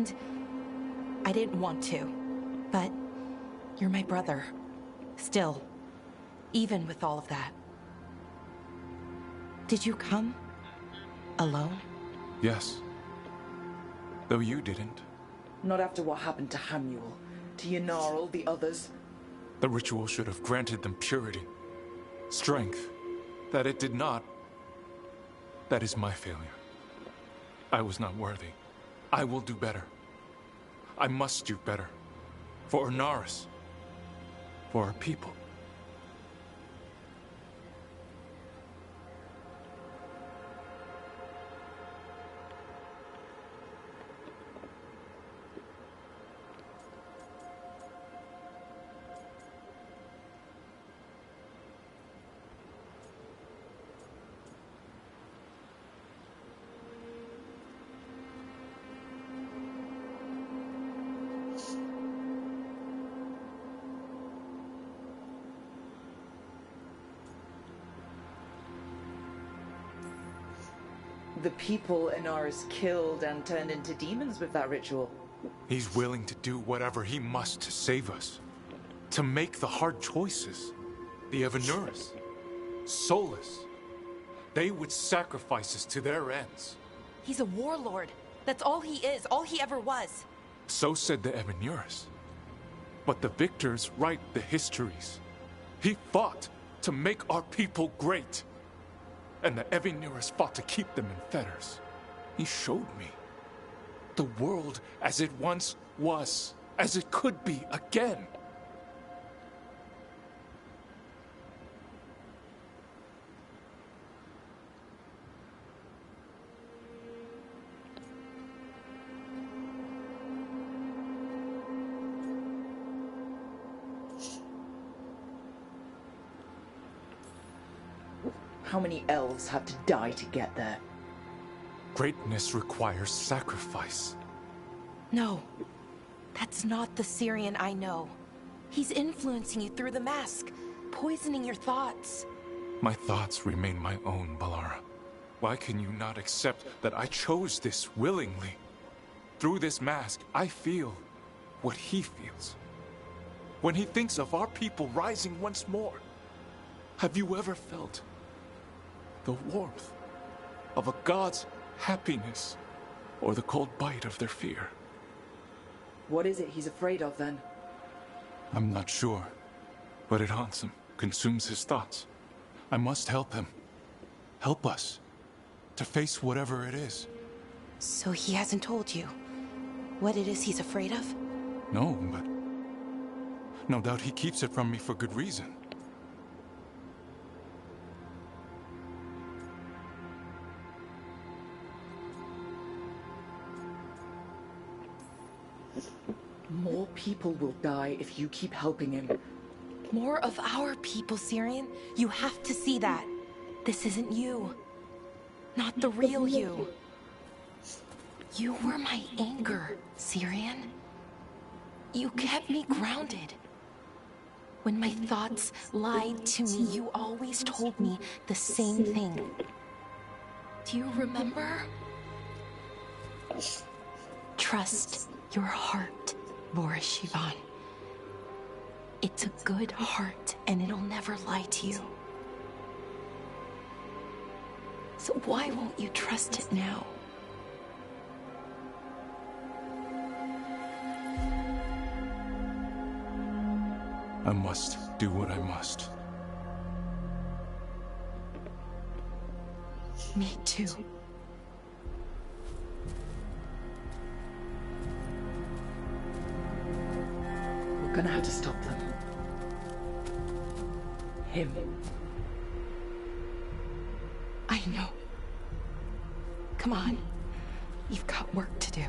And I didn't want to, but you're my brother. Still, even with all of that. Did you come? Alone? Yes. Though you didn't. Not after what happened to Hamuel, to Yanarl, the others. The ritual should have granted them purity, strength. That it did not. That is my failure. I was not worthy. I will do better. I must do better. For Ernaris. For our people. The people Inaris killed and turned into demons with that ritual. He's willing to do whatever he must to save us. To make the hard choices. The Evanuris. Soulless. They would sacrifice us to their ends. He's a warlord. That's all he is, all he ever was. So said the Evanuris. But the victors write the histories. He fought to make our people great. And the Evanuris fought to keep them in fetters. He showed me the world as it once was, as it could be again. How many elves had to die to get there? Greatness requires sacrifice. No, that's not the Syrian I know. He's influencing you through the mask, poisoning your thoughts. My thoughts remain my own, Balara. Why can you not accept that I chose this willingly? Through this mask, I feel what he feels. When he thinks of our people rising once more, have you ever felt the warmth of a god's happiness, or the cold bite of their fear? What is it he's afraid of, then? I'm not sure, but it haunts him, consumes his thoughts. I must help him. Help us to face whatever it is. So he hasn't told you what it is he's afraid of? No, but no doubt he keeps it from me for good reason. More people will die if you keep helping him. More of our people, Syrian. You have to see that. This isn't you. Not the real you. You were my anchor, Syrian. You kept me grounded. When my thoughts lied to me, you always told me the same thing. Do you remember? Trust your heart, Boris Shivan. It's a good heart, and it'll never lie to you. So why won't you trust it now? I must do what I must. Me too. We're gonna have to stop them. Him. I know. Come on. You've got work to do.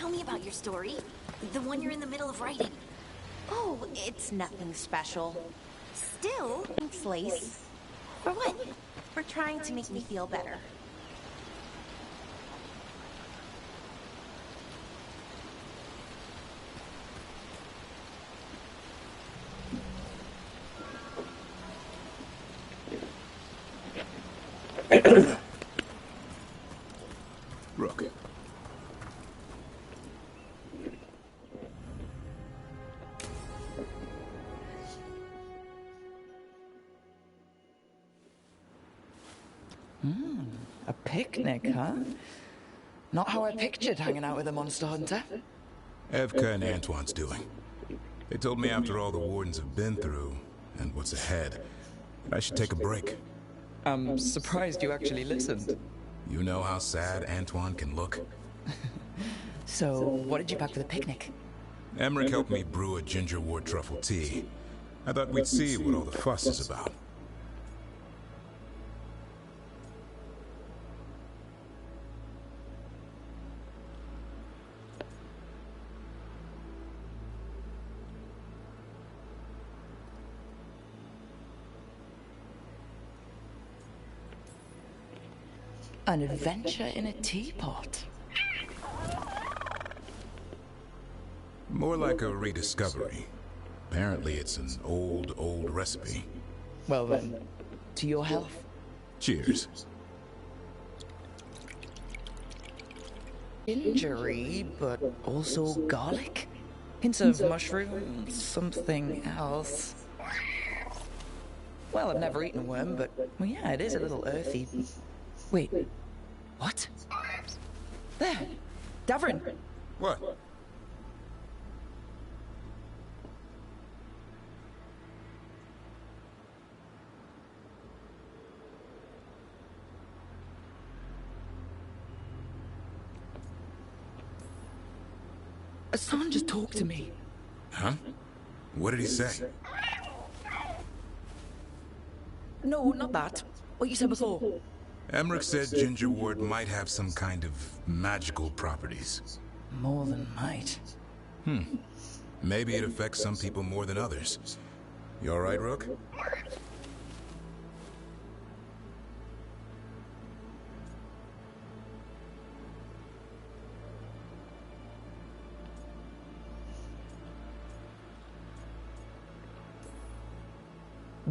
tell me about your story. The one you're in the middle of writing. Oh, it's nothing special. Still? Thanks, Lace. For what? For trying to make me feel better. Rook. A picnic, huh? Not how I pictured hanging out with a monster hunter. Evka and Antoine's doing. They told me after all the wardens have been through, and what's ahead, I should take a break. I'm surprised you actually listened. You know how sad Antoine can look? So, what did you pack for the picnic? Emmerich helped me brew a ginger wort truffle tea. I thought we'd see what all the fuss is about. An adventure in a teapot. More like a rediscovery. Apparently it's an old recipe. Well then, to your health. Cheers. Gingery, but also garlic? Hints of mushroom, something else. Well, I've never eaten a worm, but, well, yeah, it is a little earthy. Wait, what? There! Davrin! What? Someone just talked to me. Huh? What did he say? No, not that. What you said before. Emmerich said ginger wort might have some kind of magical properties. More than might. Maybe it affects some people more than others. You all right, Rook?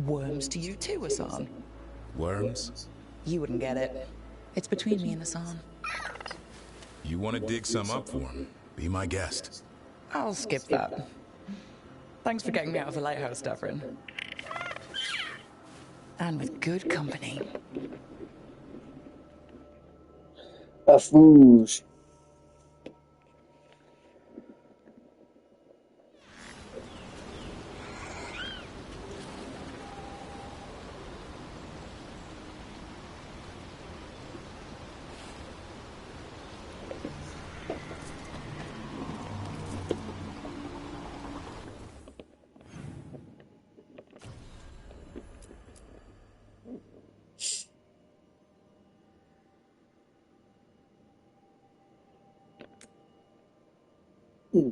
Worms to you too, Hassan. Worms? You wouldn't get it. It's between me and Hassan. You want to dig some up for him? Be my guest. I'll skip that. Thanks for getting me out of the lighthouse, Davrin. And with good company. Affouge.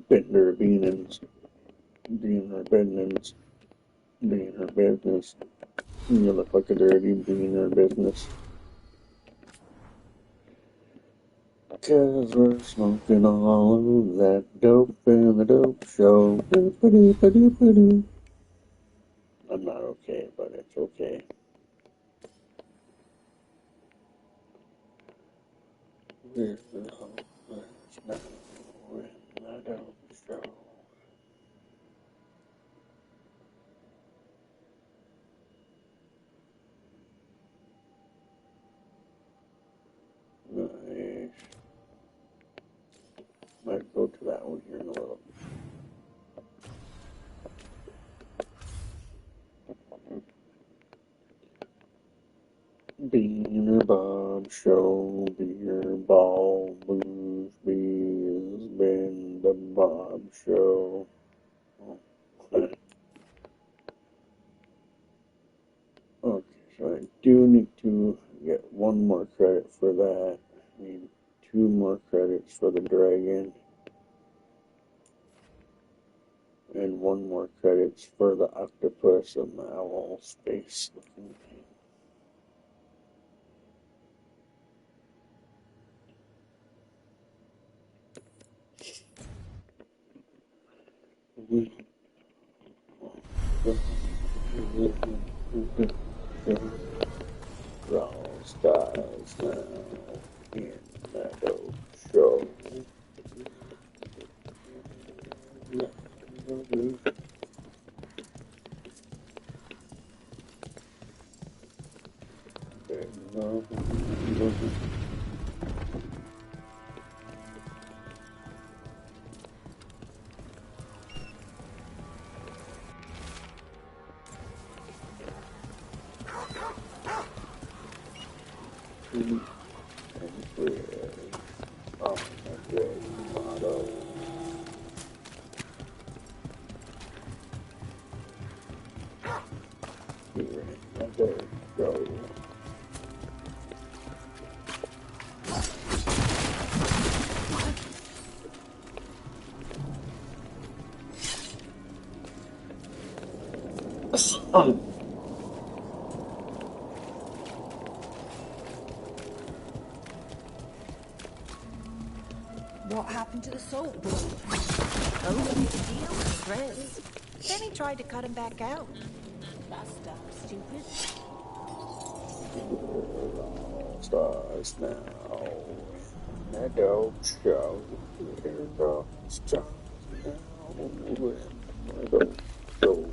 Bitter beans, being her business, being her business. You look like a dirty being her business. Cause we're smoking all of that dope in the dope show. Doop-a-doop-a-doop-a-doo. I'm not okay, but it's okay. We're the hopeless now in the dope show. Nice. Might go to that one here in a little. Beaner Bob Show, beer ball, blues bee has been the Bob Show. Okay, so I do need to get one more credit for that. I need 2 more credits for the dragon. And one more credits for the octopus and the owl space looking thing. All stars now in that old show. What happened to the salt bowl? Close made a deal with Rez. Then he tried to cut him back out. Bust up, stupid. Stars now. That old show. Here's all stars now. That old show.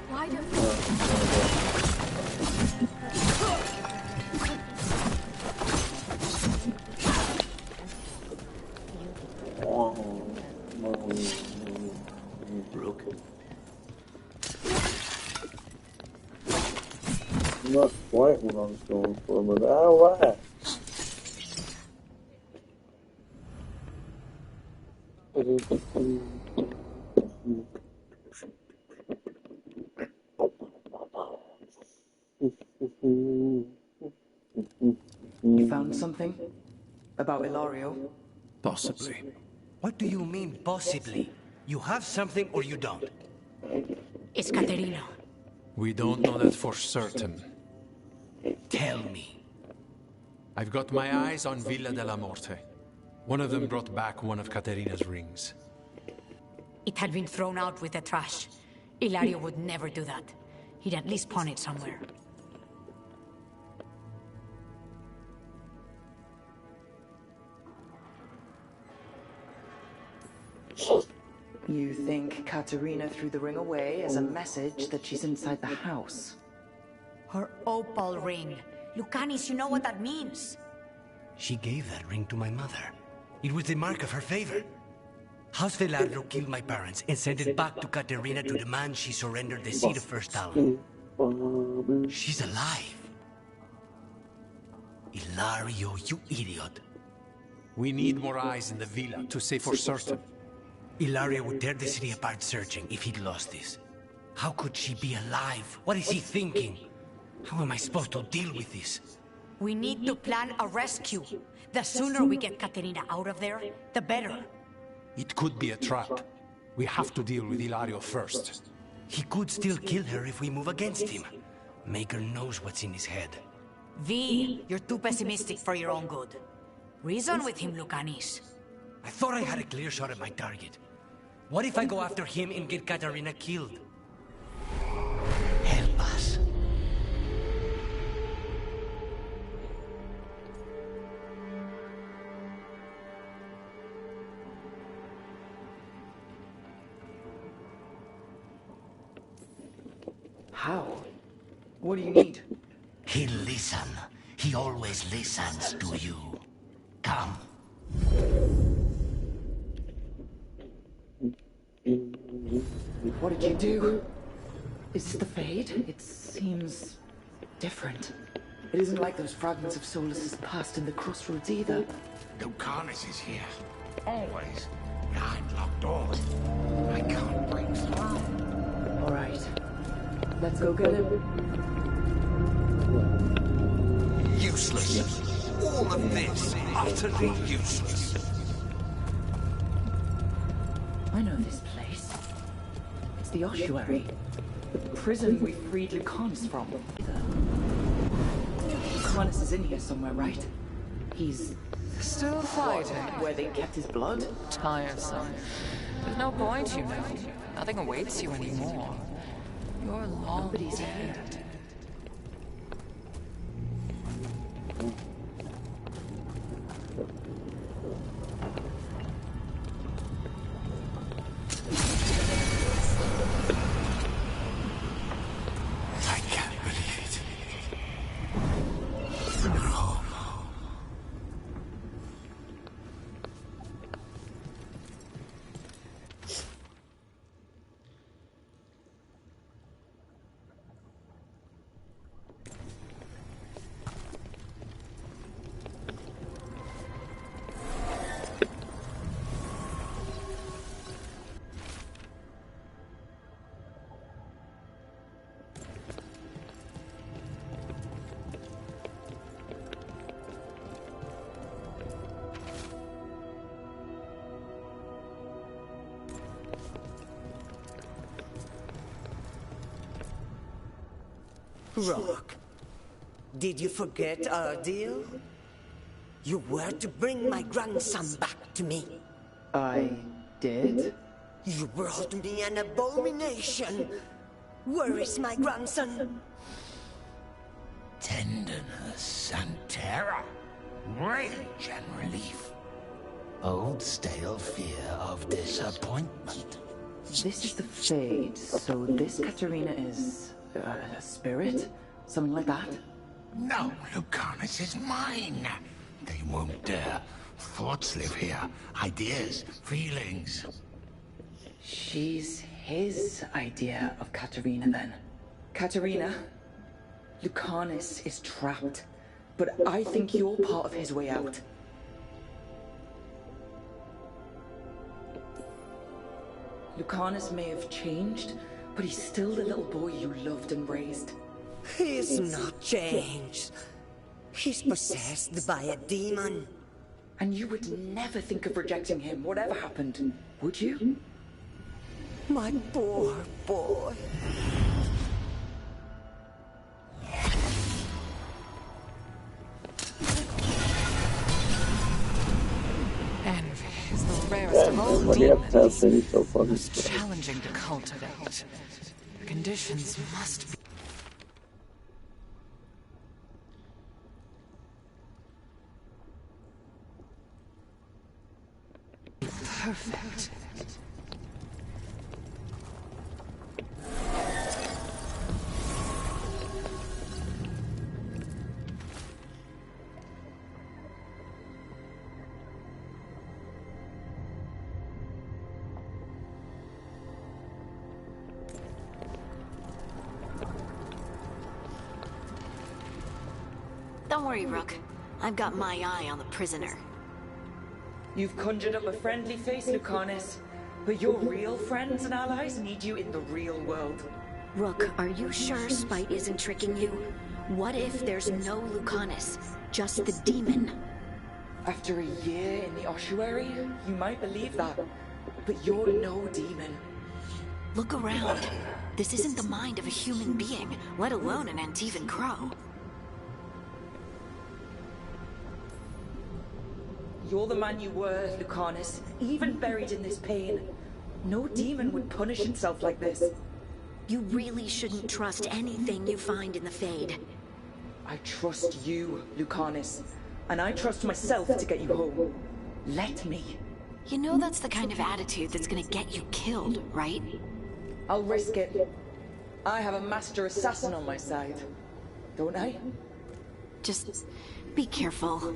Why don't Not quite what I was going for, but alright. You found something? About Ilario? Possibly. What do you mean, possibly? You have something or you don't? It's Katerina. We don't know that for certain. Tell me. I've got my eyes on Villa de la Morte. One of them brought back one of Caterina's rings. It had been thrown out with the trash. Ilario would never do that. He'd at least pawn it somewhere. You think Katerina threw the ring away as a message that she's inside the house? Her opal ring. Lucanis, you know what that means. She gave that ring to my mother. It was the mark of her favor. House Veilguard killed my parents and sent it back to Katerina to demand she surrender the seed of First Talon. She's alive. Ilario, you idiot. We need more eyes in the villa to say for certain. Ilario would tear the city apart searching if he'd lost this. How could she be alive? What is he thinking? How am I supposed to deal with this? We need to plan a rescue. The sooner we get Katerina out of there, the better. It could be a trap. We have to deal with Ilario first. He could still kill her if we move against him. Maker knows what's in his head. V, you're too pessimistic for your own good. Reason with him, Lucanis. I thought I had a clear shot at my target. What if I go after him and get Katerina killed? Help us. How? What do you need? He'll listen. He always listens to you. Come. What did you do? Is this the Fade? It seems different. It isn't like those fragments of Solus's past in the Crossroads either. Lucanus is here. Always. Behind locked doors. I can't break through. Alright. Let's go get him. Useless. All of this, utterly useless. I know this place. It's the ossuary. The prison we freed Lucanus from. Lucanus is in here somewhere, right? He's Still fighting. where they kept his blood? Tiresome. There's no point, you know. Nothing awaits you anymore. You're long dead. I can't believe it. We're home. Rock, did you forget our deal? You were to bring my grandson back to me. I did? You brought me an abomination. Where is my grandson? Tenderness and terror. Rage and relief. Old stale fear of disappointment. This is the Fade, so this Katerina is... a spirit? Something like that? No, Lucanus is mine. They won't dare. Thoughts live here. Ideas, feelings. She's his idea of Katerina, then. Katerina, Lucanus is trapped, but I think you're part of his way out. Lucanus may have changed, but he's still the little boy you loved and raised. He's not changed. He's possessed by a demon. And you would never think of rejecting him, whatever happened, would you? My poor boy. Envy is the rarest of all demons. Most challenging to cultivate. The conditions must be perfect. Don't worry, Rook. I've got my eye on the prisoner. You've conjured up a friendly face, Lucanus, but your real friends and allies need you in the real world. Rook, are you sure Spite isn't tricking you? What if there's no Lucanus, just the demon? After a year in the ossuary, you might believe that, but you're no demon. Look around. This isn't the mind of a human being, let alone an Antivan Crow. You're the man you were, Lucanus, even buried in this pain. No demon would punish itself like this. You really shouldn't trust anything you find in the Fade. I trust you, Lucanus, and I trust myself to get you home. Let me. You know that's the kind of attitude that's gonna get you killed, right? I'll risk it. I have a master assassin on my side, don't I? Just be careful.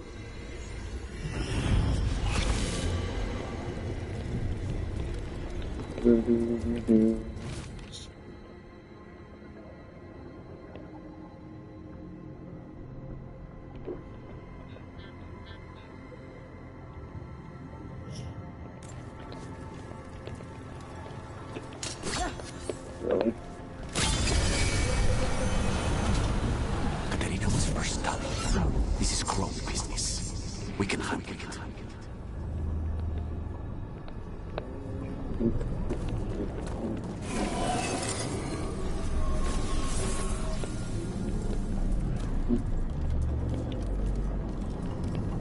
Really? Katerina was first done. This is Chrome's business. We can handle it.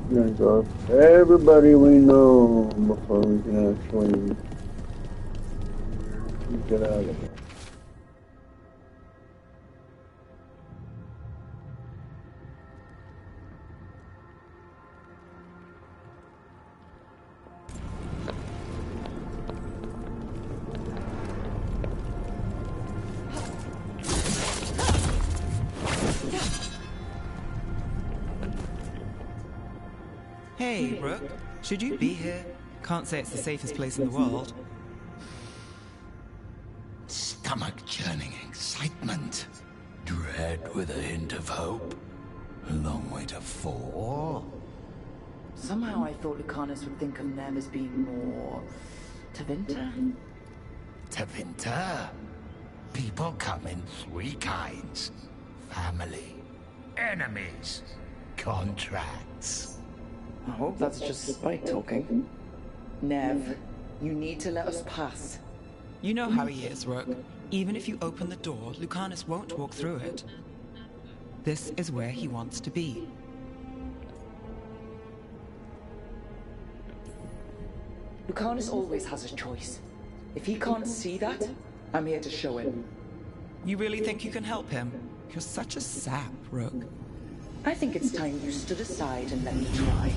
Drink off everybody we know before we can actually get out of here. Hey, Rook. Should you be here? Can't say it's the safest place in the world. Stomach-churning excitement. Dread with a hint of hope. A long way to fall. Somehow I thought Lucanus would think of Nev as being more... Tevinter? Tevinter? People come in three kinds. Family, enemies, contracts. I hope that's just Spike talking. Nev, you need to let us pass. You know how he is, Rook. Even if you open the door, Lucanus won't walk through it. This is where he wants to be. Lucanus always has a choice. If he can't see that, I'm here to show him. You really think you can help him? You're such a sap, Rook. I think it's time you stood aside and let me try.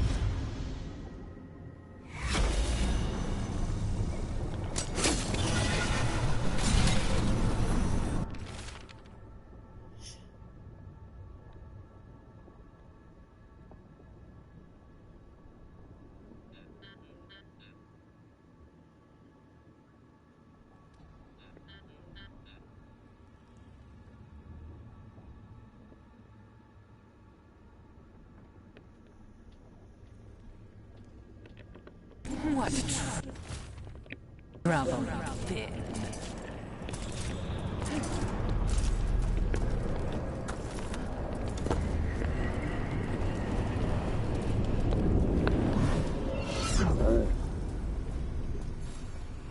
What? Bravo, bit.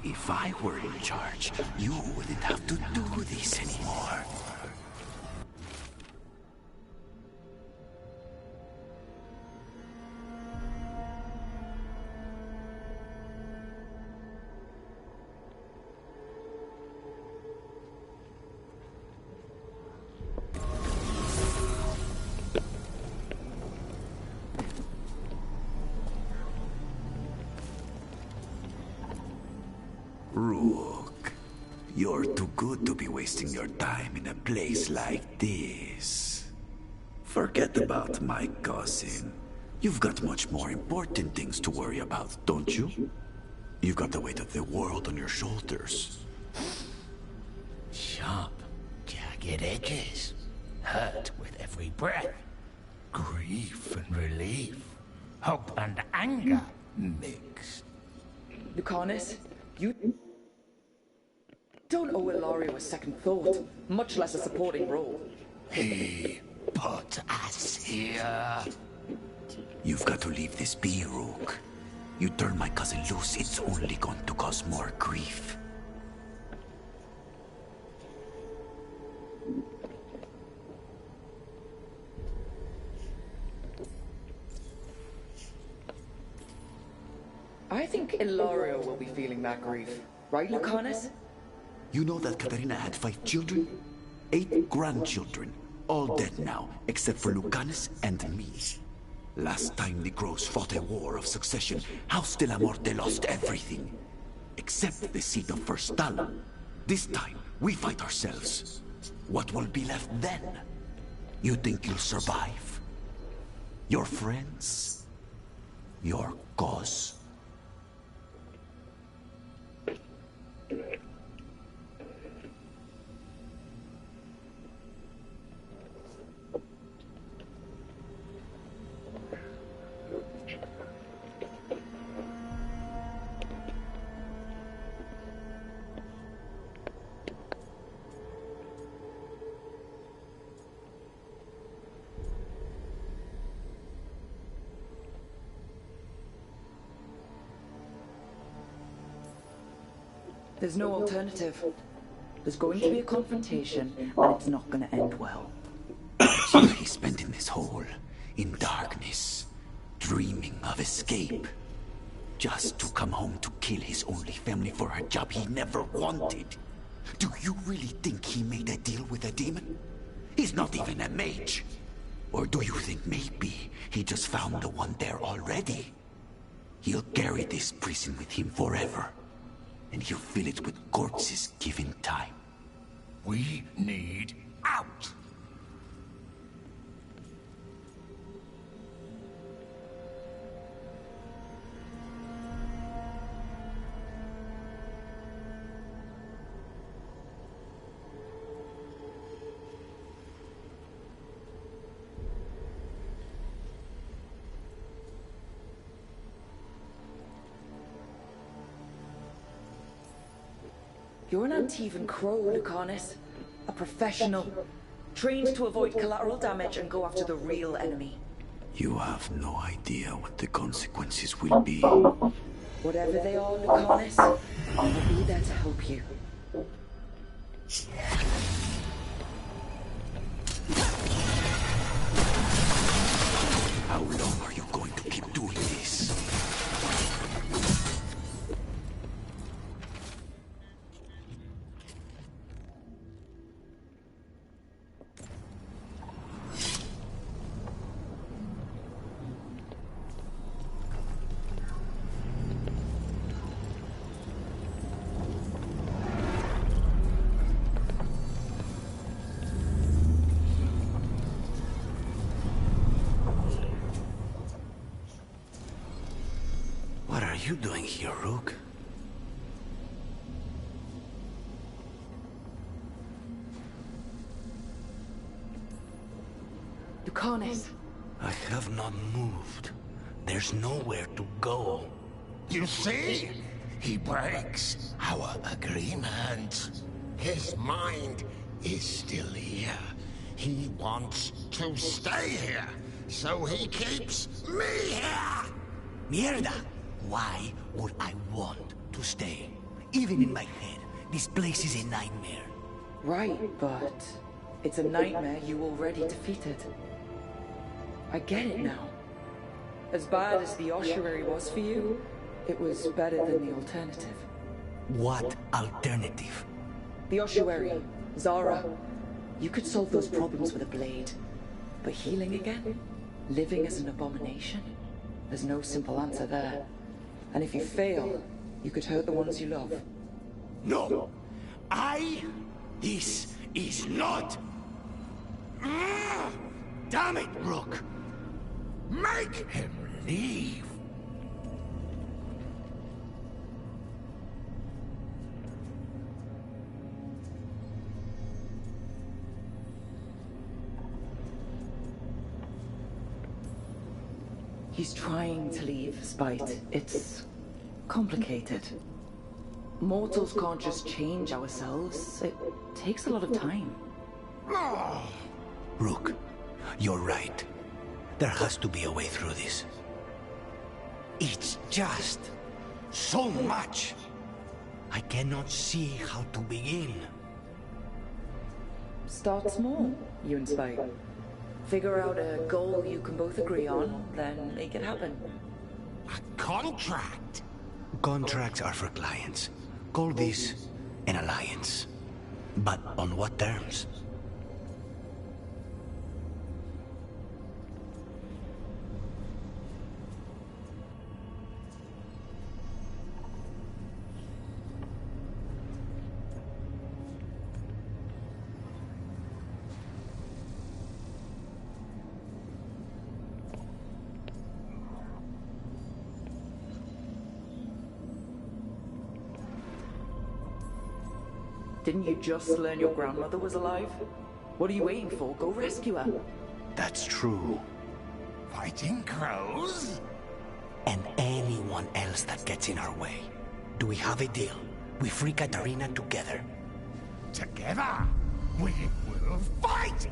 If I were in charge, you wouldn't have to do this anymore. Rook, you're too good to be wasting your time in a place like this. Forget about my cousin. You've got much more important things to worry about, don't you? You've got the weight of the world on your shoulders. Sharp, jagged edges. Hurt with every breath. Grief and relief. Hope and anger mixed. Lucanus, you don't owe Ilario a second thought, much less a supporting role. He put us here. You've got to leave this be, Rook. You turn my cousin loose, it's only going to cause more grief. I think Ilario will be feeling that grief. Right, Lucanus? You know that Katerina had 5 children? 8 grandchildren. All dead now, except for Lucanus and me. Last time the Gross fought a war of succession, House de la Morte lost everything. Except the seat of First Talon. This time, we fight ourselves. What will be left then? You think you'll survive? Your friends? Your cause? There's no alternative. There's going to be a confrontation, and it's not going to end well. So he spent in this hole, in darkness, dreaming of escape. Just to come home to kill his only family for a job he never wanted. Do you really think he made a deal with a demon? He's not even a mage. Or do you think maybe he just found the one there already? He'll carry this prison with him forever. And he'll fill it with corpses given time. We need out! You're an Antivan crow, Lucanus. A professional. Trained to avoid collateral damage and go after the real enemy. You have no idea what the consequences will be. Whatever they are, Lucanus, I'll be there to help you. How long are you going to keep doing this? What are you doing here, Rook? Lucanus. I have not moved. There's nowhere to go. You see? He breaks our agreement. His mind is still here. He wants to stay here, so he keeps me here! Mierda! Why would I want to stay? Even in my head, this place is a nightmare. Right, but it's a nightmare you already defeated. I get it now. As bad as the ossuary was for you, it was better than the alternative. What alternative? The ossuary, Zara. You could solve those problems with a blade. But healing again? Living as an abomination? There's no simple answer there. And if you fail, you could hurt the ones you love. No! This is not... Damn it, Rook! Make him leave! He's trying to leave, Spite. It's complicated. Mortals can't just change ourselves. It takes a lot of time. Rook, you're right. There has to be a way through this. It's just so much. I cannot see how to begin. Start small, you and Spite. Figure out a goal you can both agree on, then make it happen. A contract? Contracts are for clients. Call this an alliance. But on what terms? Didn't you just learn your grandmother was alive? What are you waiting for? Go rescue her. That's true. Fighting crows? And anyone else that gets in our way. Do we have a deal? We free Katarina together. Together? We will fight!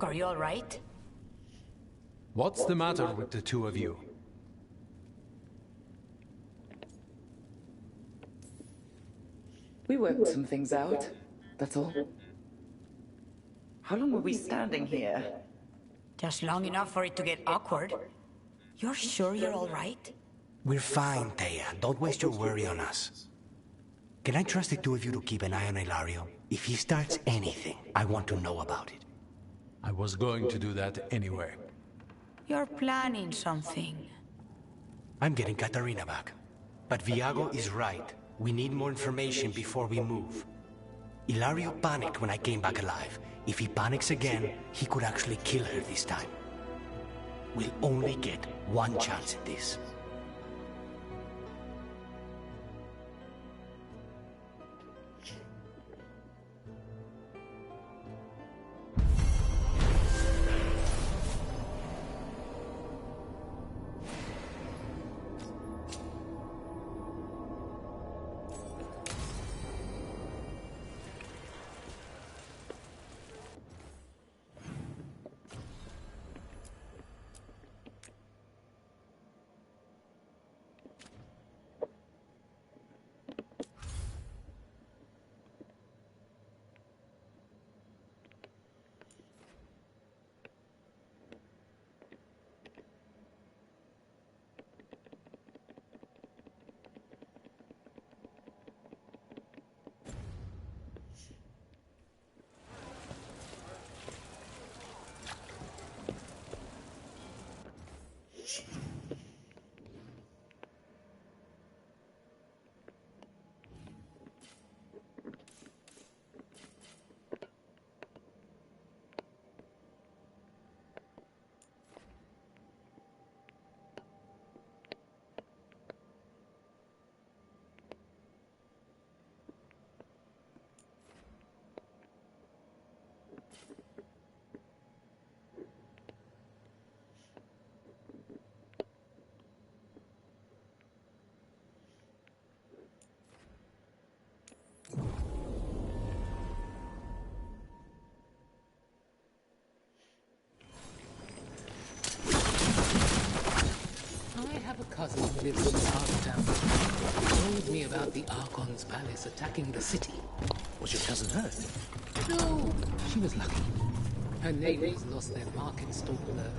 Rook, are you all right? What's the matter with the two of you? We worked some things out, that's all. How long were we standing here? Just long enough for it to get awkward. You're sure you're all right? We're fine, Thea. Don't waste your worry on us. Can I trust the two of you to keep an eye on Ilario? If he starts anything, I want to know about it. I was going to do that anyway. You're planning something. I'm getting Katarina back. But Viago is right. We need more information before we move. Ilario panicked when I came back alive. If he panics again, he could actually kill her this time. We'll only get one chance at this. Cousin who lives in this part of town. Told me about the Archon's palace attacking the city. Was your cousin hurt? No, she was lucky. Her neighbors lost their market stall there.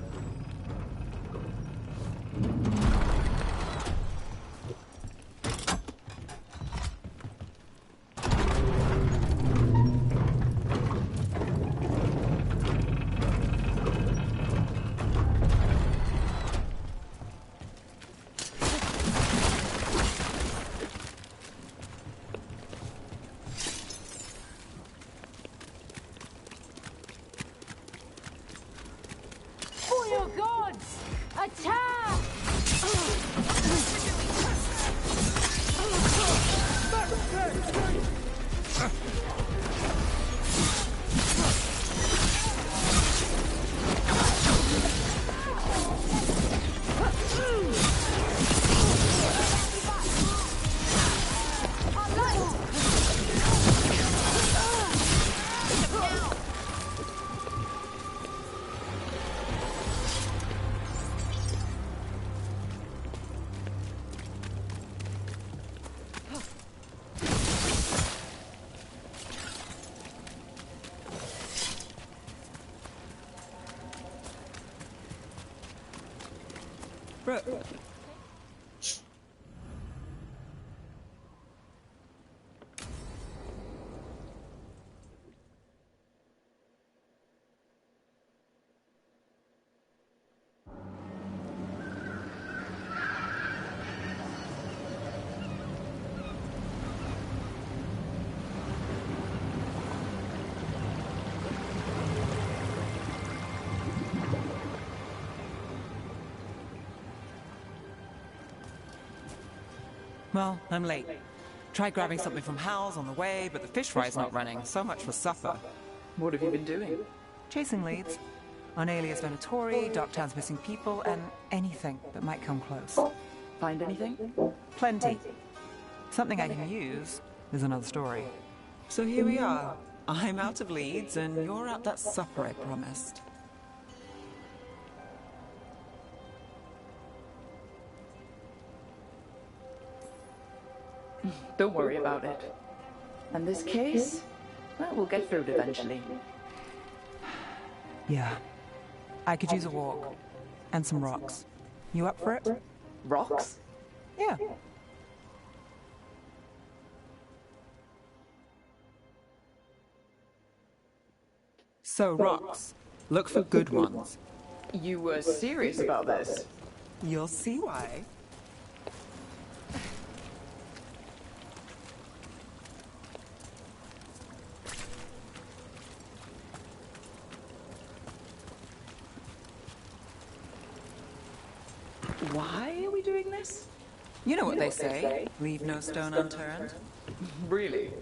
Well, I'm late. Tried grabbing something from Hal's on the way, but the fish fry's not running. So much for supper. What have you been doing? Chasing leads. On Alias Venatori, Docktown's missing people, and anything that might come close. Find anything? Plenty. Something I can use is another story. So here we are. I'm out of leads, and you're at that supper I promised. Don't worry about it. And this case, well, we'll get through it eventually. Yeah. I could use a walk. And some rocks. You up for it? Rocks? Yeah. So, rocks. Look for good ones. You were serious about this? You'll see why. Why are we doing this? You know what they say. Leave no stone unturned. Really?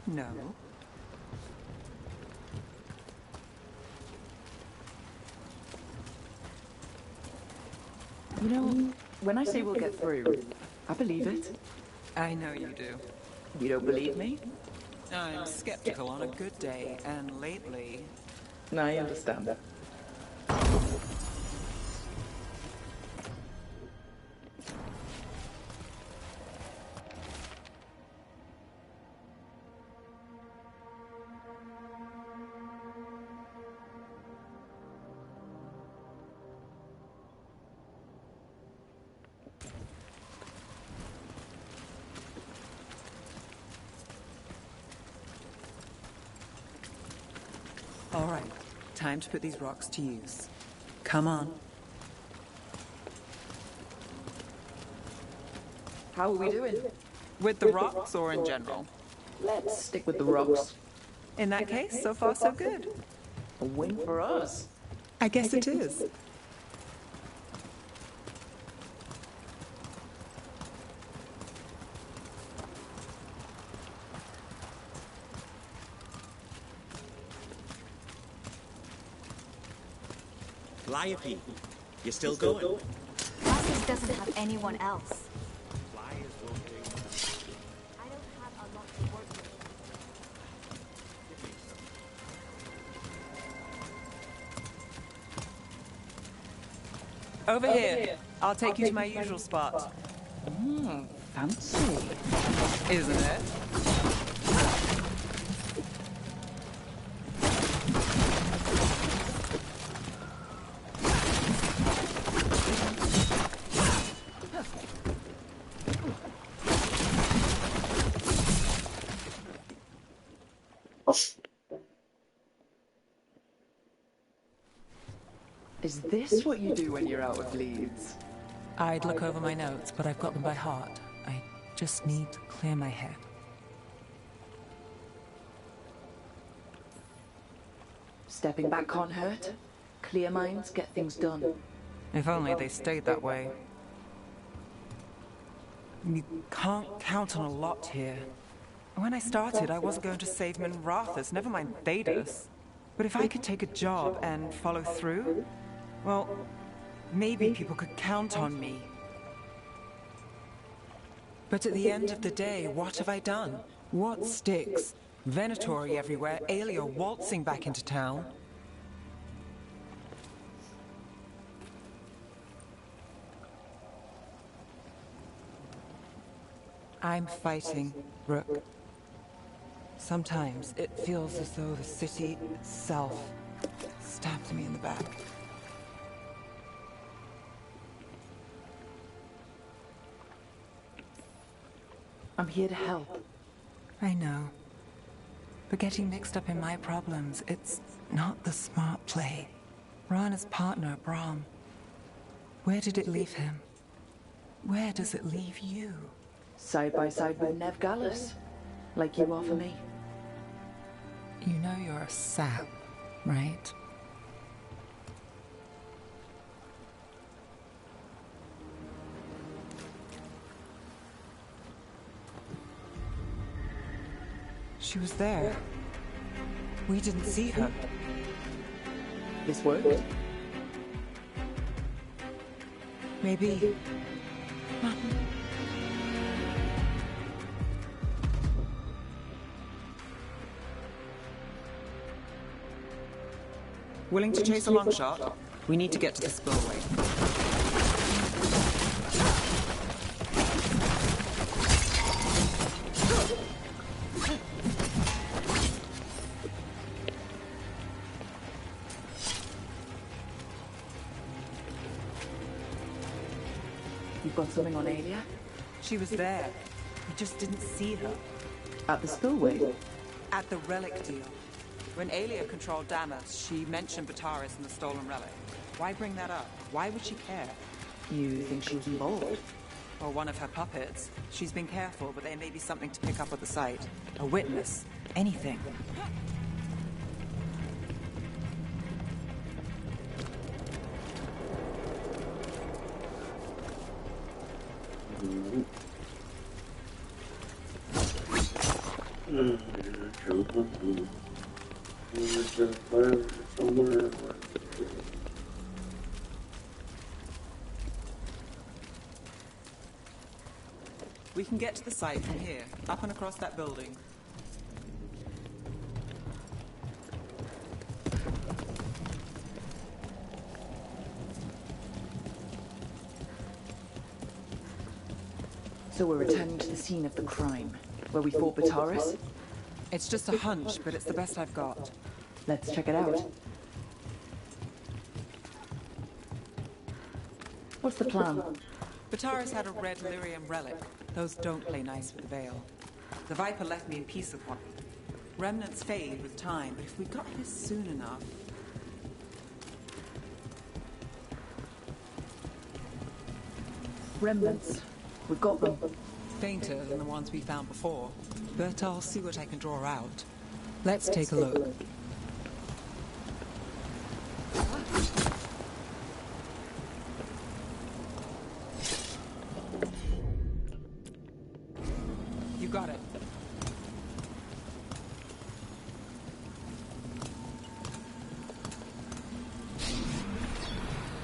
No. You know, when I say we'll get through, I believe it. I know you do. You don't believe me? I'm skeptical on a good day, and lately... I understand that. All right, time to put these rocks to use. Come on. How are we doing? With the rocks or in general? Let's stick with the rocks. In that case, so far so good. A win for us. I guess it is. Calliope, you still going? Marcus doesn't have anyone else. Flyers will be. I don't have a lot to work with. Over here. I'll take you to my usual spot. Fancy. Isn't it? Is this what you do when you're out of leads? I'd look over my notes, but I've got them by heart. I just need to clear my head. Stepping back can't hurt. Clear minds get things done. If only they stayed that way. You can't count on a lot here. When I started, I wasn't going to save Minrathous, never mind Thedas. But if I could take a job and follow through, well, maybe people could count on me. But at the end of the day, what have I done? What sticks? Venatori everywhere, Aelia waltzing back into town. I'm fighting, Rook. Sometimes it feels as though the city itself stabbed me in the back. I'm here to help. I know. But getting mixed up in my problems, it's not the smart play. Rana's partner, Brahm. Where did it leave him? Where does it leave you? Side by side with Nev Gallus, like you are for me. You know you're a sap, right? She was there. We didn't see her. This worked? Maybe. Willing to chase a long shot? We need to get to the spillway. got something on Alia? She was there. We just didn't see her. At the spillway? At the relic deal. When Alia controlled Damas, she mentioned Bataris and the stolen relic. Why bring that up? Why would she care? You think she was involved? Or one of her puppets. She's been careful, but there may be something to pick up at the site. A witness. Anything. We can get to the site from here, up and across that building. So we're returning to the scene of the crime, where we fought Bataris? It's just a hunch, but it's the best I've got. Let's check it out. What's the plan? Bataris had a red lyrium relic. Those don't play nice with the Veil. The Viper left me in peace with one. Remnants fade with time, but if we got here soon enough... Remnants. We've got them. Fainter than the ones we found before, but I'll see what I can draw out. Let's take a look. You got it.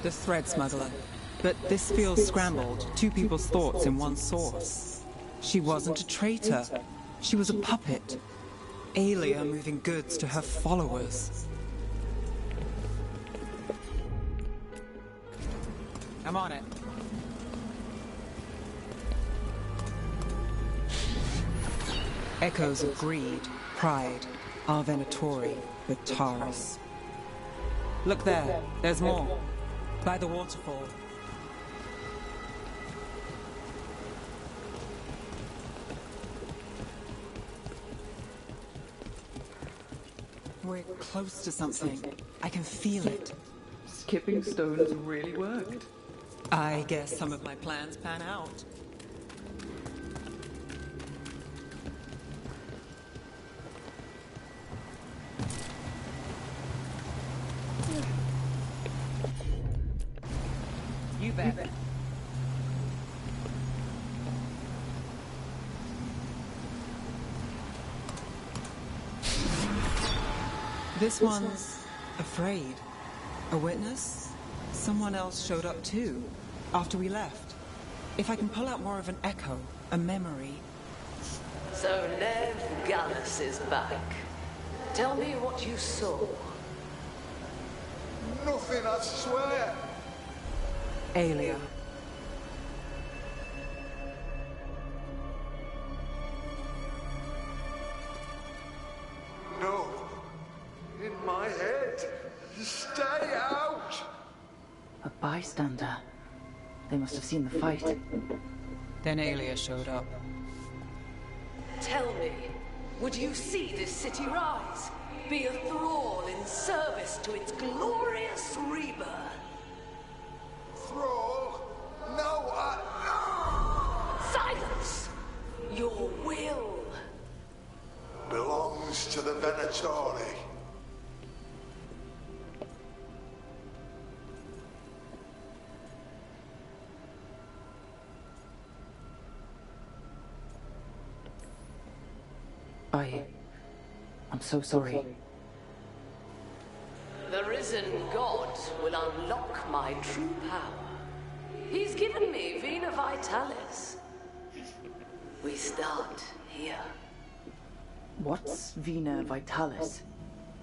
The thread smuggler. But this feels scrambled. Two people's thoughts in one source. She wasn't a traitor. She was a puppet. Alia moving goods to her followers. I'm on it. Echoes of greed, pride, our Venatori, Bataris. Look there, there's more. By the waterfall. We're close to something. I can feel it. Skipping stones really worked. I guess some of my plans pan out. You bet. This one's afraid. A witness? Someone else showed up too, after we left. If I can pull out more of an echo, a memory. So Nev Gallus is back. Tell me what you saw. Nothing, I swear. Alia. No. In my head. Stay out! A bystander. They must have seen the fight. Then Alia showed up. Tell me, would you see this city rise? Be a thrall in service to its glorious rebirth? Thrall? No, Silence! Your will belongs to the Venatori. I'm so sorry. The risen god will unlock my true power. He's given me Vena Vitalis. We start here. What's Vena Vitalis?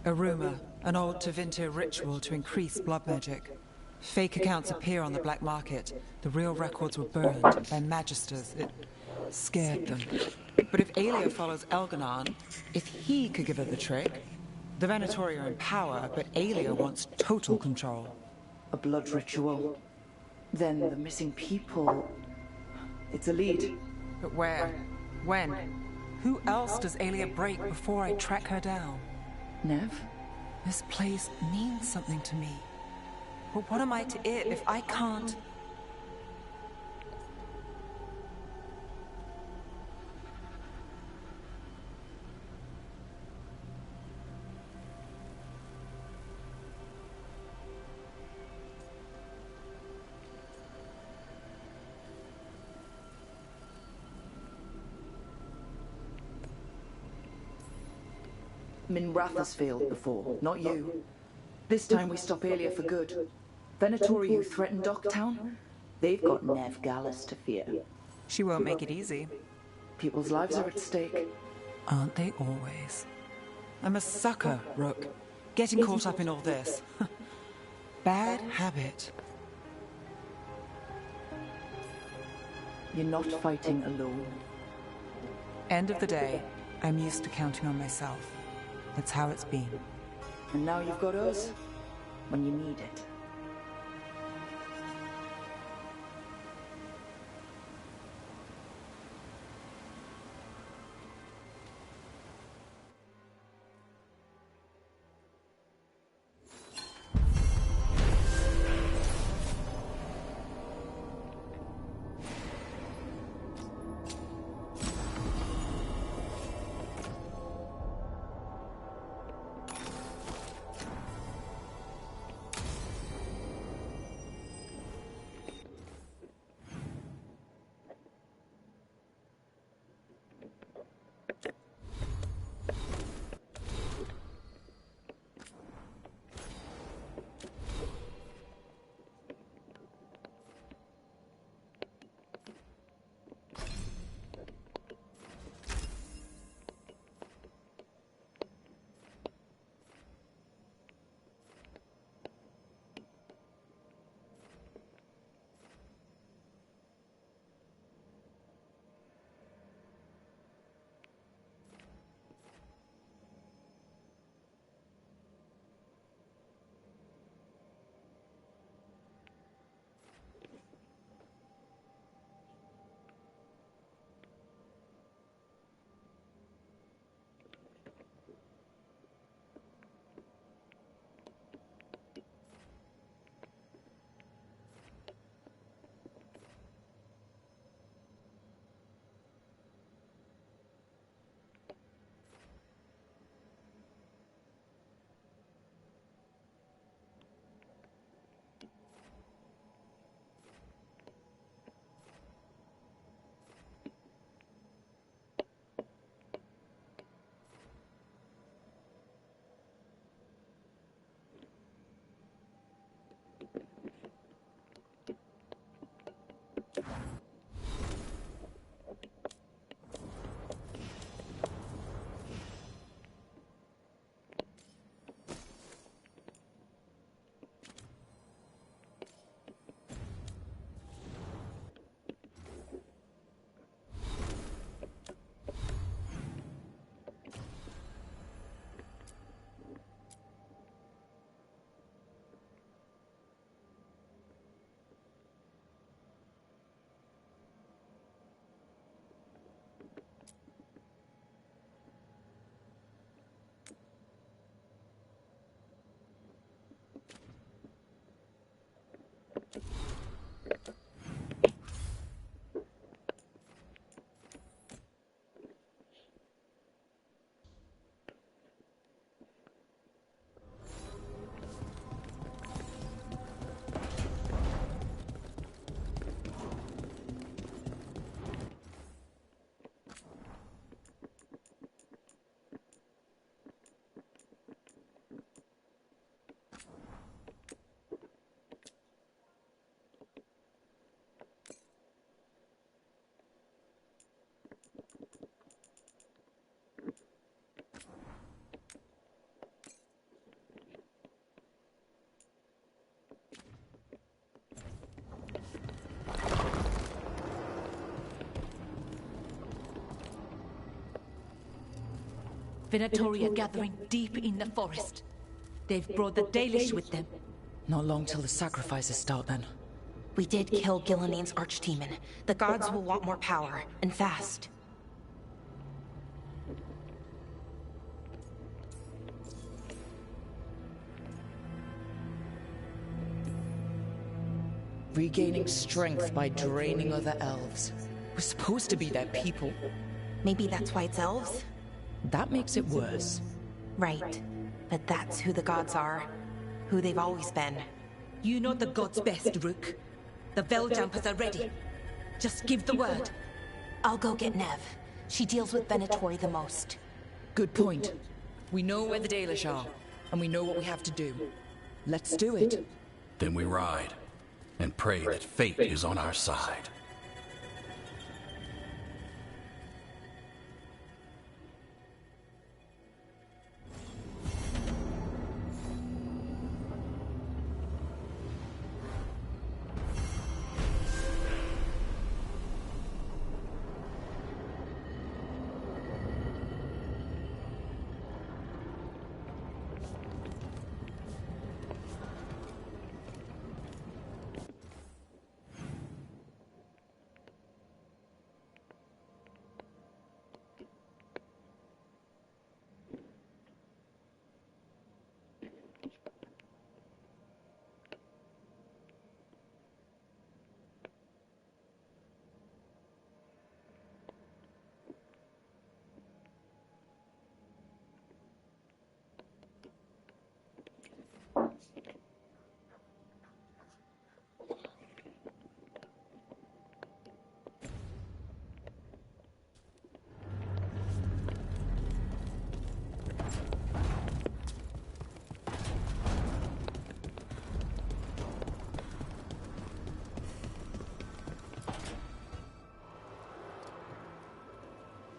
A rumor, an old Tevinter ritual to increase blood magic. Fake accounts appear on the black market. The real records were burned by magisters. It scared them. But if Alia follows Elganon, if he could give her the trick, the Venatori are in power, but Alia wants total control. A blood ritual. Then the missing people... It's a lead. But where? When? Who else does Aelia break before I track her down? Nev? This place means something to me. But what am I to it if I can't... Minrath failed before, not you. This time we stop Aelia for good. Venatori, who threatened Docktown, they've got Nev Gallus to fear. She won't make it easy. People's lives are at stake. Aren't they always? I'm a sucker, Rook. Getting caught up in all this. Bad habit. You're not fighting alone. End of the day, I'm used to counting on myself. That's how it's been. And now you've got us when you need it. Venatori are gathering deep in the forest. They've brought the Dalish with them. Not long till the sacrifices start then. We did kill Gilline's archdemon. The gods will want more power, and fast. Regaining strength by draining other elves. We're supposed to be their people. Maybe that's why it's elves? That makes it worse. Right. But that's who the gods are. Who they've always been. You know the gods best, Rook. The Veiljumpers are ready. Just give the word. I'll go get Nev. She deals with Venatori the most. Good point. We know where the Dalish are, and we know what we have to do. Let's do it. Then we ride, and pray that fate is on our side.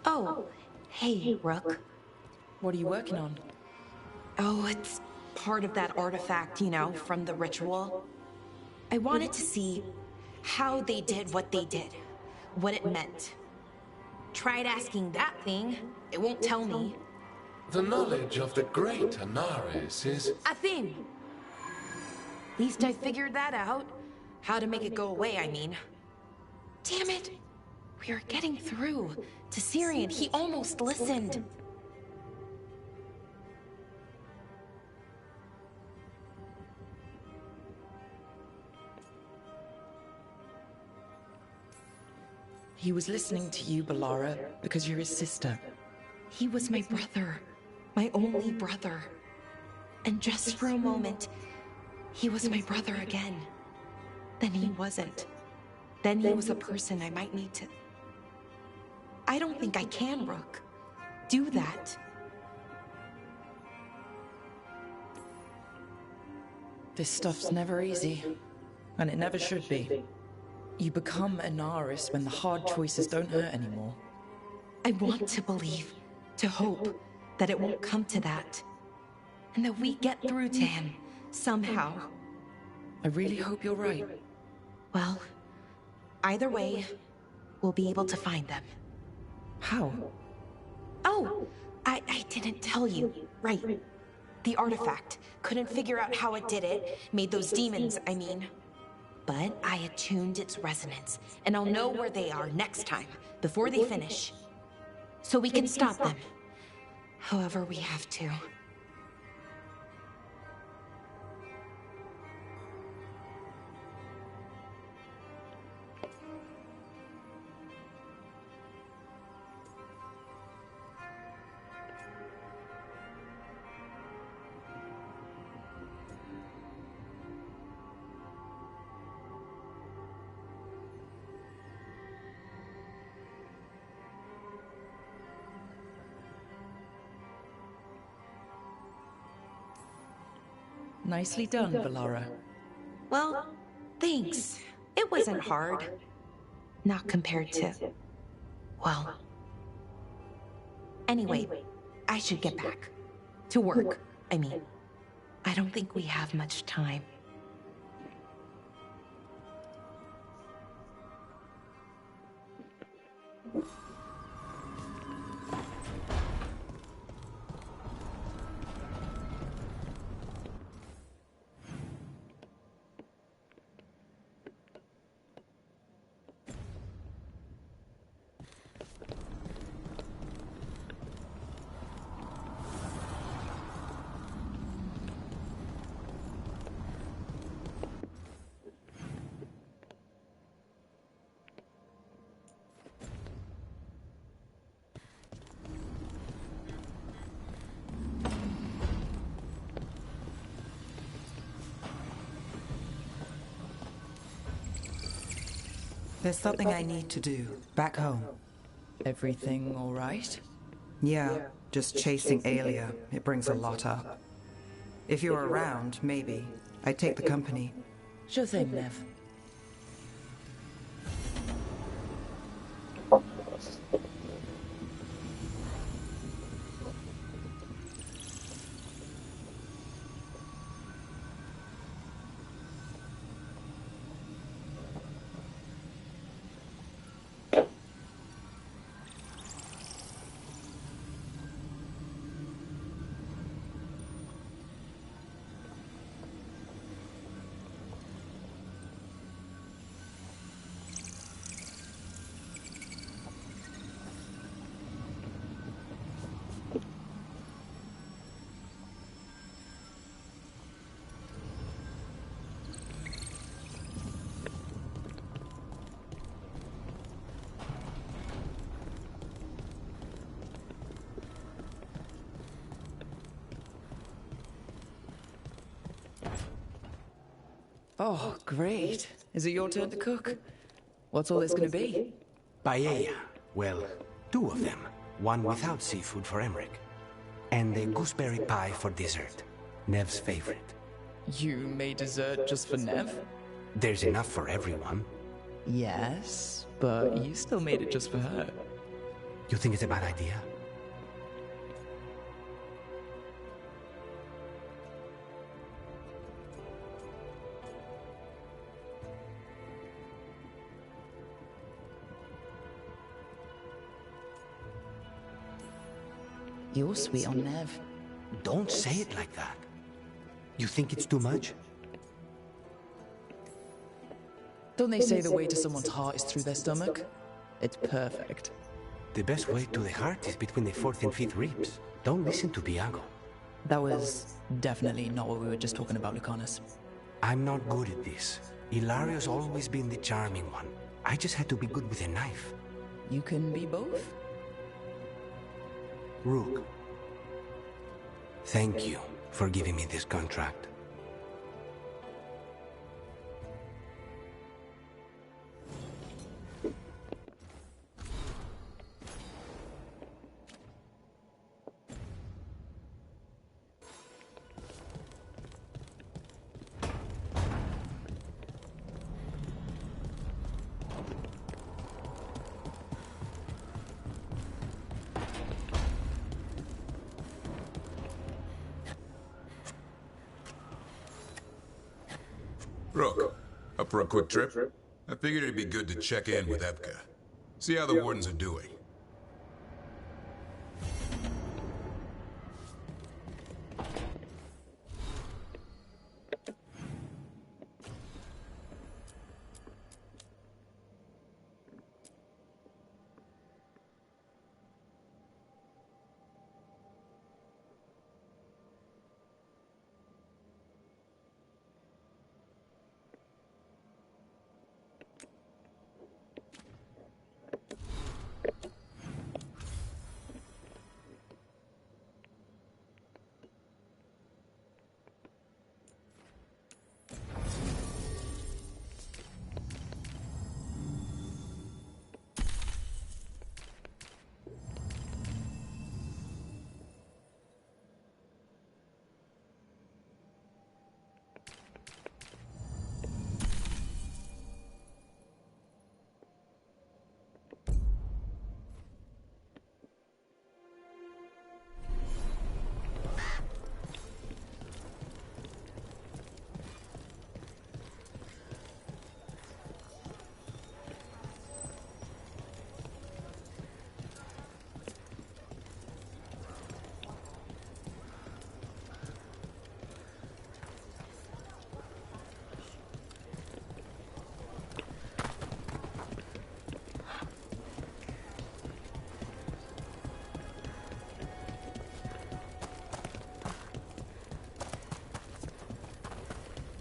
Oh, hey, Rook. What are you working on? Oh, it's part of that artifact, you know, from the ritual. I wanted to see how they did what they did, what it meant. Tried asking that thing, it won't tell me. The knowledge of the great Anaris is... A thing! At least I figured that out. How to make it go away, I mean. Damn it! We are getting through. To Syrian, he almost listened. He was listening to you, Balara, because you're his sister. He was my brother. My only brother. And just for a moment, he was my brother again. Then he wasn't. Then he was a person I might need to... I don't think I can, Rook. Do that. This stuff's never easy. And it never should be. You become Anaris when the hard choices don't hurt anymore. I want to believe, to hope, that it won't come to that. And that we get through to him, somehow. I really hope you're right. Well, either way, we'll be able to find them. How? Oh, I didn't tell you. Right. The artifact. Couldn't figure out how it did it. Made those demons, I mean. But I attuned its resonance, and I'll know where they are next time, before they finish. So we can stop them. However we have to. Nicely done, Balara. Well, thanks. It wasn't hard. Not compared to... well... Anyway, I should get back. To work, I mean. I don't think we have much time. There's something I need to do, back home. Everything all right? Yeah, just chasing Aelia. It brings a lot up. If you're around, maybe. I'd take the company. Sure thing, Nev. Oh, great. Is it your turn to cook? What's all this gonna be? Paella. Well, two of them. One without seafood for Emmerich. And a gooseberry pie for dessert. Nev's favorite. You made dessert just for Nev? There's enough for everyone. Yes, but you still made it just for her. You think it's a bad idea? You're sweet on Nev. Don't say it like that. You think it's too much? Don't they say the way to someone's heart is through their stomach? It's perfect. The best way to the heart is between the fourth and fifth ribs. Don't listen to Biago. That was definitely not what we were just talking about, Lucanus. I'm not good at this. Hilario's always been the charming one. I just had to be good with a knife. You can be both? Rook, thank you for giving me this contract. Rook, up for a quick trip? I figured it'd be good to check in with Evka. See how the wardens are doing.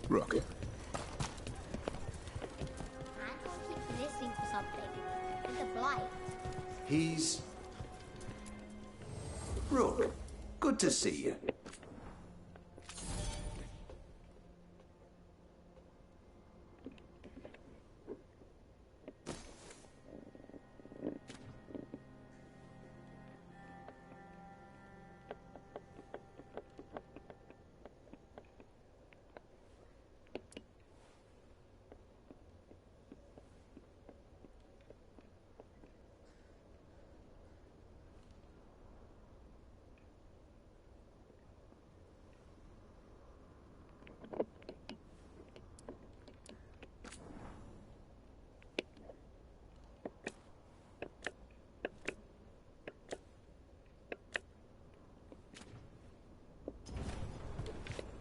Rook. Listening for something. It's a blight. He's... Rook, good to see you.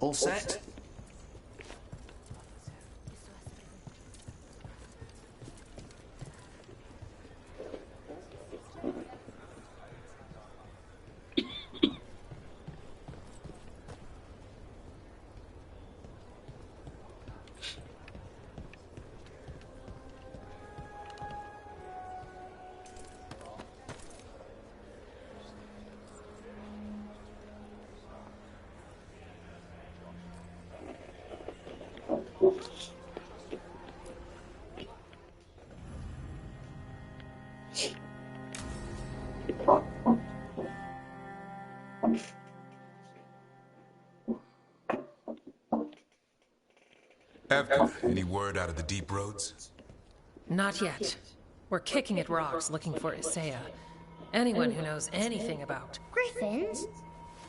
All set? Evka, any word out of the deep roads? Not yet. We're kicking at rocks looking for Isaiah. Anyone who knows anything about... Griffins?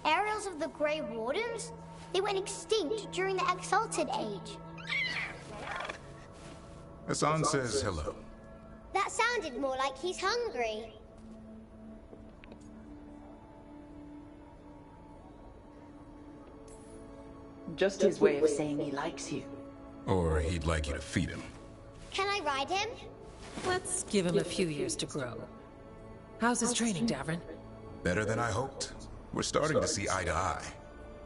Aerials of the Grey Wardens? They went extinct during the Exalted Age. Hassan says hello. That sounded more like he's hungry. Just his way of saying he likes you. Or he'd like you to feed him. Can I ride him? Let's give him a few years to grow. How's his training, Davrin? Better than I hoped. We're starting to see eye to eye.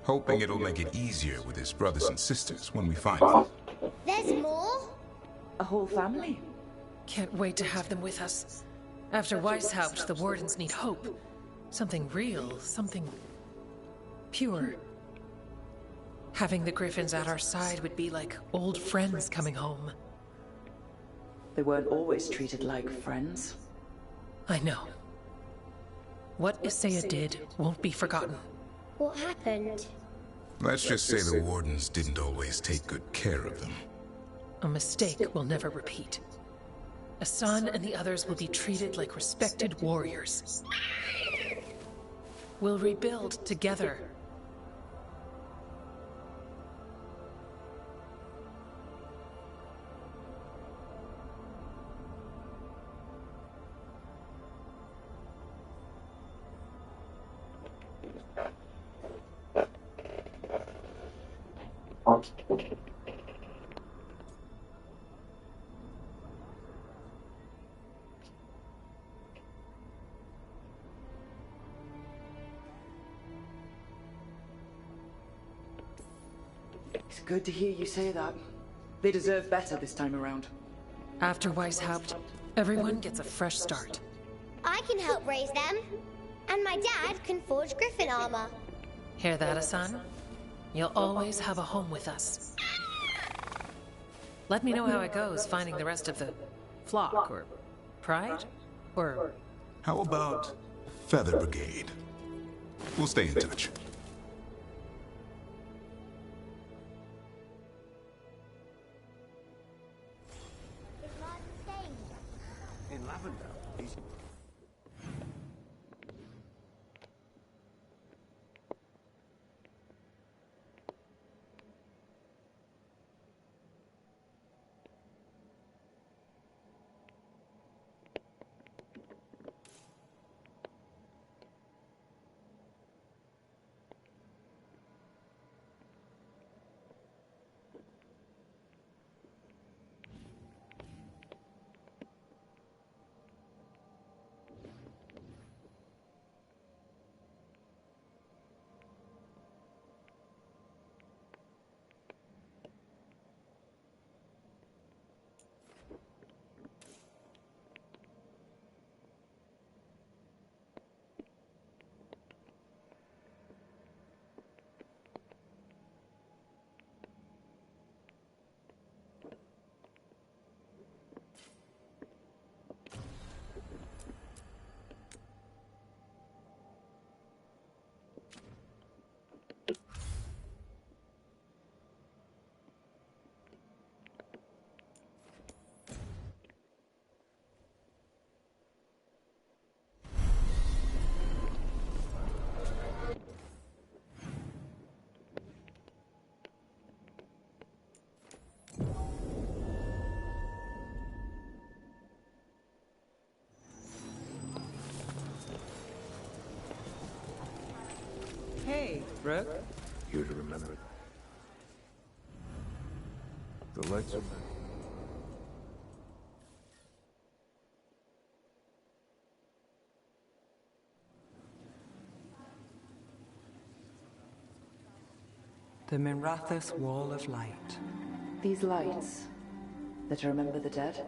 Hoping it'll make it easier with his brothers and sisters when we find them. There's more? A whole family? Can't wait to have them with us. After Weishaupt, the Wardens need hope. Something real, something... pure. Having the Griffins at our side would be like old friends coming home. They weren't always treated like friends. I know. What Isaiah did won't be forgotten. What happened? Let's just say the Wardens didn't always take good care of them. A mistake we'll never repeat. Hassan and the others will be treated like respected warriors. We'll rebuild together. It's good to hear you say that. They deserve better this time around. After Weishaupt, everyone gets a fresh start. I can help raise them. And my dad can forge Griffin armor. Hear that, Hassan? You'll always have a home with us. Let me know how it goes finding the rest of the flock, or pride, or... How about Feather Brigade? We'll stay in touch. In Lavender, he's... Hey, Brooke. You'd remember. The lights are back. The Mirathos Wall of Light. These lights, they're to remember the dead?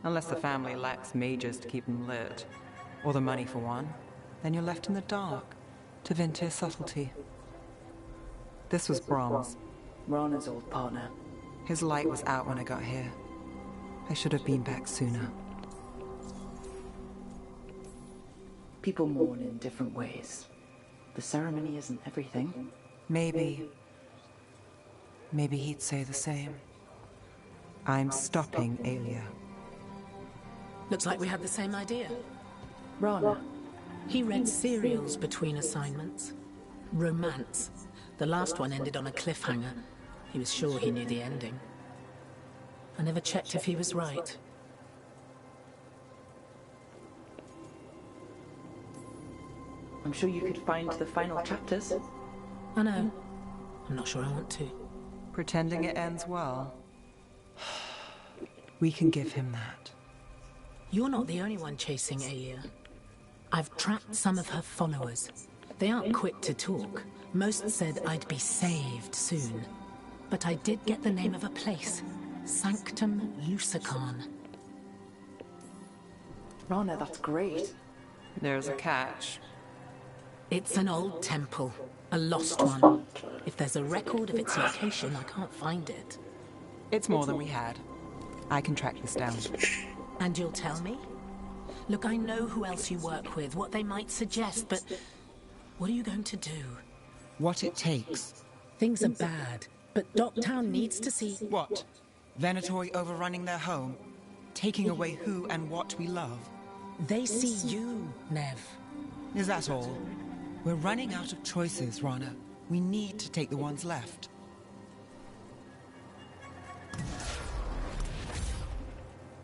Unless the family lacks mages to keep them lit, or the money for one, then you're left in the dark, to Vintir's subtlety. This was Brahms. Rana's old partner. His light was out when I got here. I should have been back sooner. People mourn in different ways. The ceremony isn't everything. Maybe he'd say the same. I'm stopping Aelia. Looks like we had the same idea. Rana. He read serials between assignments. Romance. The last one ended on a cliffhanger. He was sure he knew the ending. I never checked if he was right. I'm sure you could find the final chapters. I know. I'm not sure I want to. Pretending it ends well. We can give him that. You're not the only one chasing Aelia. I've tracked some of her followers. They aren't quick to talk. Most said I'd be saved soon. But I did get the name of a place. Sanctum Lucican. Rana, that's great. There's a catch. It's an old temple. A lost one. If there's a record of its location, I can't find it. It's more than we had. I can track this down. And you'll tell me? Look, I know who else you work with, what they might suggest, but what are you going to do? What it takes. Things are bad, but Docktown needs to see... What? Venatori overrunning their home? Taking away who and what we love? They see you, Nev. Is that all? We're running out of choices, Rana. We need to take the ones left.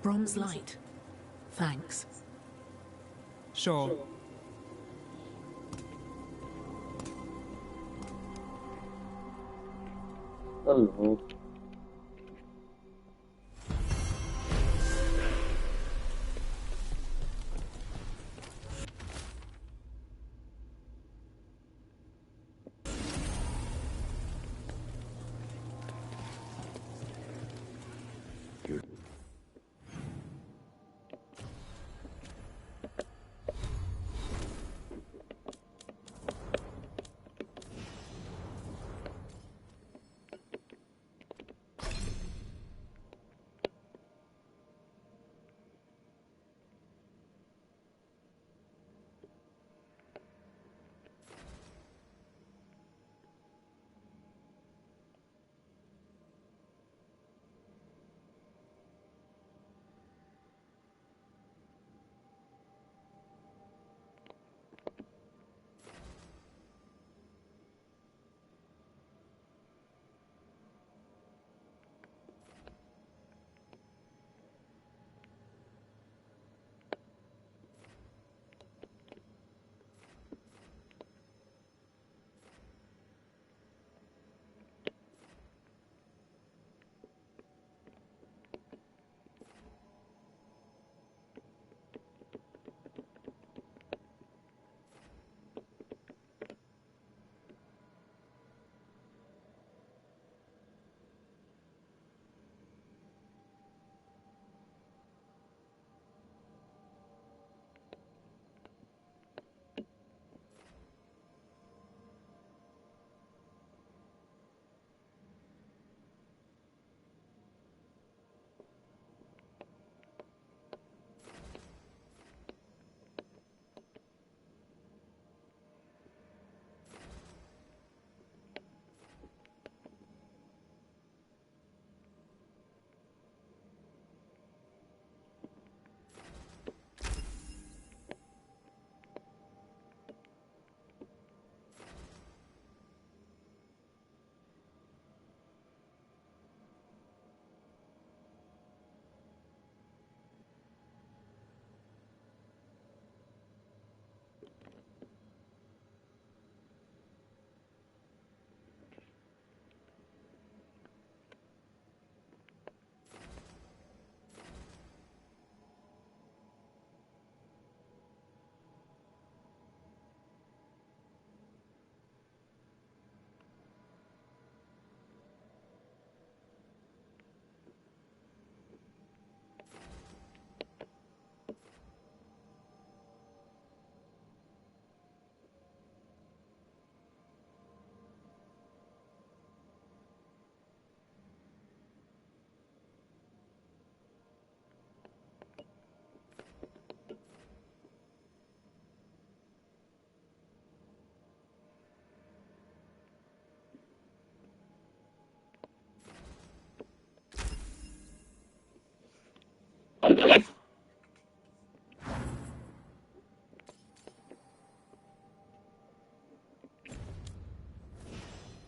Brom's light. Thanks. Sure. Hello.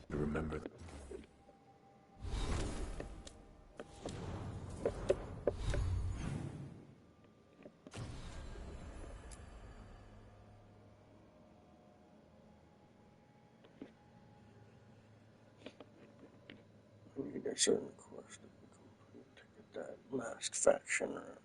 Remember. I need a certain quest to complete to get that masked faction around.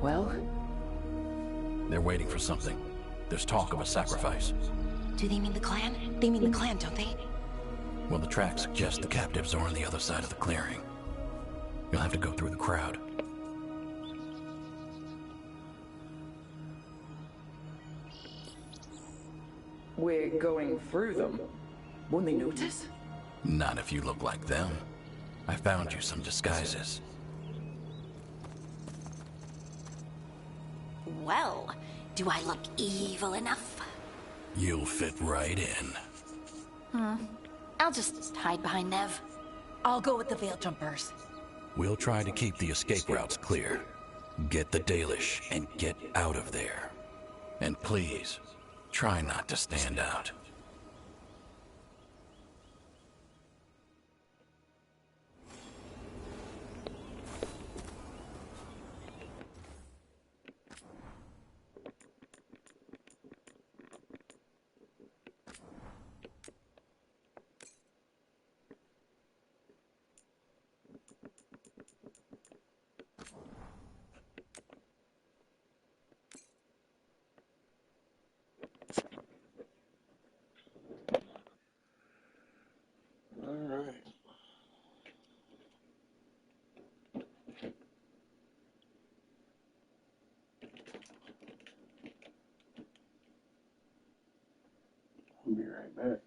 Well? They're waiting for something. There's talk of a sacrifice. Do they mean the clan? They mean the clan, don't they? Well, the tracks suggest the captives are on the other side of the clearing. You'll have to go through the crowd. We're going through them. Won't they notice? Not if you look like them. I found you some disguises. Well, do I look evil enough? You'll fit right in. I'll just hide behind Nev. I'll go with the Veil Jumpers. We'll try to keep the escape routes clear. Get the Dalish and get out of there. And please, try not to stand out. Alright. I'll be right back.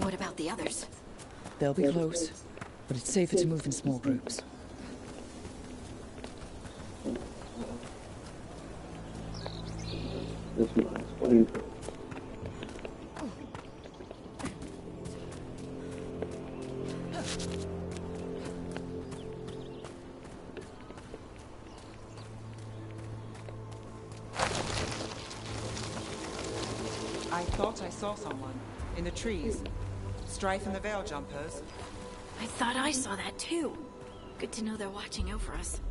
What about the others? They'll be close, but it's safer to move in small groups. This might explain. I thought I saw someone in the trees. Strife and the Veil Jumpers. I thought I saw that too. Good to know they're watching out for us.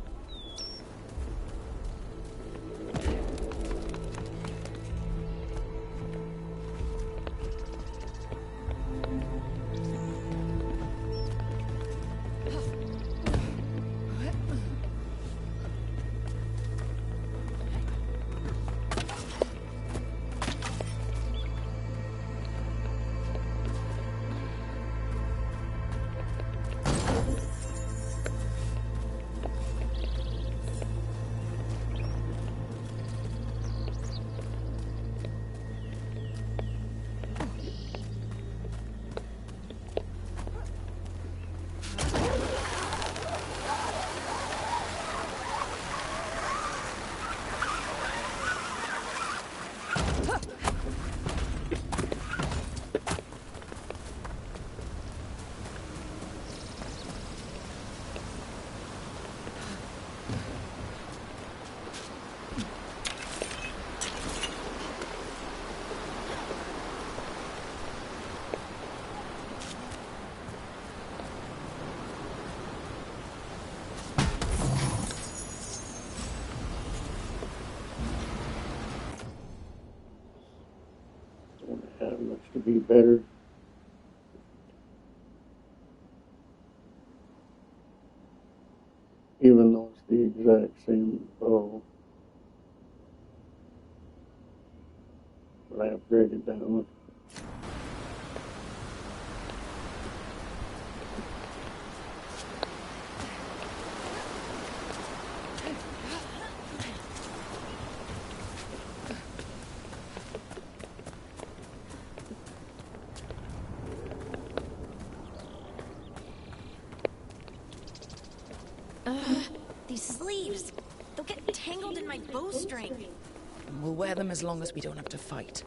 To be better. Even though it's the exact same bow. But I upgraded that one. These sleeves, they'll get tangled in my bowstring. We'll wear them as long as we don't have to fight.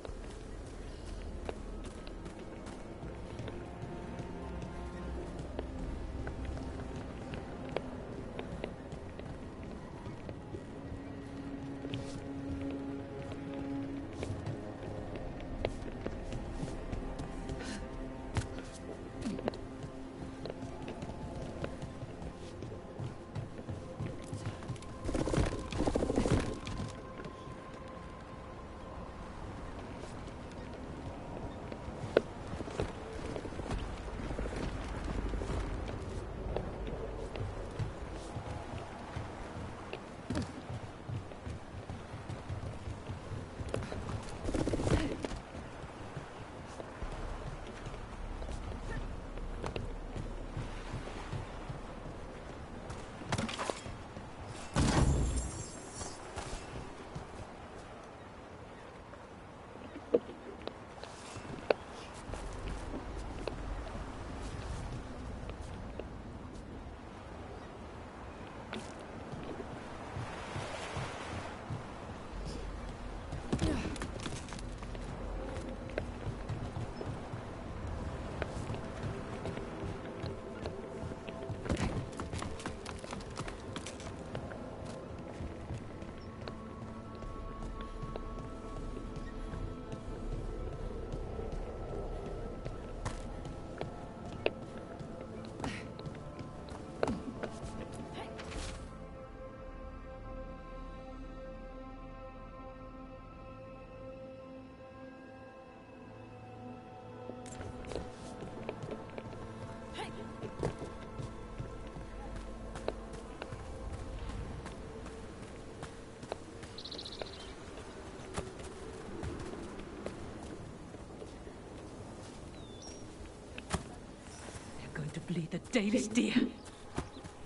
Bleed the Dalish deer.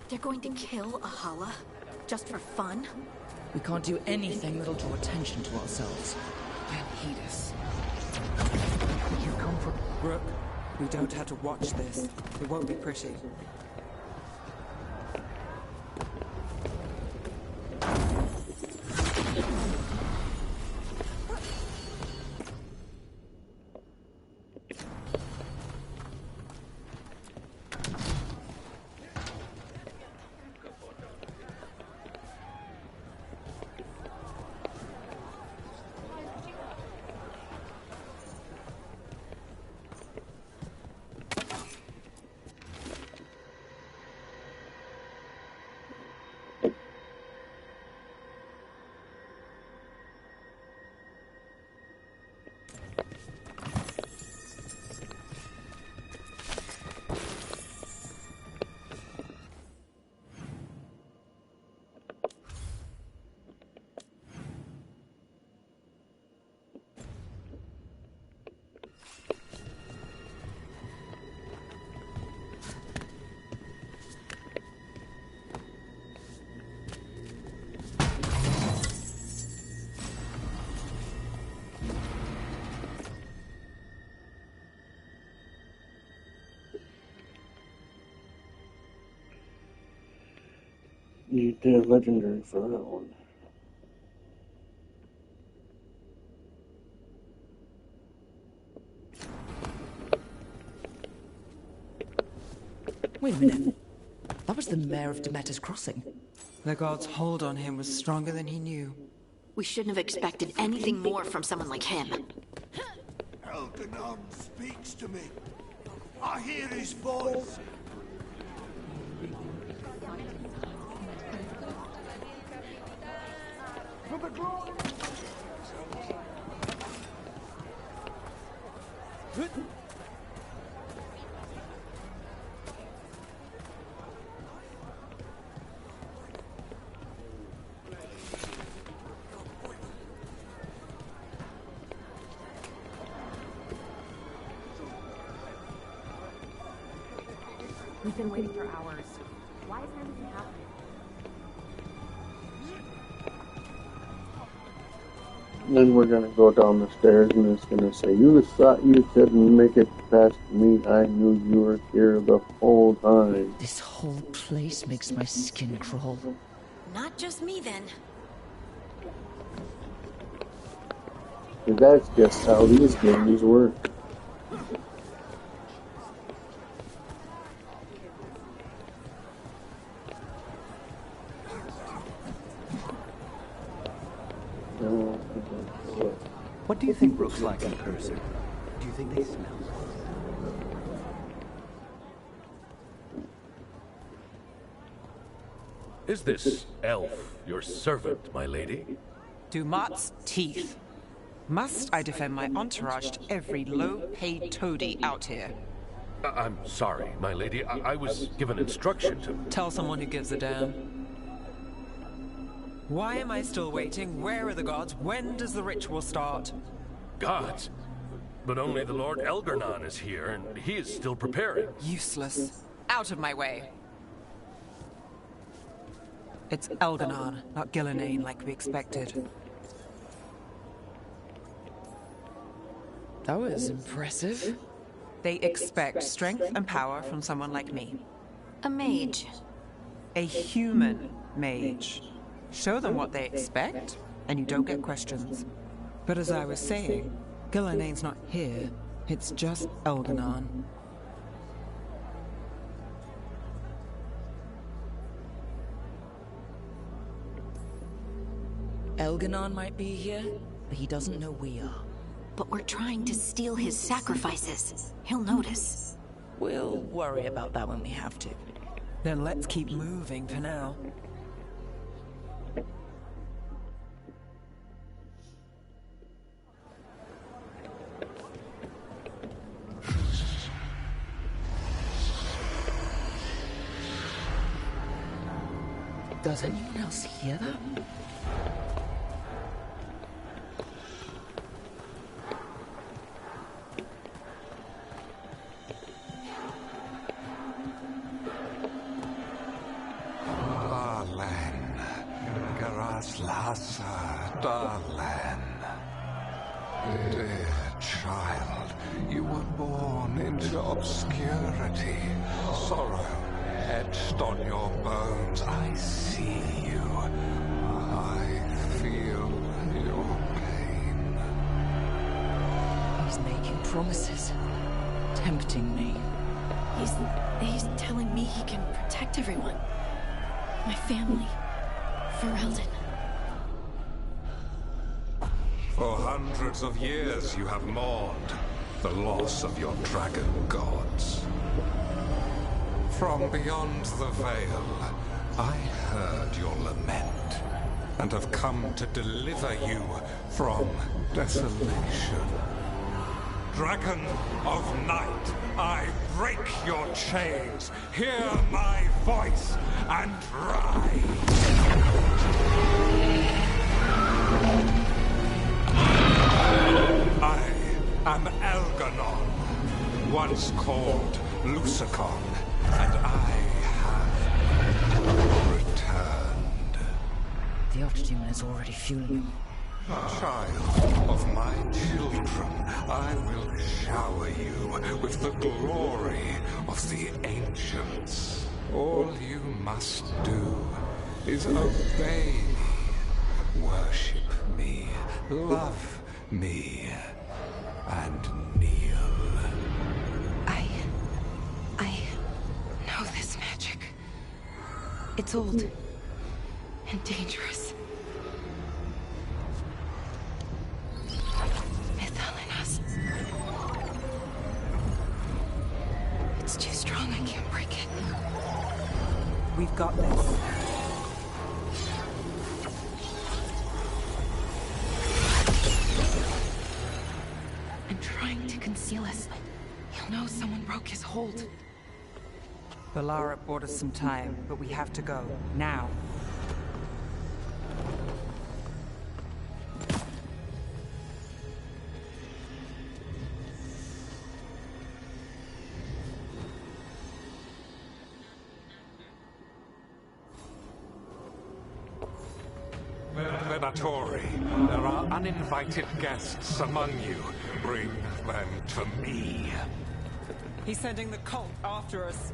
They're going to kill a Hala? Just for fun? We can't do anything that'll draw attention to ourselves. They'll hate us. You come from... Brooke, We don't have to watch this. It won't be pretty. You did legendary for that one. Wait a minute. That was the mayor of Demeter's Crossing. The god's hold on him was stronger than he knew. We shouldn't have expected anything more from someone like him. Elganon speaks to me. I hear his voice. For the glory. We've been waiting for hours. Why isn't anything happening? Then we're gonna go down the stairs and it's gonna say, "You thought you couldn't make it past me. I knew you were here the whole time." This whole place makes my skin crawl. Not just me, then. And that's just how these games work. What do you think Rook's like in person? Do you think they smell? Is this elf your servant, my lady? Dumat's teeth. Must I defend my entourage to every low-paid toady out here? I'm sorry, my lady. I was given instruction to... Tell someone who gives a damn. Why am I still waiting? Where are the gods? When does the ritual start? Gods? But only the Lord Elgarnon is here, and he is still preparing. Useless. Out of my way. It's Elgarnon, not Gillenane like we expected. That was impressive. They expect strength and power from someone like me. A mage. A human mage. Show them what they expect, and you don't get questions. But as I was saying, Gillenane's not here. It's just Elgarnon. Elgarnon might be here, but he doesn't know we are. But we're trying to steal his sacrifices. He'll notice. We'll worry about that when we have to. Then let's keep moving for now. Does anyone else hear that? Darlan, Garaslasa, Darlan. Dear child, You were born into obscurity. Sorrow etched on your bones. I see you. I feel your pain. He's making promises, tempting me. He's telling me he can protect everyone. My family. Ferelden. For hundreds of years you have mourned the loss of your dragon gods. From beyond the veil, I heard your lament, and have come to deliver you from desolation. Dragon of night, I break your chains. Hear my voice and rise. I am Elganon, once called Lusicon, and I have returned. The Archdemon is already fueling him. Child of my children, I will shower you with the glory of the ancients. All you must do is obey me, worship me, love me, and kneel. I know this magic. It's old and dangerous. Mythalinas. It's too strong, I can't break it. We've got this. I'm trying to conceal us. He'll know someone broke his hold. Balara bought us some time, but we have to go. Now. Venatori, there are uninvited guests among you. Bring them to me. He's sending the cult after us.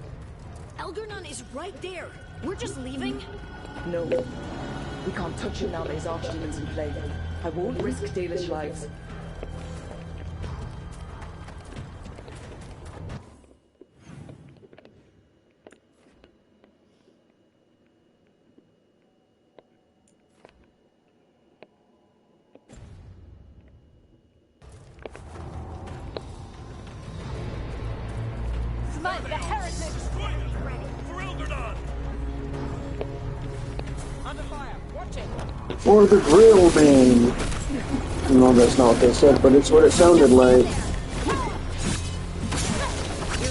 Elgarnon is right there. We're just leaving? No. We can't touch him now that his Archdemon's in play. I won't risk Dalish lives. Smite the heretics! For Elgarnon! Under fire, watch it! For the drill man. No, that's not what they said, but it's what it sounded like. Here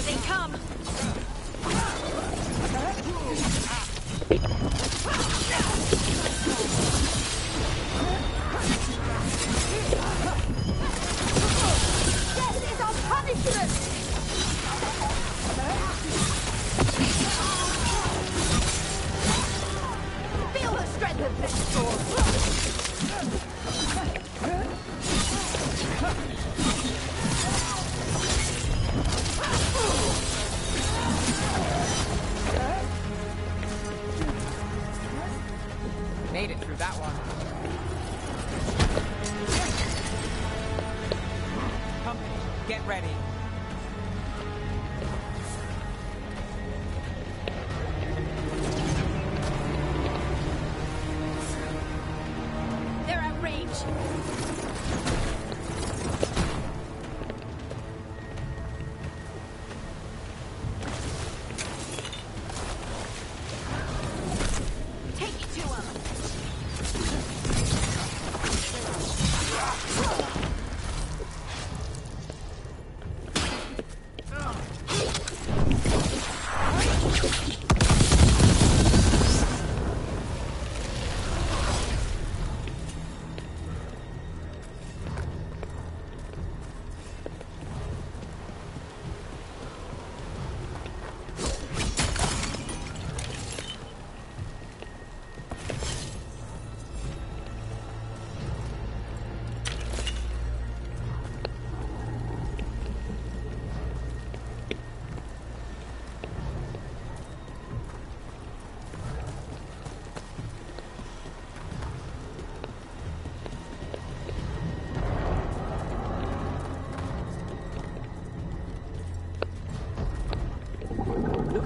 they come! This is our punishment! Feel the strength of this sword!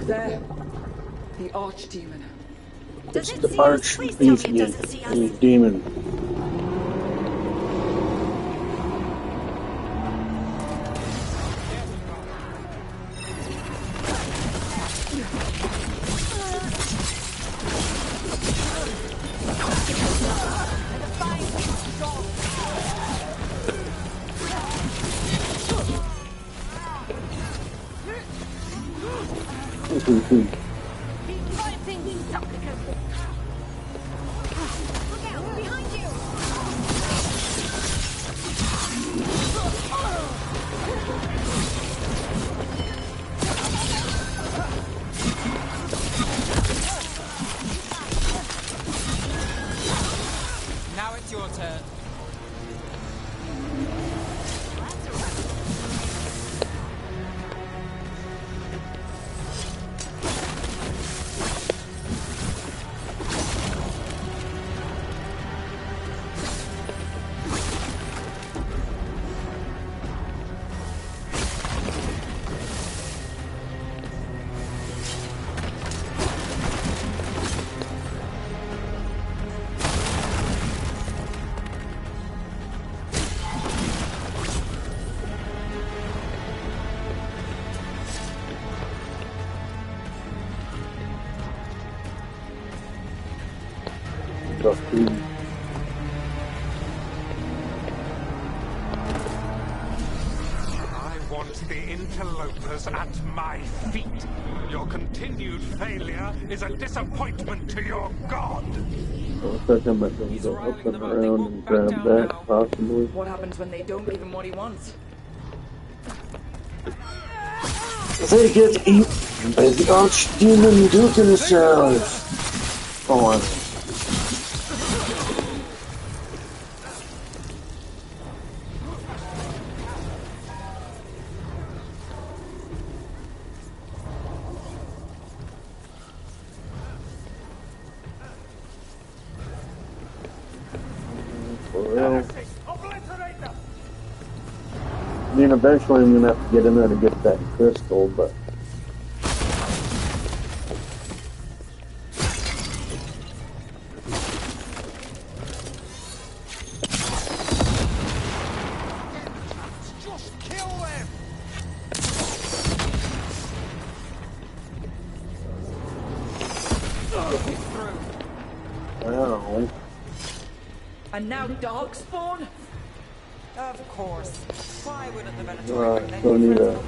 there. The Archdemon. Does It's it the see us? Please tell me it doesn't see us. demon. Now it's your turn. I want the interlopers at my feet. Your continued failure is a disappointment to your god. Looks like I might be able to go up and around and grab that, possibly. What happens when they don't give him what he wants? They get eaten by the Archdemon do themselves. Come on. I mean, eventually I'm gonna have to get in there to get that crystal, but Just kill them! wow. And now Darkspawn? Of course. Why wouldn't the Don't need a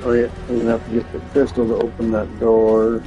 Oh yeah, I'm gonna have to get the crystal to open that door.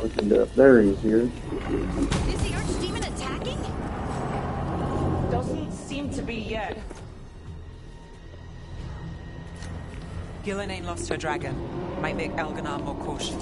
we can get up there easier. Is the archdemon attacking? Doesn't seem to be yet. Gillen ain't lost her dragon. Might make Elganar more cautious.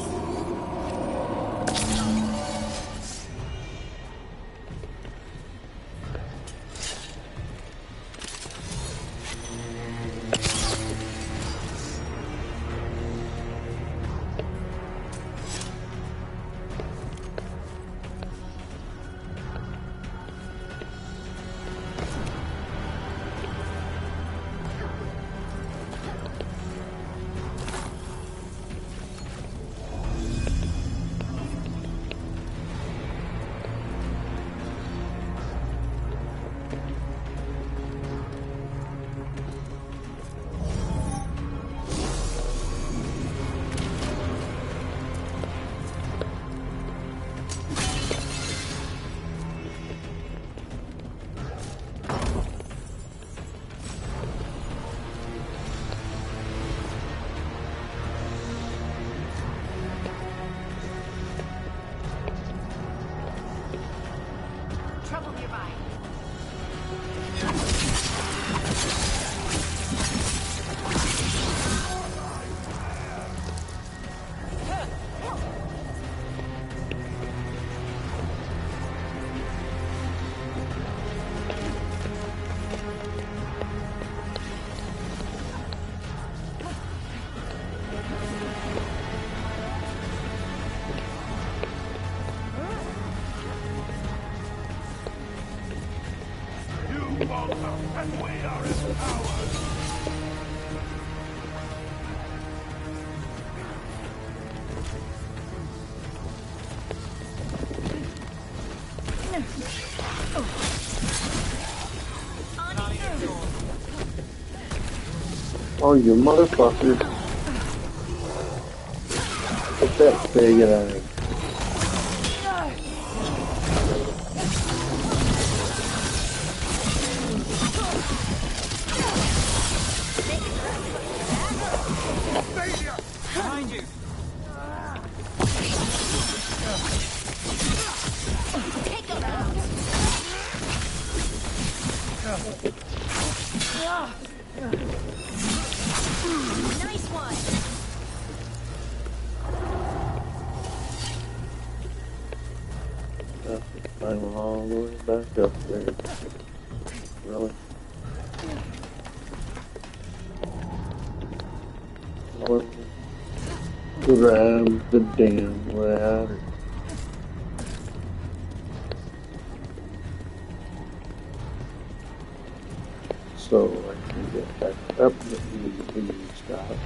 Trouble nearby. And we are empowered! Oh, you motherfucker. Get that faggot out of here. Behind you! Take them out! Nice one! I'm all the way back up there. Really? Lord, grab the damn ladder. So I can get back up the stop.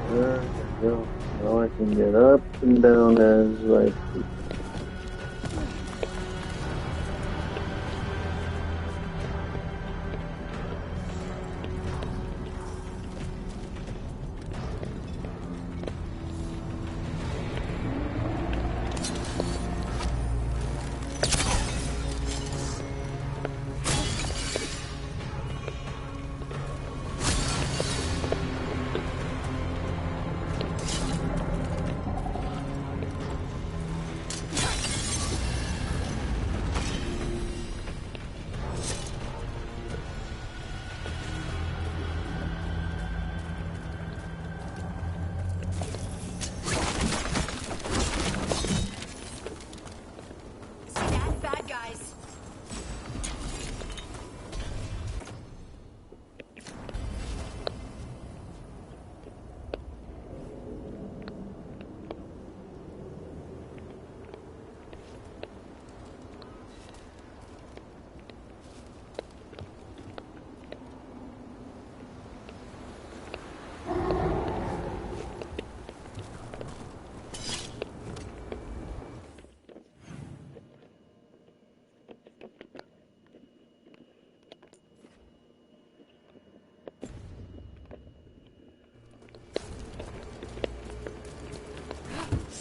There we go. Now I can get up and down as I please.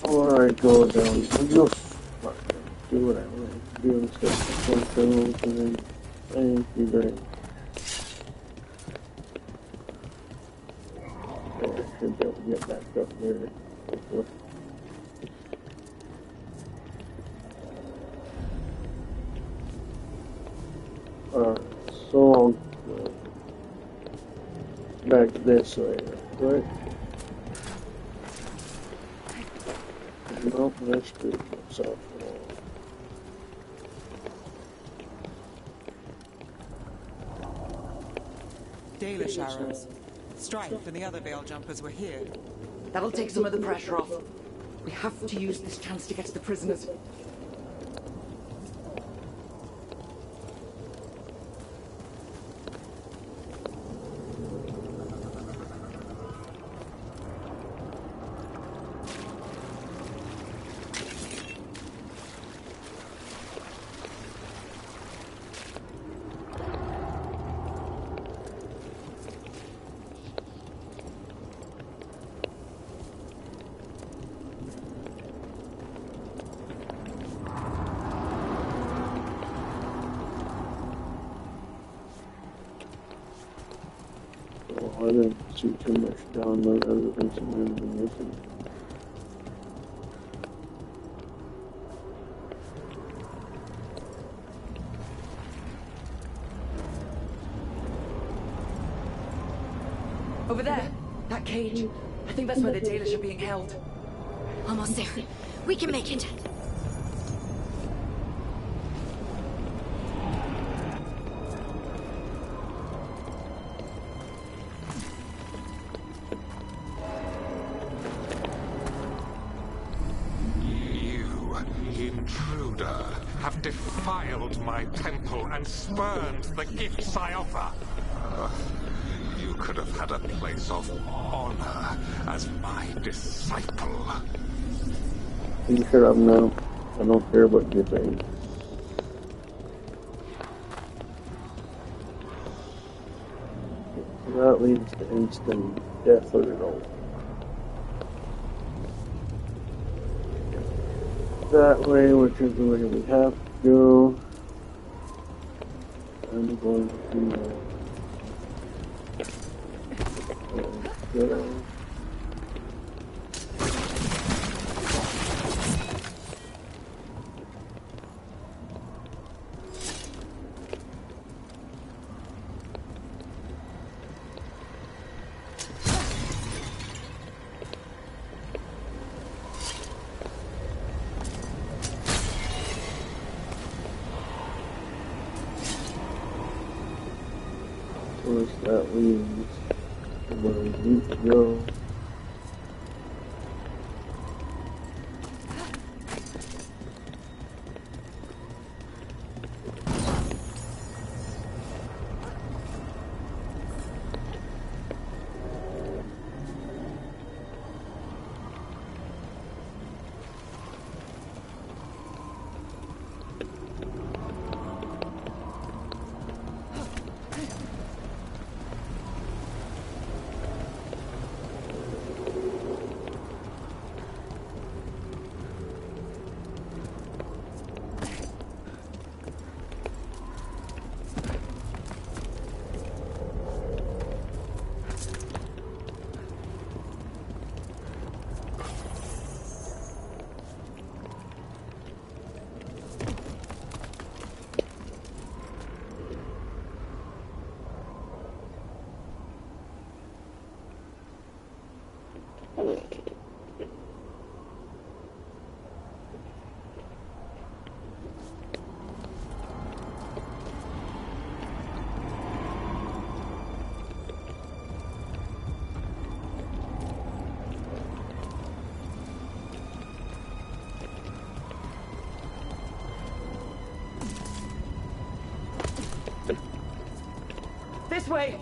Before I go down, just fucking do what I want to do instead of controls and then thank you very much. get back up there. Alright, so I'll go back this way, right? Nope, that's good. So, Dalish arrows. Strife and the other Veil Jumpers were here. That'll take some of the pressure off. We have to use this chance to get to the prisoners. I didn't see too much download other than some ammunition. Over there, that cage. I think that's where the Dalish are being held. Almost there. We can make it. Intruder, have defiled my temple and spurned the gifts I offer. You could have had a place of honor as my disciple. You shut up now. I don't care what you think. That leads to instant death or no. That way, which is the way we have to go. I'm going to go. That leaves where we need to go. This way!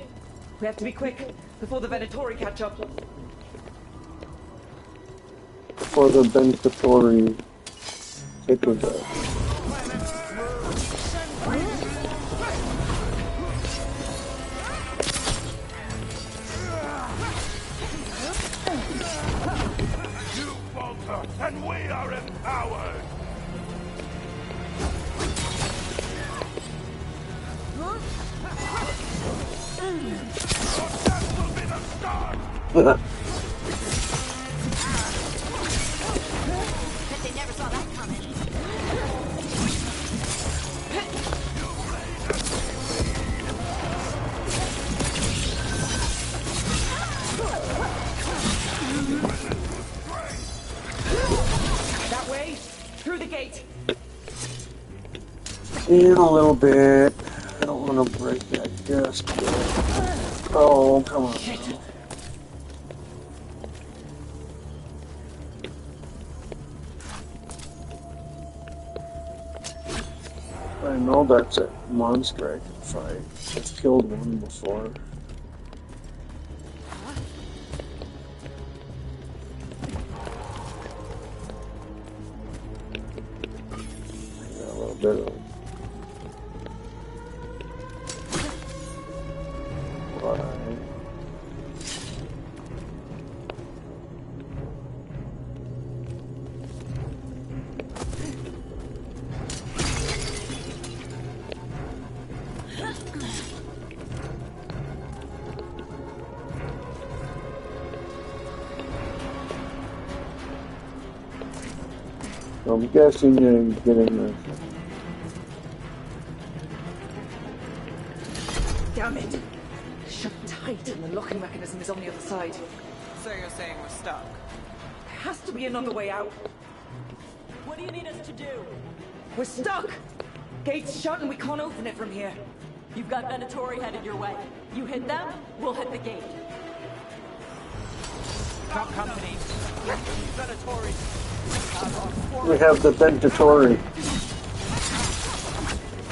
We have to be quick before the Venatori catch up. For the Venatori Citadel. You falter, and we are empowered! Your death will be the start! In a little bit. I don't want to break that just yet. Oh, come on. Shit. I know that's a monster I can fight. I've killed one before. A little bit of I'm guessing you're getting this. Damn it! Shut tight and the locking mechanism is on the other side. So you're saying we're stuck? There has to be another way out. What do you need us to do? We're stuck! Gate's shut and we can't open it from here. You've got Venatori headed your way. You hit them, we'll hit the gate. Got company. Venatori. We have the Ventatori.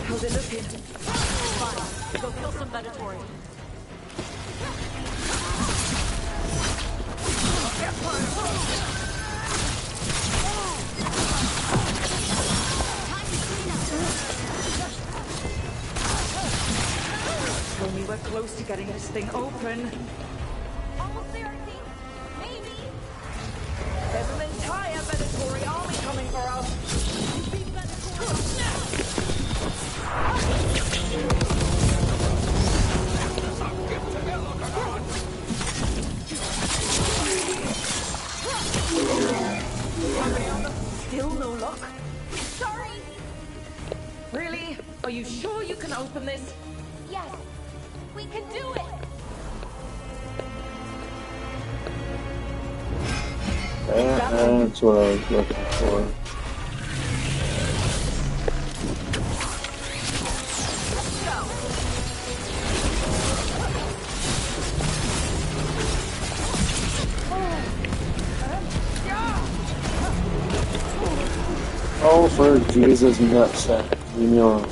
How's it looking? Fine. Go kill some Venatori. Tell me we're close to getting this thing open. Almost there, I think. Maybe. There's an entire Venatori army coming for us. Beat Venatori now. Still no luck? Sorry. Really? Are you sure you can open this? Yes. We can do it. That's what I was looking for. Oh, for Jesus' nutsack, you know.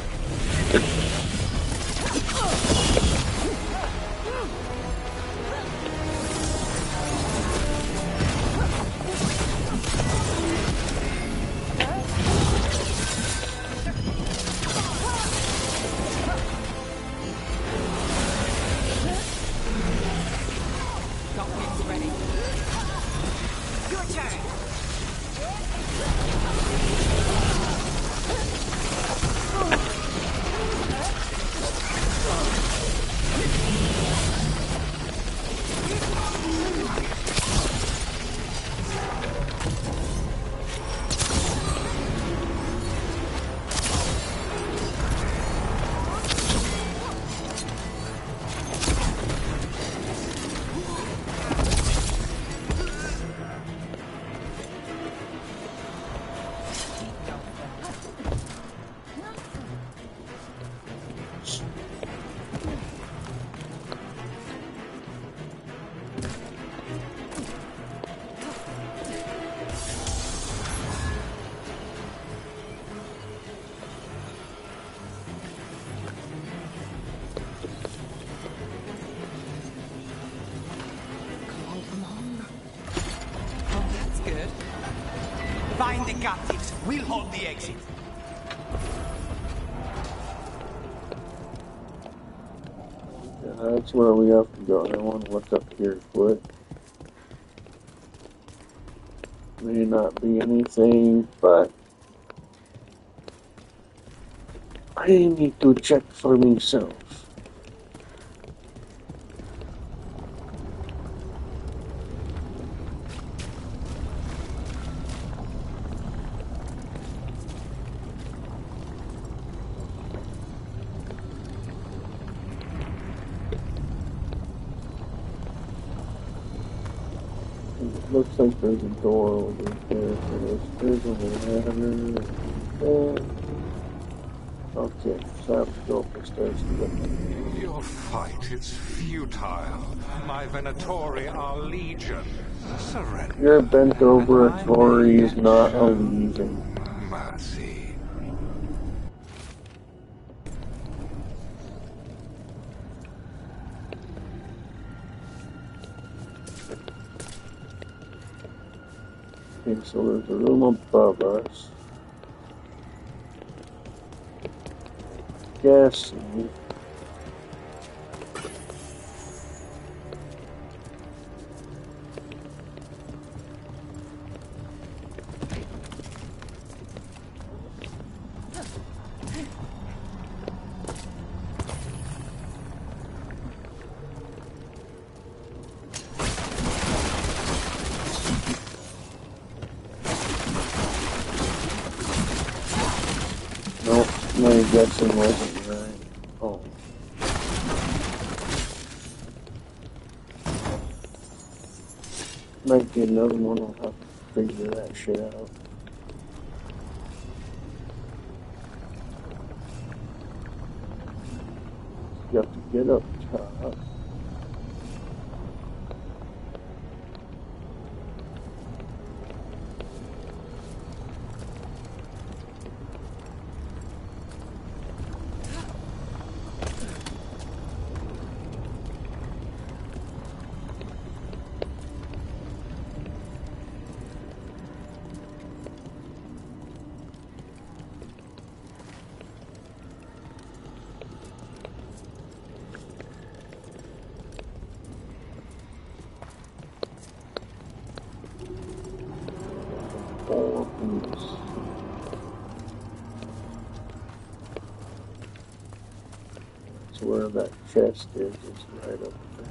Find the captives. We'll hold the exit. Yeah, that's where we have to go. I wonder what's up here, foot. May not be anything, but I need to check for myself. Looks like there's a door over there for this. There's a ladder. Okay, so I have to go up the stairs to get them. Your fight is futile. My Venatori are legion. Surrender. Your bent over a Tory is not a legion. Mercy. Okay, so there's a room above us. Guessing. Nope, my guessing wasn't right. Oh. Might be another one, I'll have to figure that shit out. You have to get up top. So where that chest is right up there.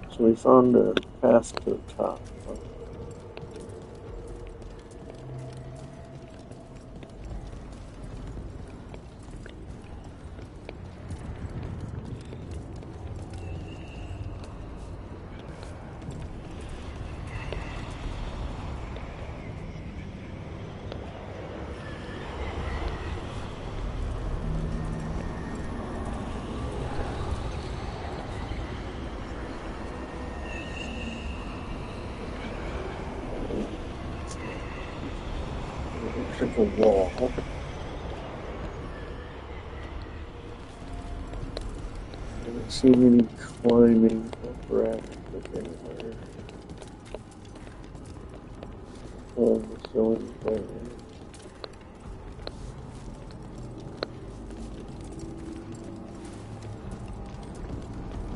So we found a path to the top. Triple wall. I don't see any climbing apparatus anywhere. Oh, the ceiling there.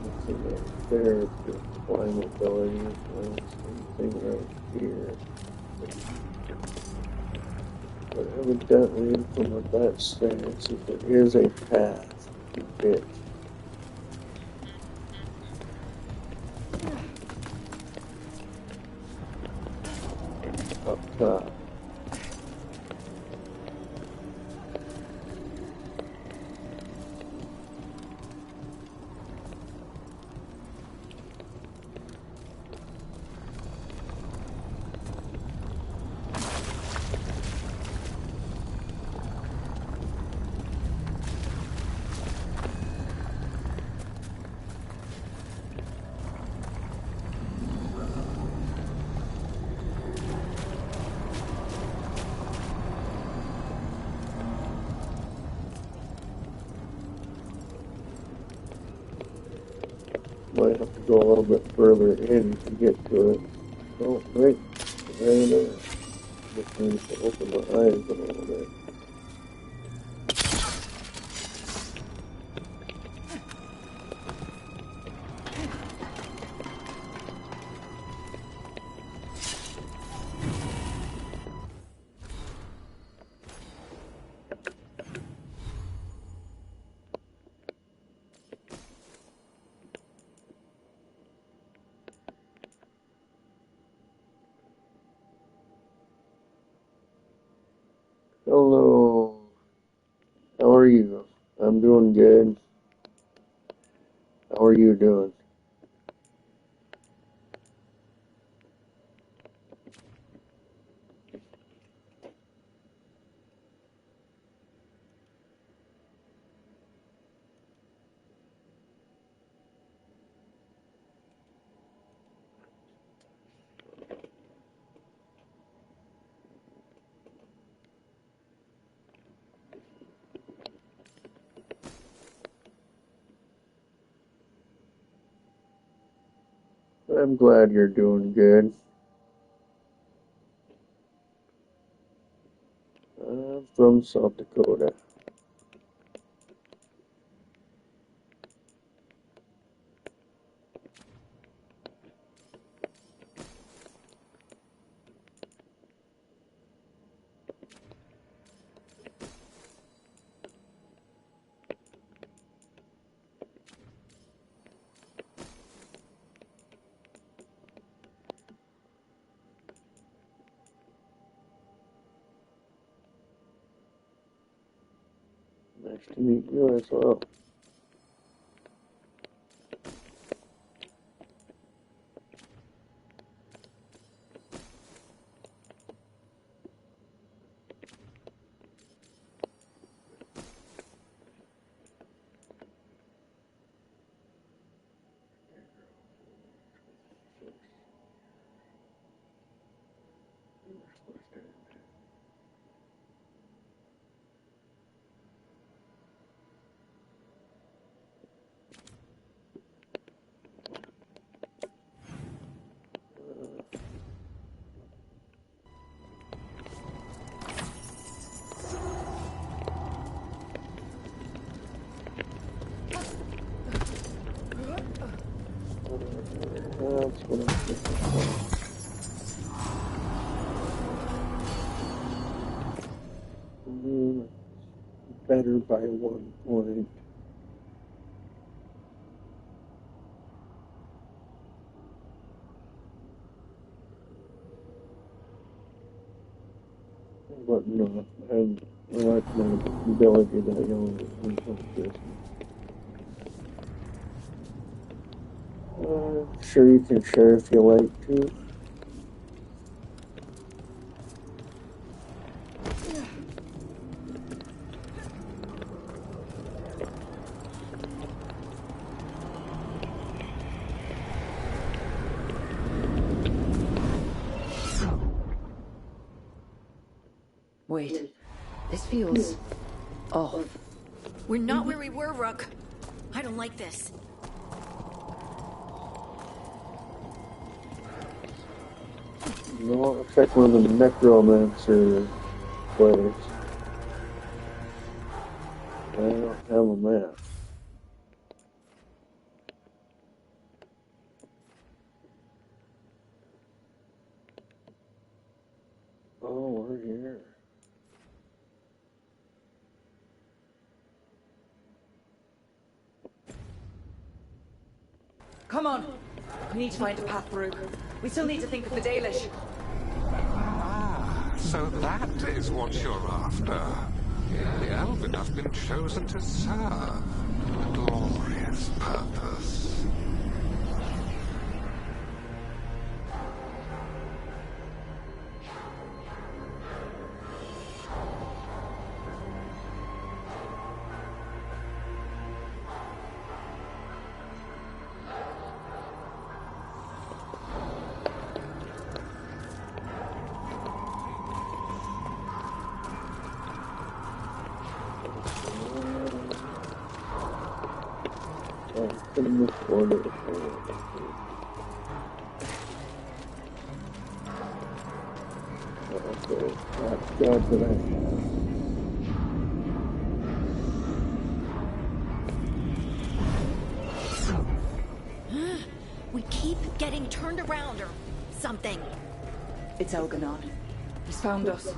Nothing right there for climbability. I don't see anything right here. But evidently, from what that says, there is a path to it. Up top. might have to go a little bit further in to get to it. Oh, right. Right there. Just needs to open my eyes a little bit. Hello. How are you? I'm doing good. How are you doing? I'm glad you're doing good. I'm from South Dakota. Nice to meet you as well. That's what I'm looking for. Better by 1 point. But no, I like my ability that I own in this. Sure, you can share if you like to. Wait, this feels off. We're not where we were, Rook. I don't like this. No, check one of the necromancer players. I don't have a map. Oh, we're here. Come on! We need to find a path through. We still need to think of the Dalish. Ah, so that is what you're after. The Elven have been chosen to serve a glorious purpose. couldn't afford it. Okay, that job that I have. We keep getting turned around or something. It's Elganon. He's found us.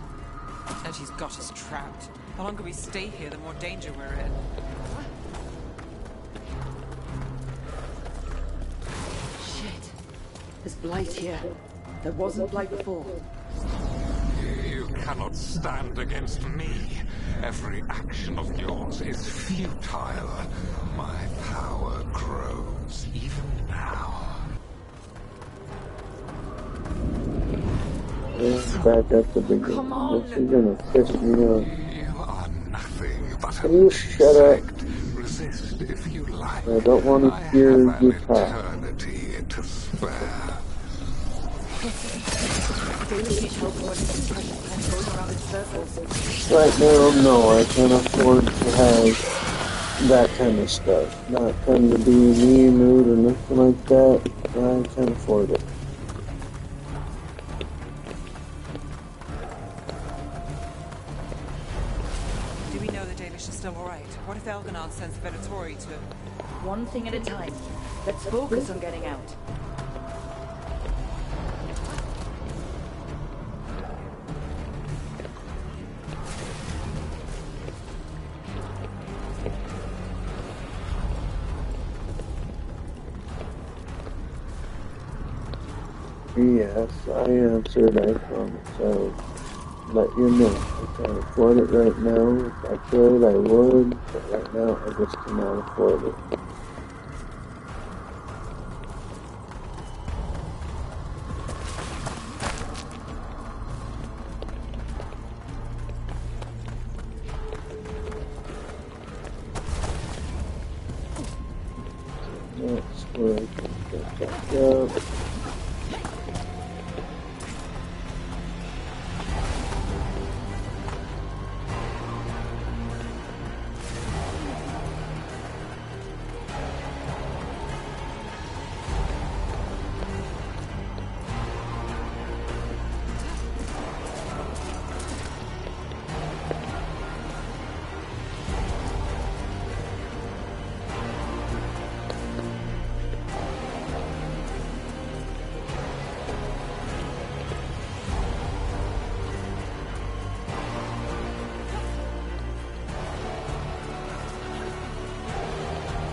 And he's got us trapped. The longer we stay here, the more danger we're in. Shit. There's blight here. There wasn't blight before. You cannot stand against me. Every action of yours is futile. My power grows even now. Back at the beginning. Come on. This is gonna piss me off. You are nothing but Can you shut up? Resist if you like. I don't want to hear I have you an talk. eternity to spare. Right now, no, I can't afford to have that kind of stuff. Not trying to be mean, rude, or nothing like that. I can't afford it. Do we know the Dalish is still alright? What if Elganon sends Venatori to... One thing at a time. Let's focus on getting out. Yes, I answered, I promise. I'll let you know. I can't afford it right now. If I could, I would. But right now, I just cannot afford it. That's where I can get back up.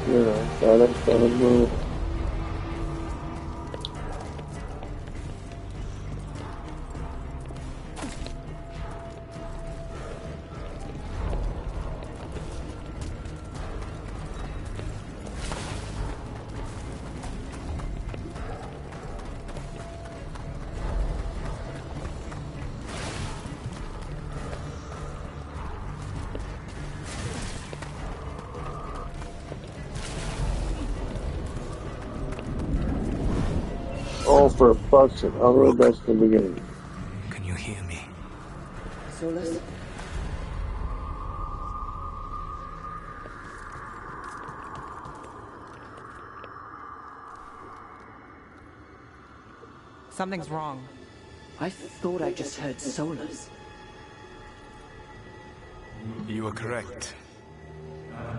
You know, thought I saw him move. Oh, for fuck's sake, I'll go back to the beginning. Can you hear me? Solus? Something's wrong. I thought I just heard Solus. You are correct.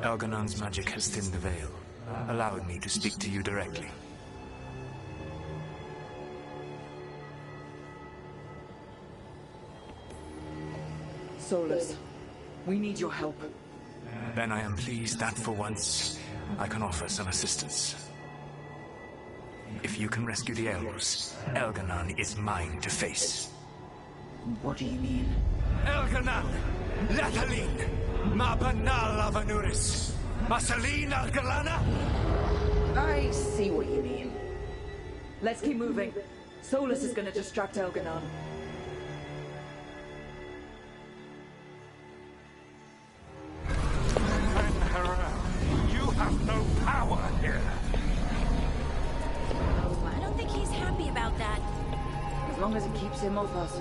Elganon's magic has thinned the veil, allowing me to speak to you directly. Solus, we need your help. Then I am pleased that for once, I can offer some assistance. If you can rescue the elves, Elganon is mine to face. What do you mean? Elganon! Latalin! Ma banal avanuris! Masalin Algalana! I see what you mean. Let's keep moving. Solus is gonna distract Elganon. You have no power here. I don't think he's happy about that. As long as it keeps him off us.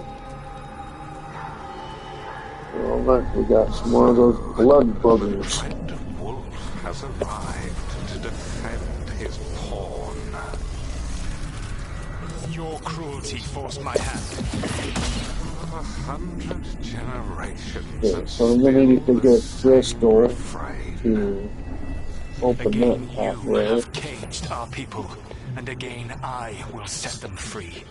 Well, look, we got some more of those blood boogers. The friend of wolves has arrived to defend his pawn. Your cruelty forced my hand. 100 generations. Yeah, so I'm gonna need to get Bristol to open Again, that you pathway. have caged our people, and again I will set them free.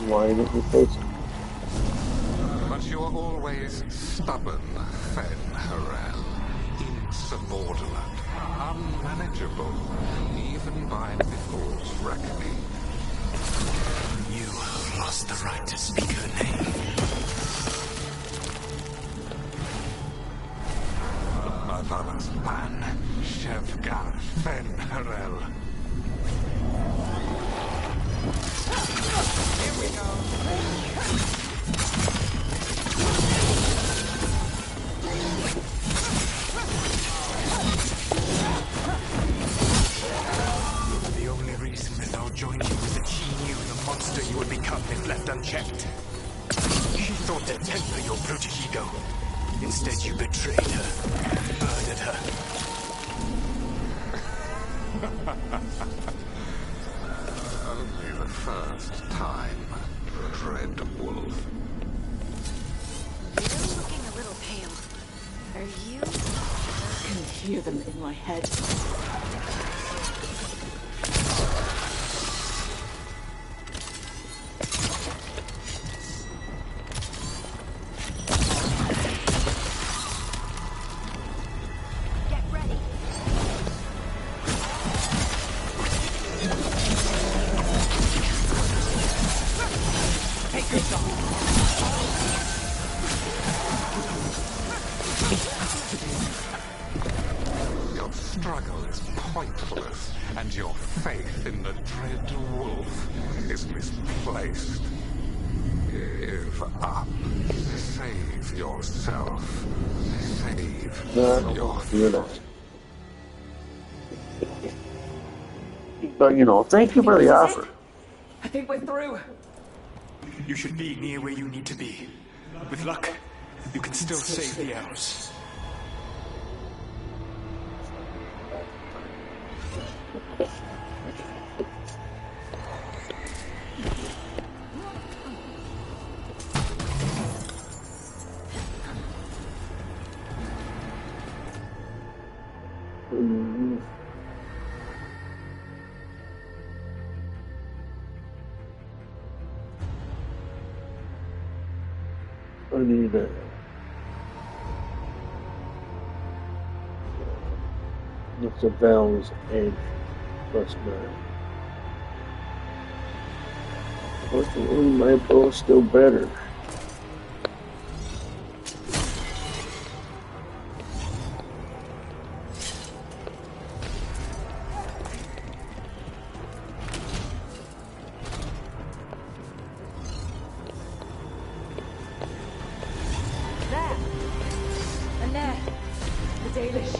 Why didn't you face it? But you are always stubborn, Fen Harel. Insubordinate, unmanageable, even by Mithral's reckoning. You have lost the right to speak her name. Motherless man, Shevgar Fen Harel. Here we go. The only reason Mithal joined you was that she knew the monster you would become if left unchecked. She thought to temper your brutish ego. Instead, you betrayed her, murdered her. Only the first time, Dread Wolf. You're looking a little pale. Are you? I can hear them in my head. Get ready. Take your shot. Your struggle is pointless, and your faith in the Dread Wolf is misplaced. Give up. Save yourself. Save your Beautiful. But you know, thank you for the offer. I think we're through. You should be near where you need to be. With luck, you can still save the elves. I need a it's a Val's Edge plus 9. Fortunately, my bow's still better. There. And there. The Dalish.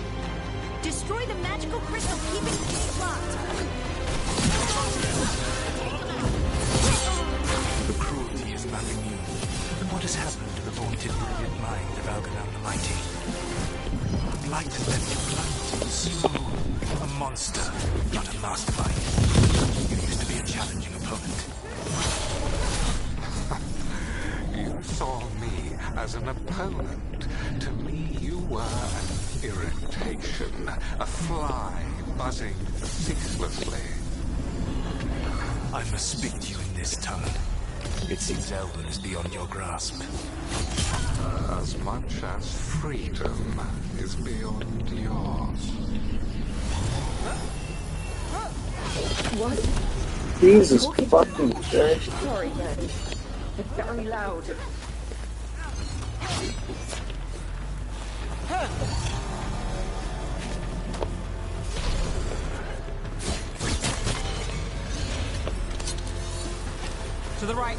Destroy the magical crystal keeping the gate locked. The cruelty is not immune. But what has happened to the vaunted brilliant mind of Algernon the Mighty? I'd like to let you blunt. You, a monster, not a mastermind. You used to be a challenging opponent. You saw me as an opponent. To me, you were an irritation, a fly buzzing ceaselessly. I must speak to you in this tongue. It seems Elven is beyond your grasp. As much as freedom is beyond yours. What? Jesus fucking Christ. Sorry, Ben. It's very loud. To the right.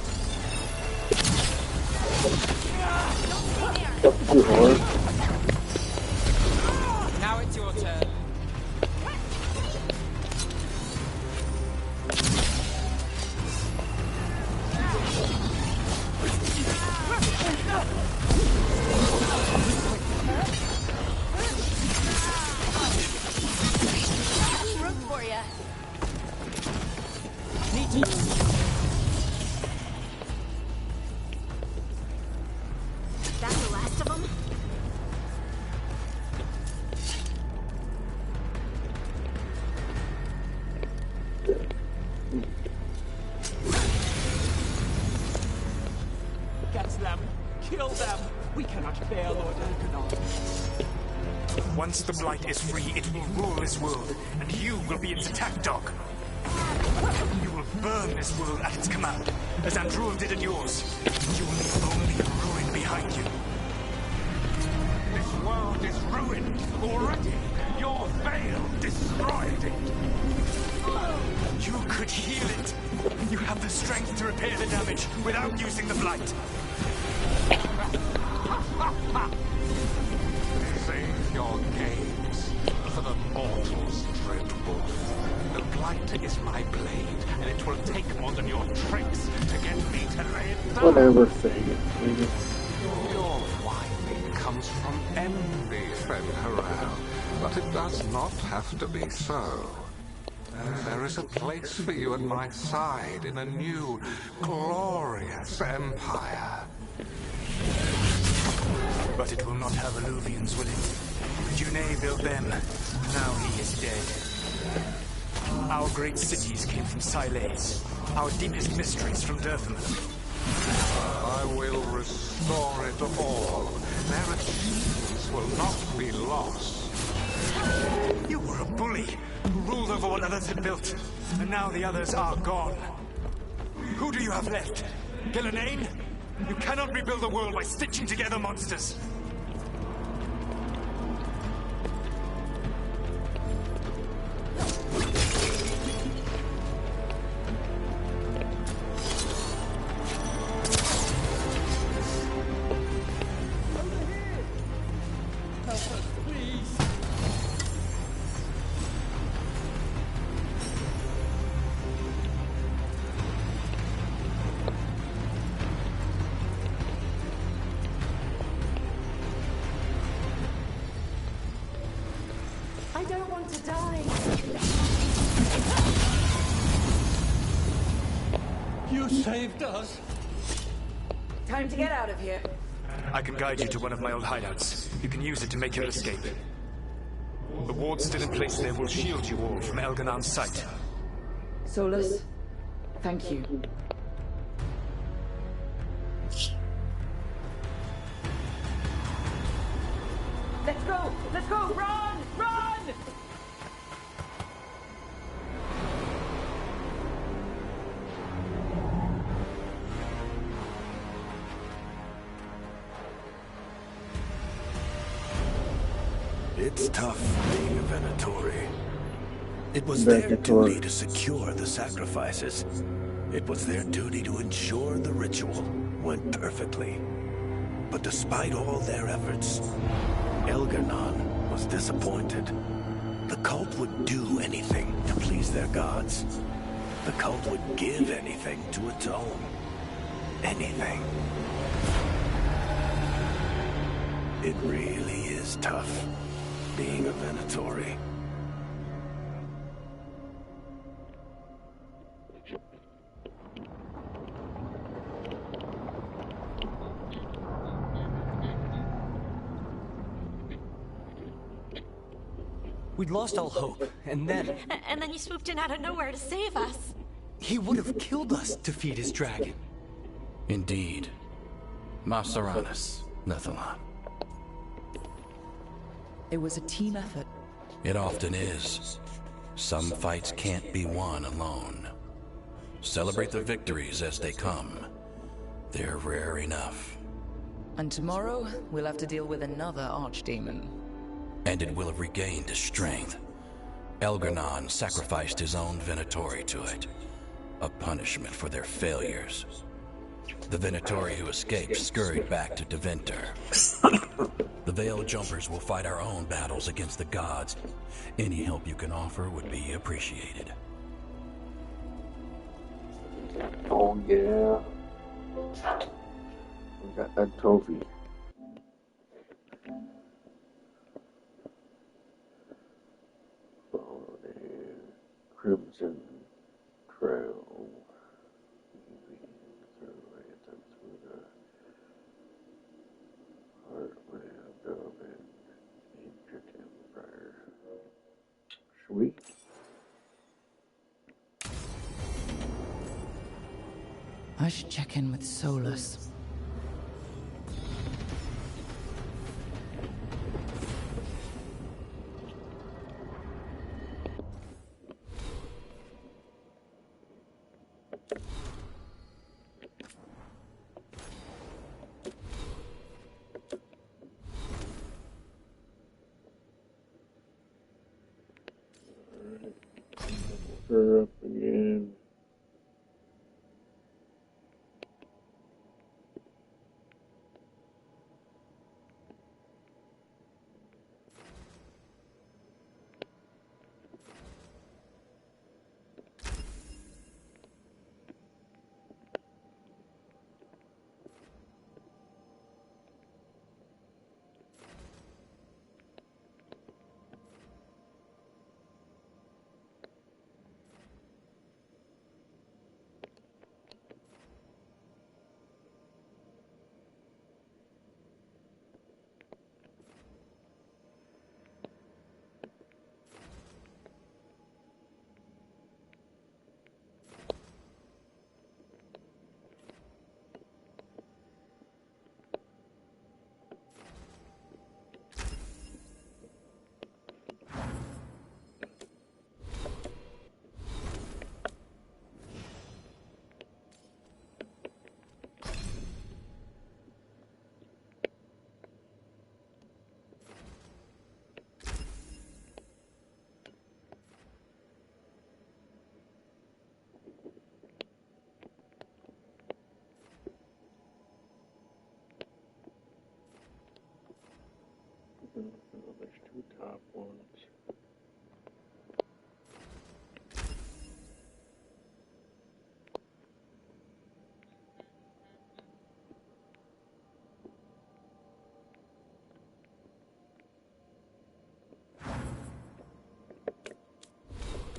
Now it's God's lamb. Kill them. We cannot bear Lord Elganon. Once the Blight is free, it will rule this world, and you will be its attack dog. You will burn this world at its command, as Andruil did at yours. You will leave only ruin behind you. This world is ruined already. Your veil destroyed it. You could heal it. You have the strength to repair the damage without using the Blight. Save your games for the mortal's dread wolf. The Blight is my blade, and it will take more than your tricks to get me to lay it down. Whatever, Fagin. Your whining comes from envy, friend Harel, but it does not have to be so. There is a place for you at my side in a new, glorious empire. But it will not have Illuvians, will it? Junei built them. Now he is dead. Our great cities came from Silex. Our deepest mysteries from Dirthaman. I will restore it all. Their achievements will not be lost. You were a bully who ruled over what others had built, and now the others are gone. Who do you have left? Gillenane? You cannot rebuild the world by stitching together monsters. I don't want to die. You saved us. Time to get out of here. I can guide you to one of my old hideouts. You can use it to make your escape. The wards still in place there will shield you all from Elganon's sight. Solus, thank you. Let's go! Let's go! Run! Run! It's tough being a Venatori. It was their duty to secure the sacrifices. It was their duty to ensure the ritual went perfectly. But despite all their efforts, Elganon was disappointed. The cult would do anything to please their gods. The cult would give anything to atone. Anything. It really is tough being a Venatori. We'd lost all hope, and then... And then you swooped in out of nowhere to save us. He would have killed us to feed his dragon. Indeed. Masaranus, Nethalon. It was a team effort. It often is. Some fights can't be won alone. Celebrate the victories as they come. They're rare enough. And tomorrow, we'll have to deal with another archdemon. And it will have regained its strength. Elganon sacrificed his own Venatori to it. A punishment for their failures. The Venatori who escaped scurried back to Deventer. The Veil Jumpers will fight our own battles against the gods. Any help you can offer would be appreciated. Oh yeah. We got that trophy. Oh, the Crimson Trail. Sweet. I should check in with Solus.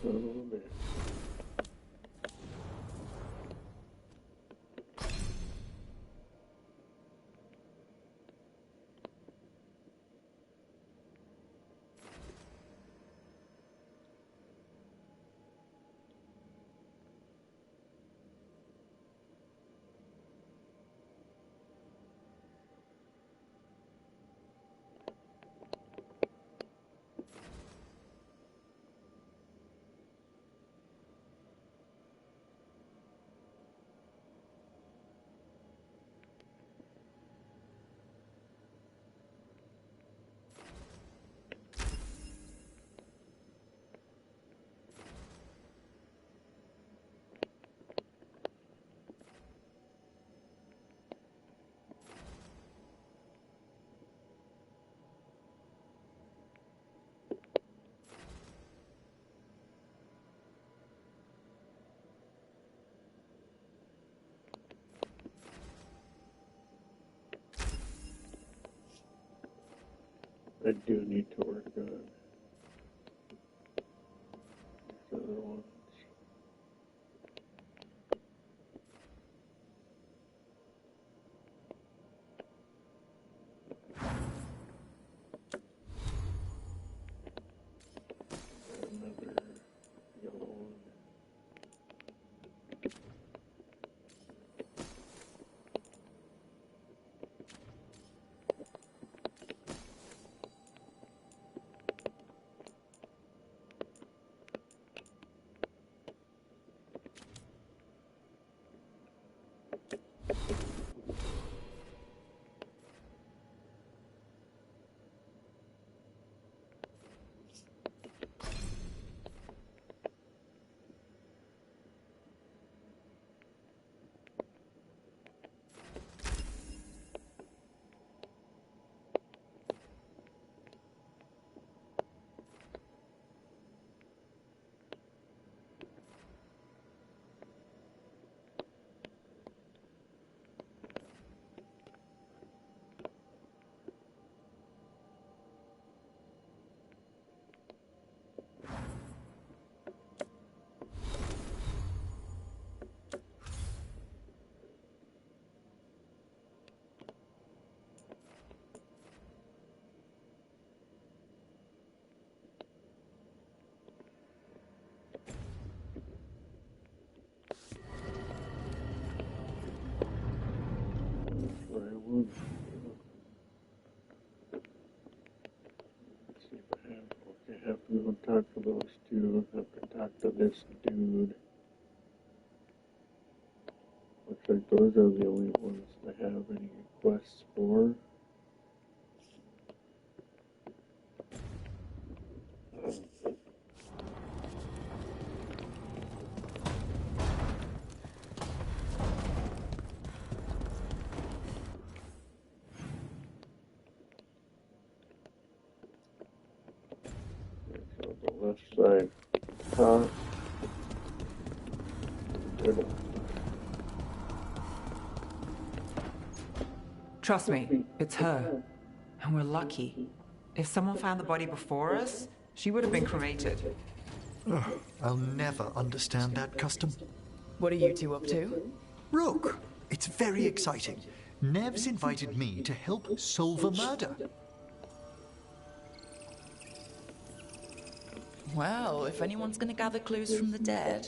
son of a bitch. I do need to work on these other ones. Another yellow one. Let's see if I have. Okay, I have to go talk to those two. I have to talk to this dude. Looks like those are the only ones that have any requests for. So the left side top. Good. Trust me, it's her. And we're lucky. If someone found the body before us, she would have been cremated. Ugh, I'll never understand that custom. What are you two up to? Rook, it's very exciting. Nev's invited me to help solve a murder. Well, if anyone's gonna gather clues from the dead.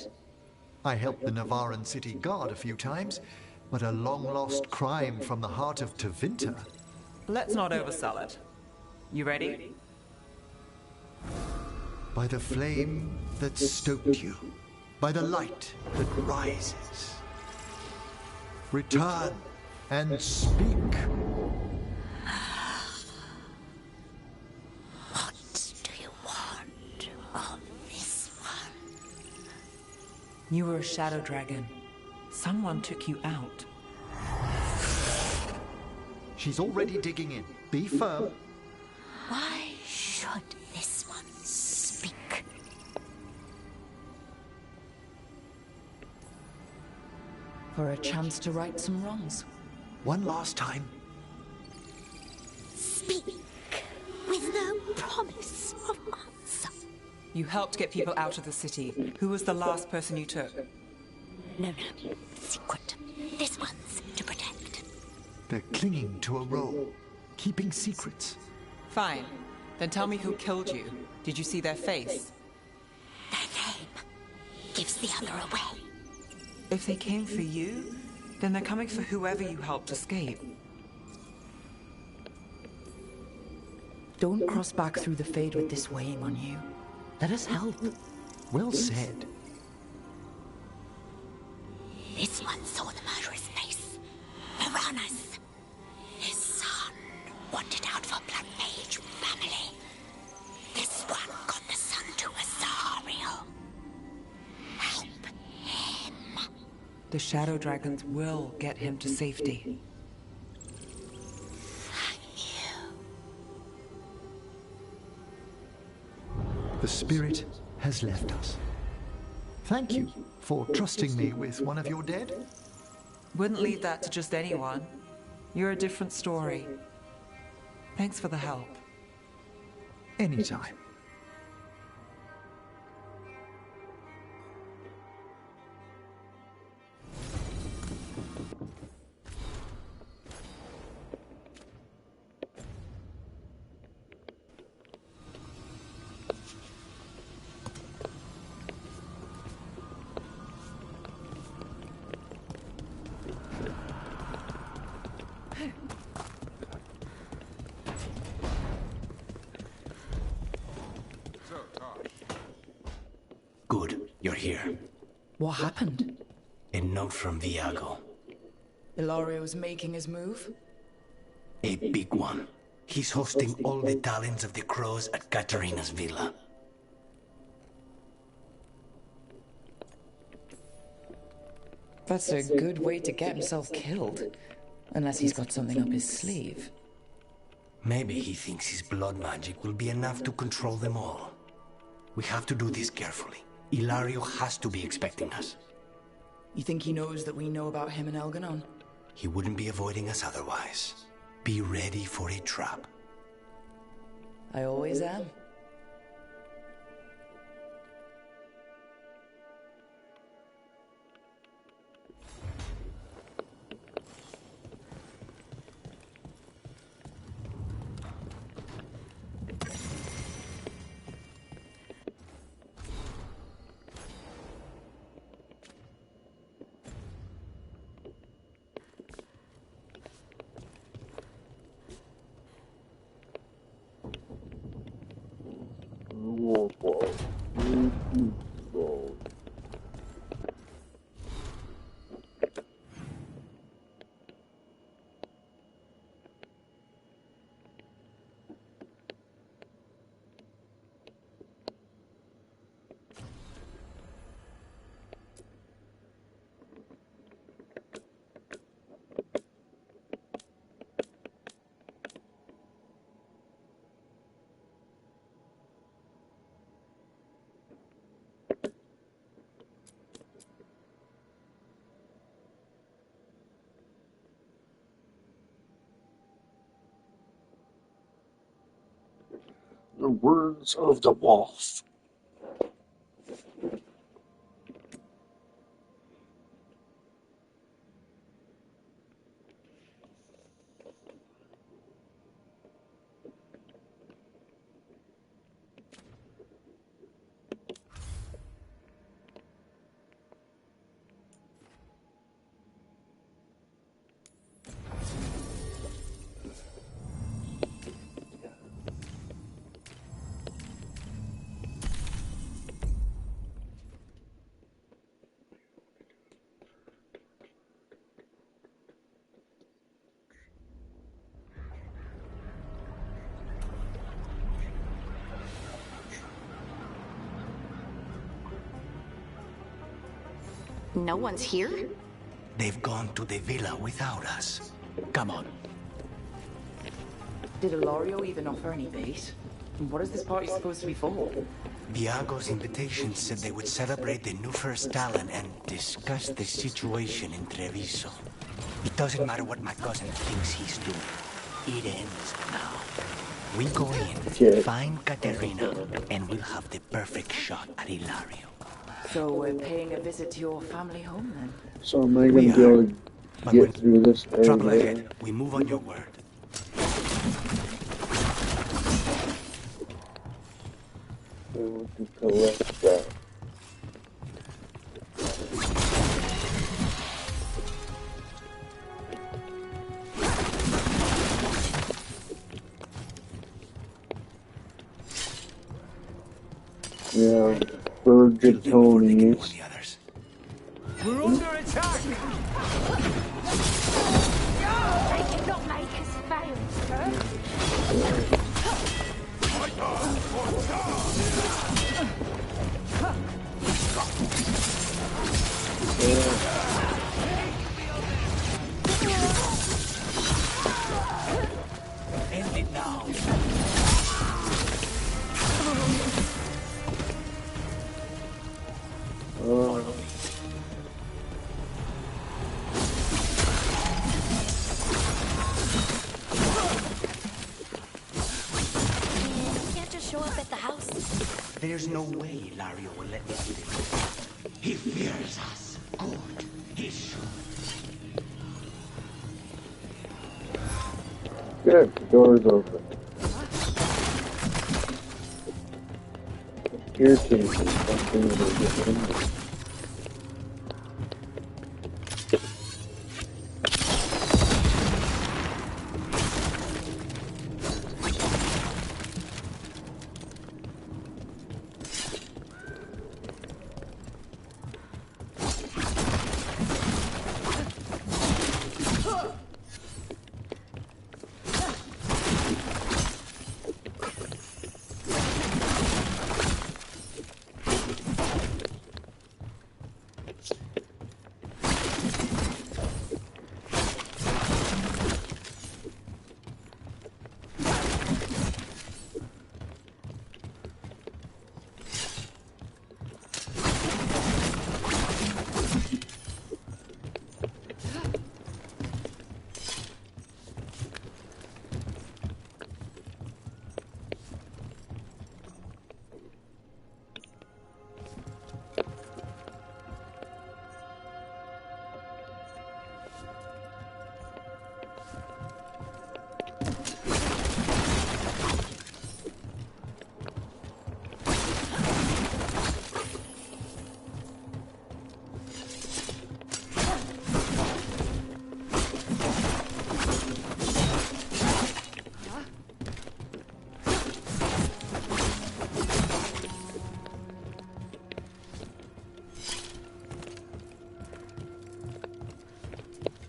I helped the Navaran city guard a few times, but a long-lost crime from the heart of Tevinter. Let's not oversell it. You ready? By the flame that stoked you, by the light that rises. Return and speak. What do you want of this one? You were a shadow dragon. Someone took you out. She's already digging in. Be firm. Why should this one speak? For a chance to right some wrongs. One last time. Speak with no promise of answer. You helped get people out of the city. Who was the last person you took? No. Secret. This one's to protect. They're clinging to a role, keeping secrets. Fine. Then tell me who killed you. Did you see their face? Their name gives the other away. If they came for you, then they're coming for whoever you helped escape. Don't cross back through the Fade with this weighing on you. Let us help. Well said. This one saw the murderer's face. Piranhas. His son wanted out for Blood Mage family. This one got the son to Azariel. Help him. The Shadow Dragons will get him to safety. The spirit has left us. Thank you for trusting me with one of your dead. Wouldn't leave that to just anyone. You're a different story. Thanks for the help. Anytime. Good, you're here. What happened? A note from Viago. Ilario's making his move? A big one. He's hosting all the talents of the crows at Katarina's villa. That's a good way to get himself killed. Unless he's got something up his sleeve. Maybe he thinks his blood magic will be enough to control them all. We have to do this carefully. Ilario has to be expecting us. You think he knows that we know about him and Elganon? He wouldn't be avoiding us otherwise. Be ready for a trap. I always am. The words of the wolf. No one's here? They've gone to the villa without us. Come on. Did Ilario even offer any bait? And what is this party supposed to be for? Viago's invitation said they would celebrate the new first talent and discuss the situation in Treviso. It doesn't matter what my cousin thinks he's doing. It ends now. We go in, Okay. find Katerina, and we'll have the perfect shot at Ilario. So we're paying a visit to your family home then? So am I going to be able to get through this area? Trouble ahead. We move on your word. So to collect that. Yeah, Burgatonies. We're under attack! They did not make us fail, sir. End it now. Can't just show up at the house. There's no way Ilario will let me do this. He fears us. Good. He should. Good, the door's open. Here to something to get in there.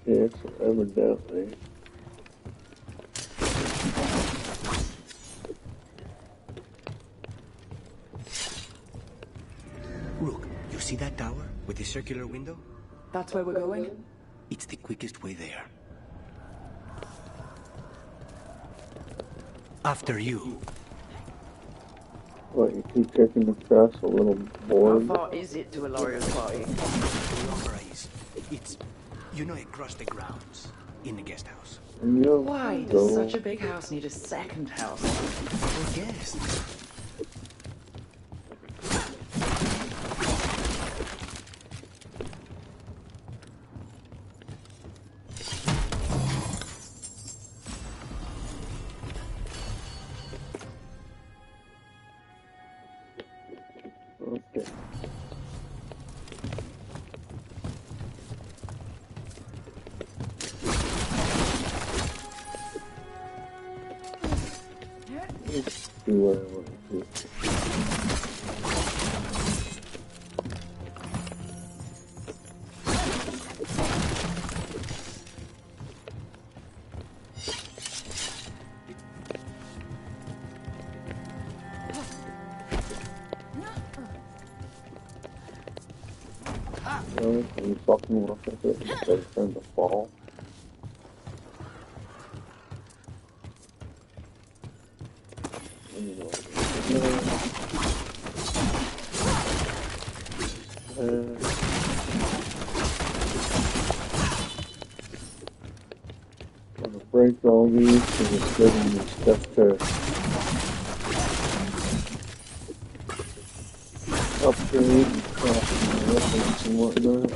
Yes, evidently. Rook, you see that tower with the circular window? That's where we're going? It's the quickest way there. After you. What, you keep taking across a little board? How far is it to Ilario's party? The opera is. It's, you know, across the grounds, in the guest house. Why does such a big house need a second house? For guests. Okay. Let's do what I want to do. Can you fucking look at it instead of trying to fall? I'm gonna break all these because it's giving me stuff to upgrade and crafting weapons and whatnot.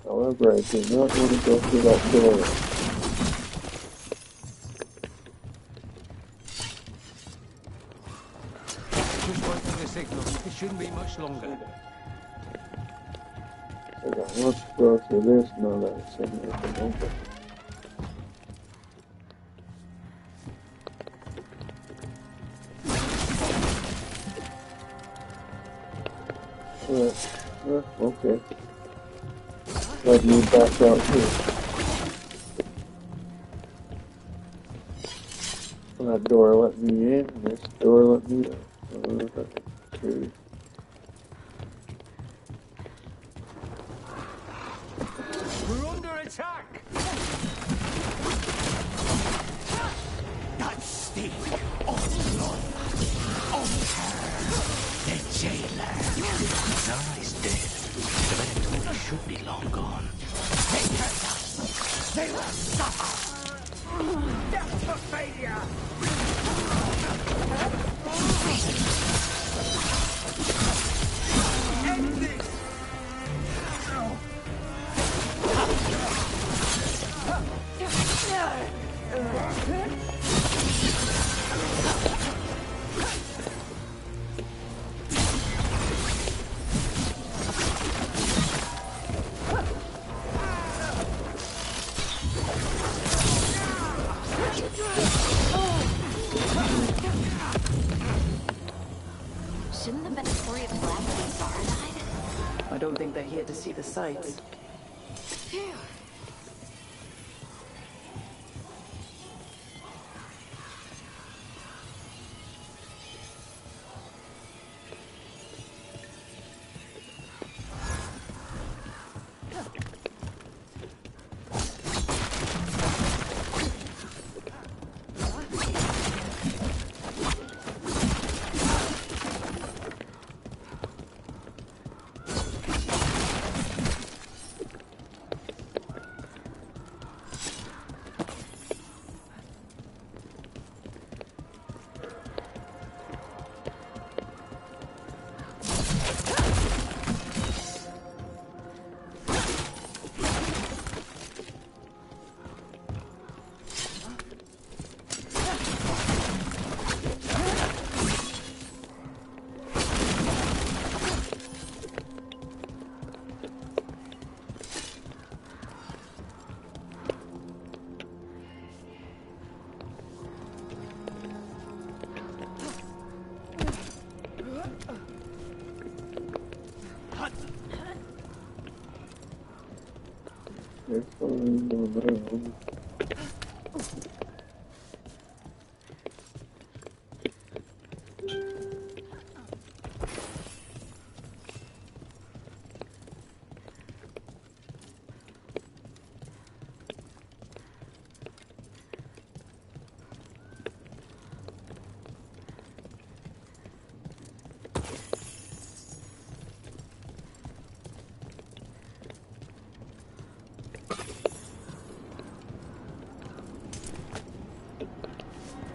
However, I do not want to go through that door. Just wait for the signal. It shouldn't be much longer. So let's go through this now that it's signal can open. Okay. Let me back out here. That door let me in, and this door let me out. Okay. We're under attack! That stink of blood, of her, the jailer. Zara is dead. The Venatori should be long gone. They hurt us. They will suffer. Death for failure. End this. Shouldn't the Venatori have left when Zara died? I don't think they're here to see the sights. Phew. They're falling around.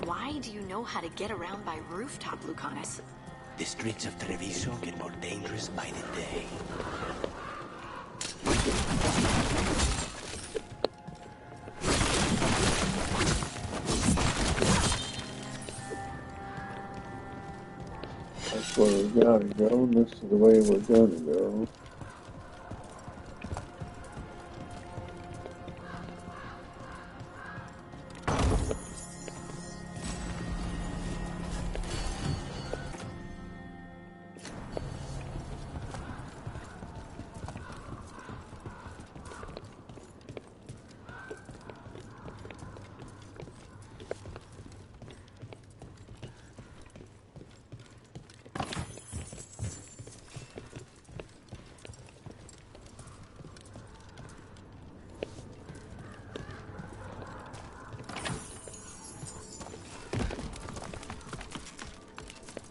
Why do you know how to get around by rooftop, Lucanus? The streets of Treviso get more dangerous by the day. That's where we gotta go, and this is the way we're gonna go.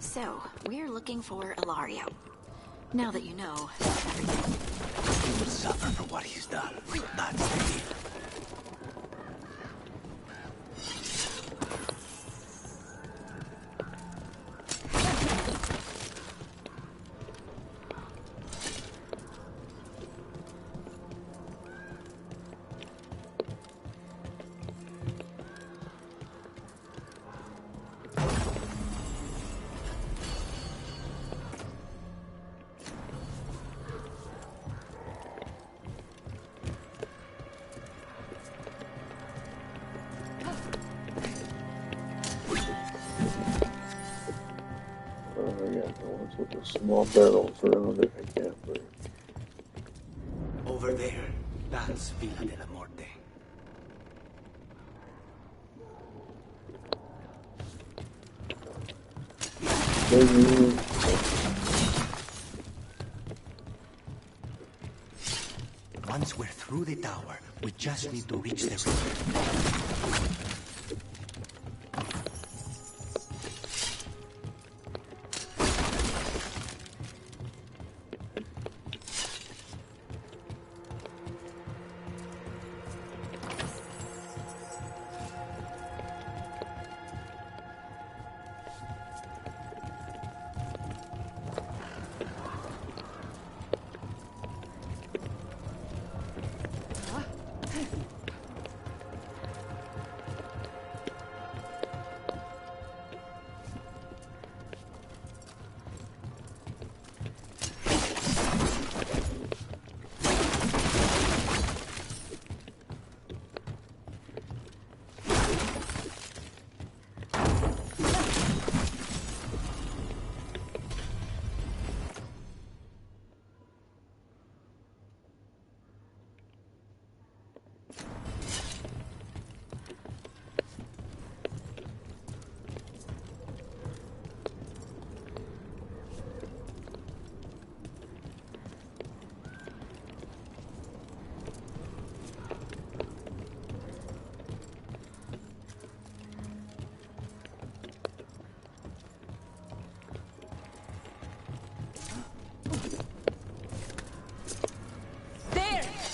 So, we're looking for Ilario. Now that you know everything. He will suffer for what he's done. That's the deal. small barrels around it. I can't break. Over there, that's Villa de la Morte. Once we're through the tower, we just need to reach the river.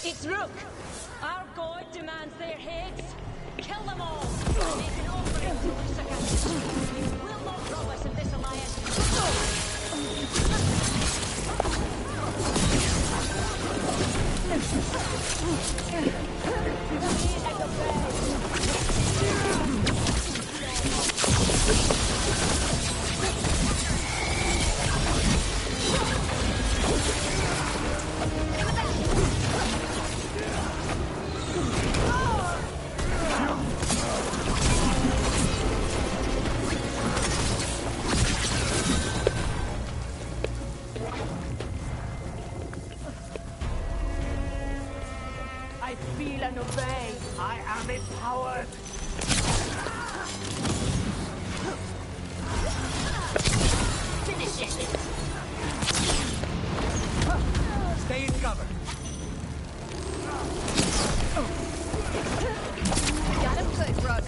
It's Rook! Our god demands their heads. Kill them all! Make an offering to Lusaka. You will not rob us of this alliance. I feel and obey. I am empowered. Finish it! Stay in cover. Got him good, Rook.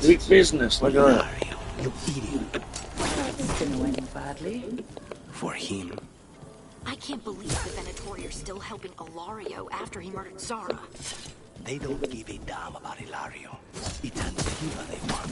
Sweet business, look at that. You idiot. That's gonna end badly. For him. I can't believe the Venatori are still helping Ilario after he murdered Zara. They don't give a damn about Ilario. It's Antigua they want.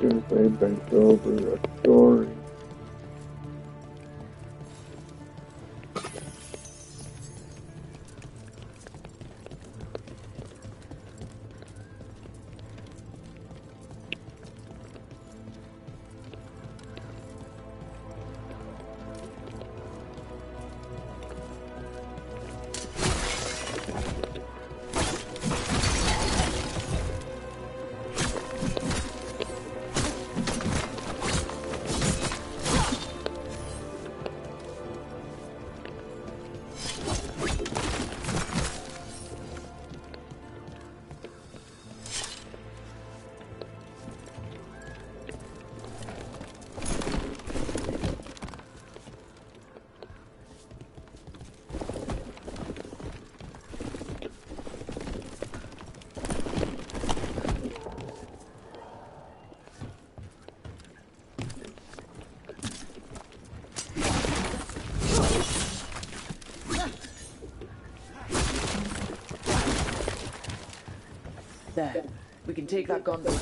monsters may bent over a story. There. We can take that gondola.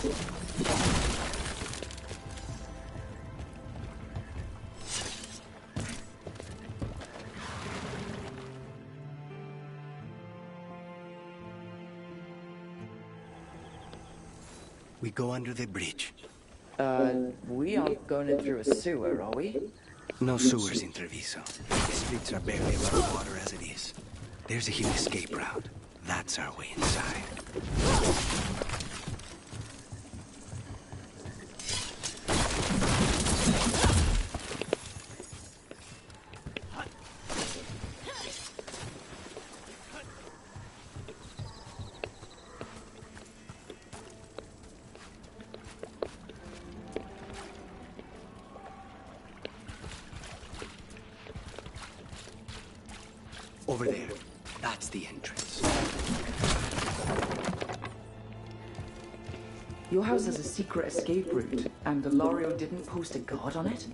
We go under the bridge. We aren't going in through a sewer, are we? No sewers in Treviso. The streets are barely above water as it is. There's a hidden escape route. That's our way inside. Over there. That's the entrance. Your house has a secret escape route, and Ilario didn't post a guard on it?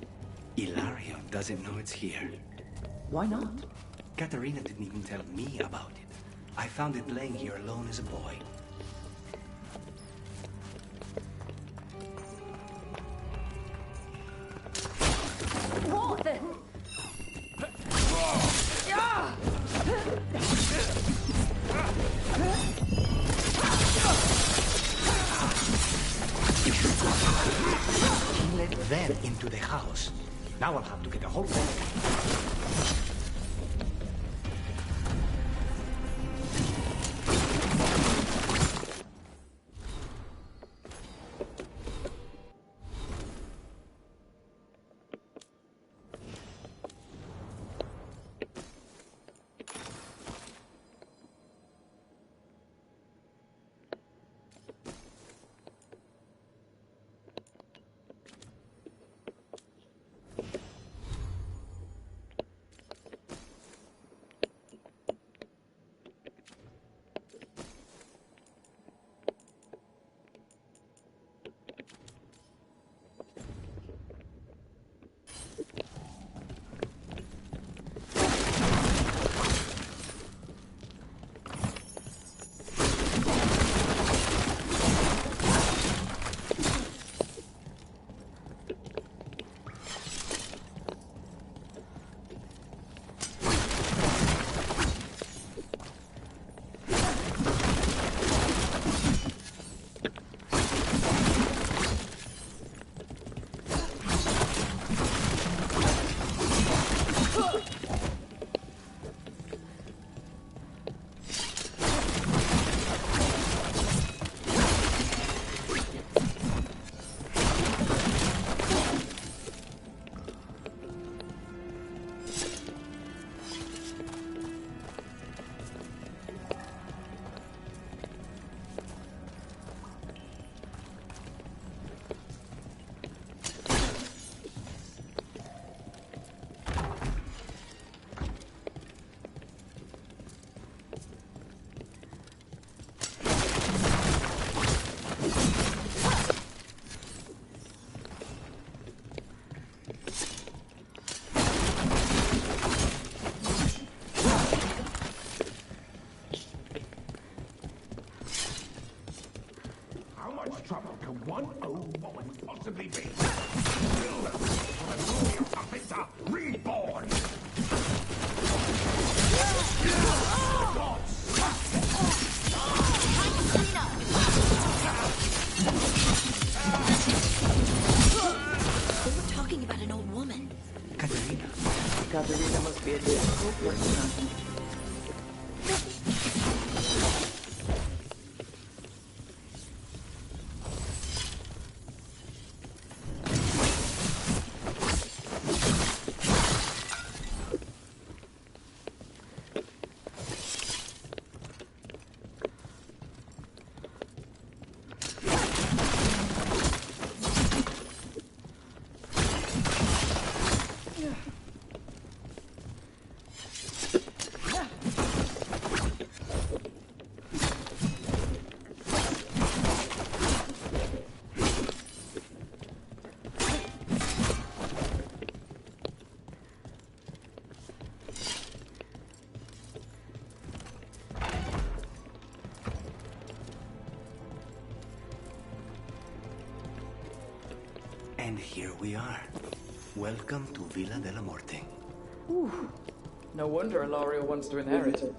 Ilario doesn't know it's here. Why not? Katerina didn't even tell me about it. I found it laying here alone as a boy. What the? He let them into the house. Now I'll have to get a hold of them. How much trouble can one old woman possibly be? The puppets are reborn! They were talking about an old woman. Katerina. Katerina must be a difficult person. And here we are. Welcome to Villa de la Morte. Ooh. No wonder Ilario wants to inherit.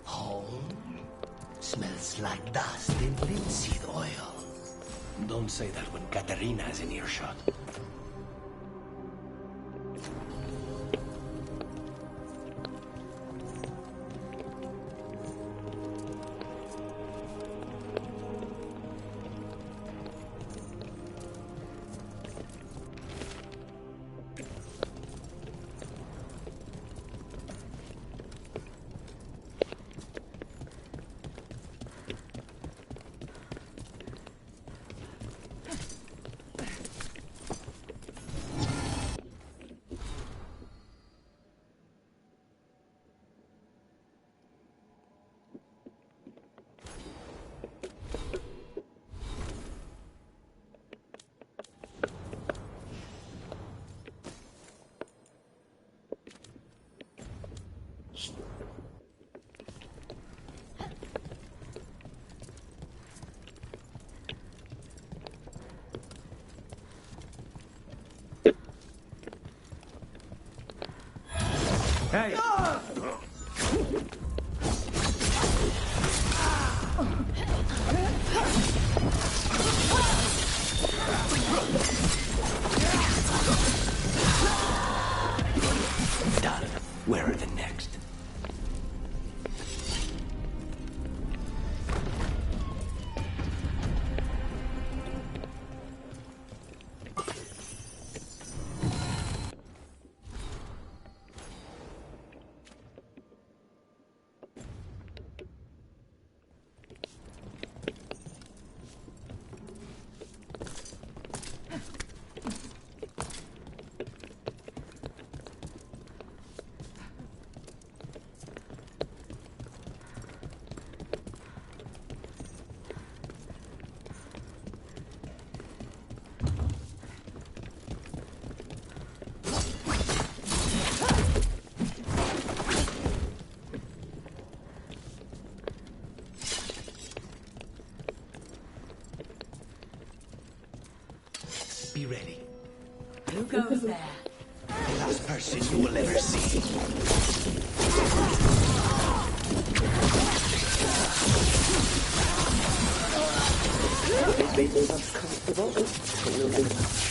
Home smells like dust and linseed oil. Don't say that when Katerina is in earshot. Hey! Done. Where are the next? Be ready. Who goes there? The last person you will ever see. Maybe that's comfortable, but we'll get them out.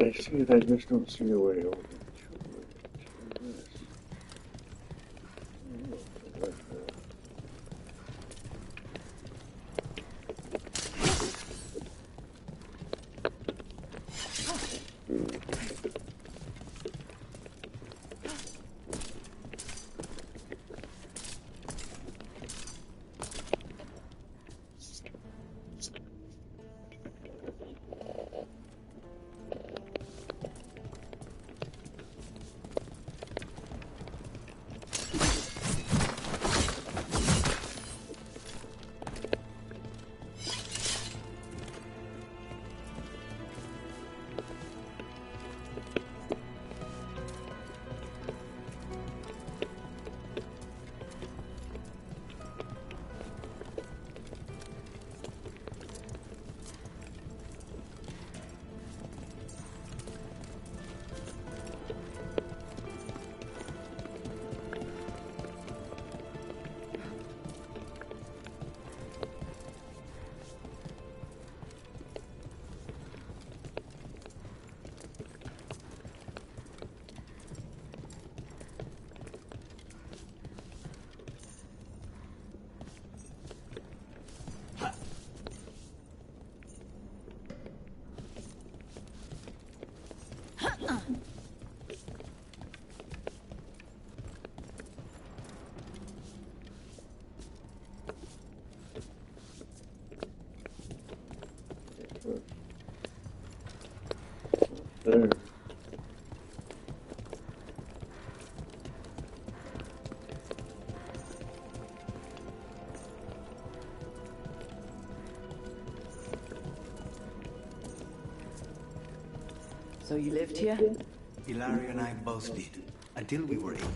I see it, I just don't see a way over to it. There. So you lived here? Ilario and I both did, until we were 18.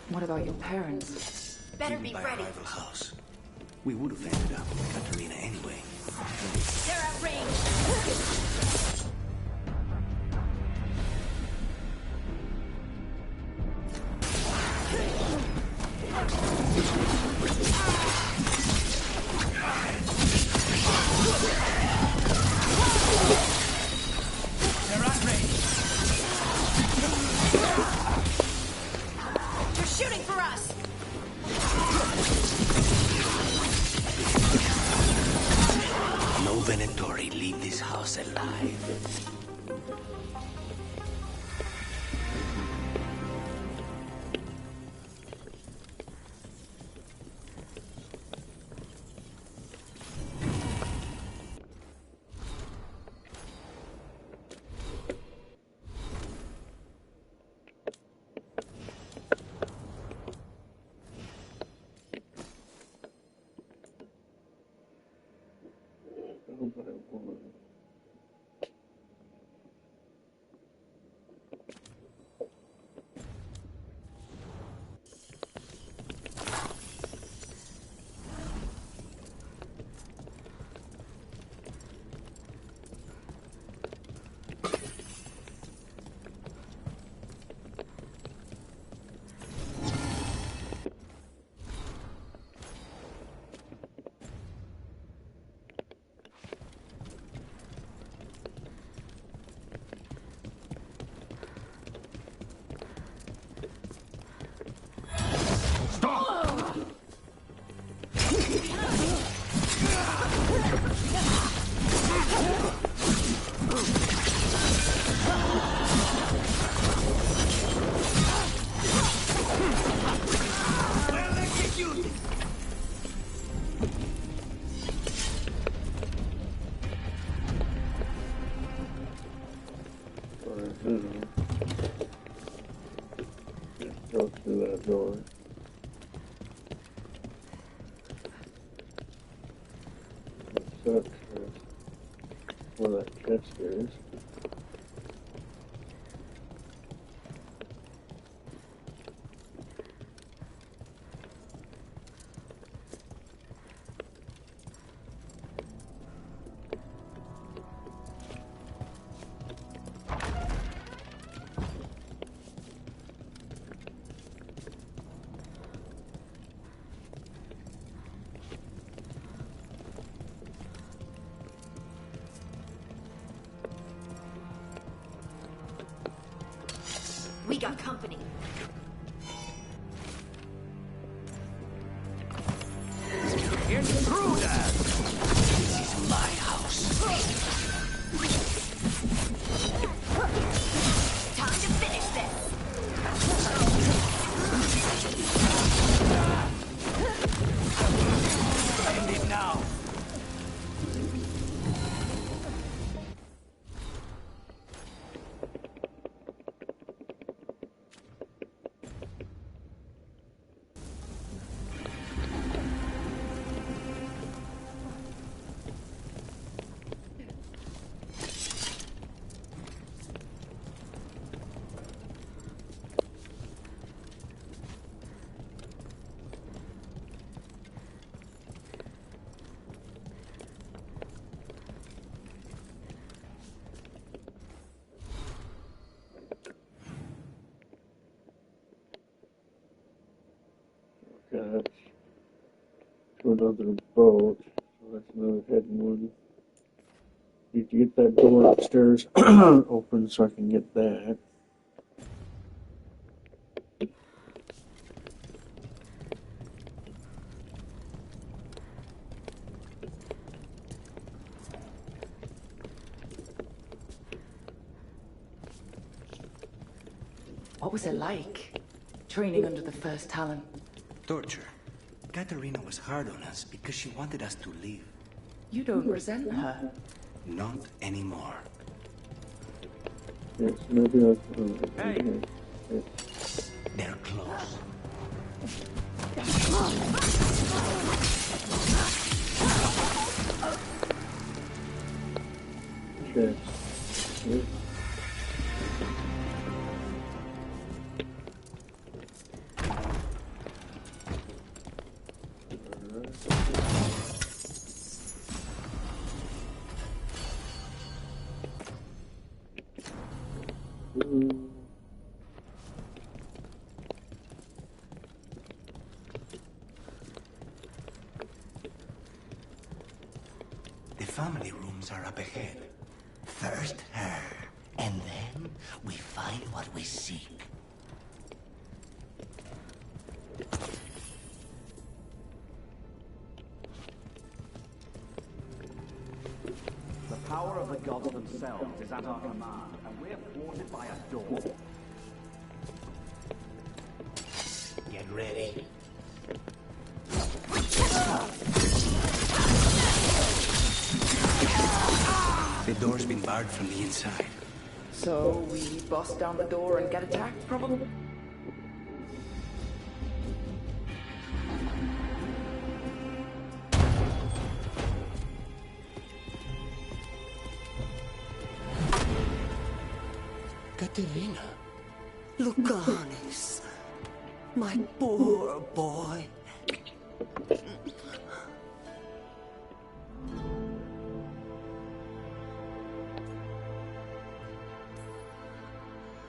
What about your parents? Better Even be by ready. a rival house. We would have ended up with Katerina anyway. They're at range. They're shooting for us! No Venatori leave this house alive. Go through that door. So upstairs. Where that chest is. got company. Get through that! This is my house. Time to finish this. End it now. Got to another boat, so that's another hidden one. Need to get that door upstairs open so I can get that. What was it like, training under the first Talon? Torture. Katerina was hard on us because she wanted us to leave. You don't resent her. Not anymore. Yes, maybe I Hey. Yes. They're close. Okay. Yes. The family rooms are up ahead. First her, and then we find what we seek. The power of the gods themselves is at our command, and we're thwarted by a door. Get ready. The door's been barred from the inside. So we bust down the door and get attacked, probably? Katerina. Lucanis. My poor boy.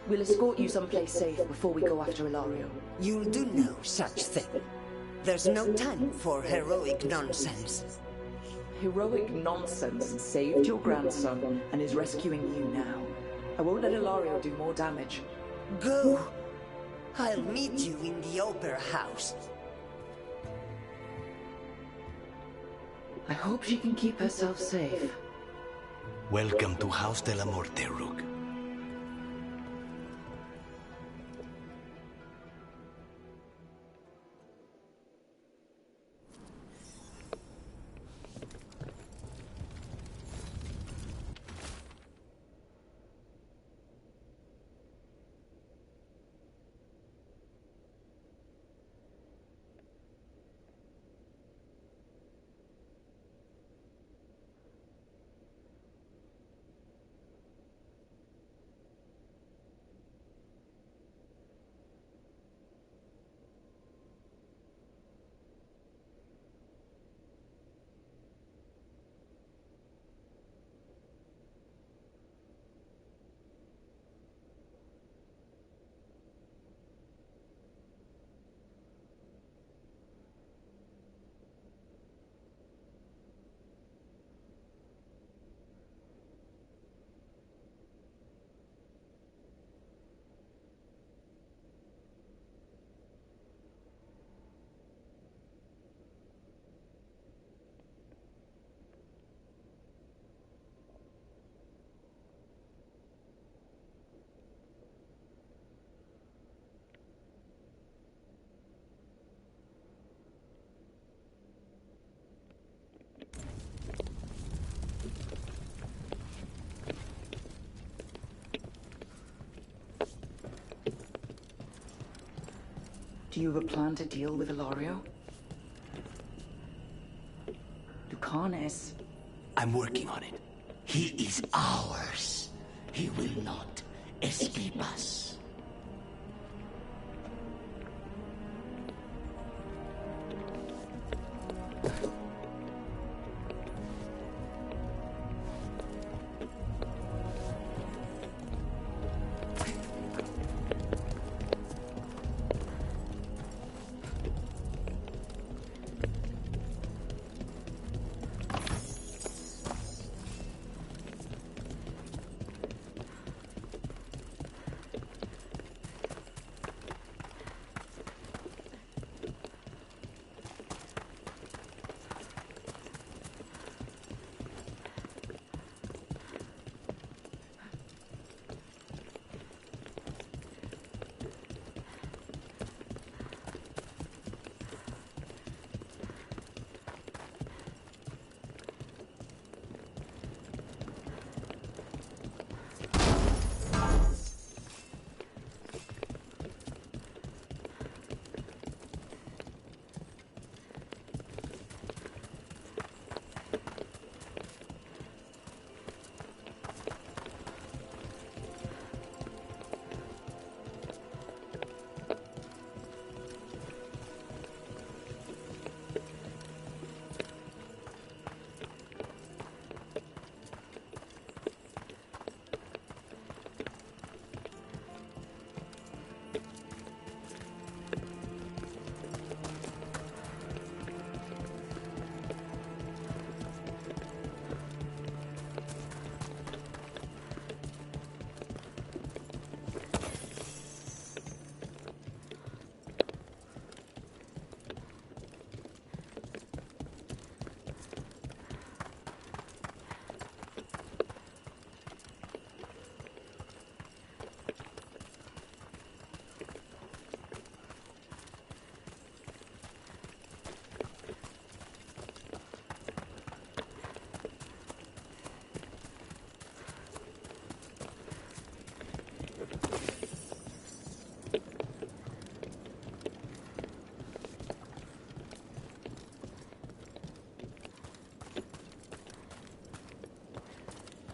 We'll escort you someplace safe before we go after Ilario. You'll do no such thing. There's no time for heroic nonsense. Heroic nonsense saved your grandson and is rescuing you now. I won't let Ilario do more damage. Go. I'll meet you in the opera house. I hope she can keep herself safe. Welcome to House de la Morte, Rook. Do you have a plan to deal with Ilario? Lucanis? I'm working on it. He is ours. He will not escape us.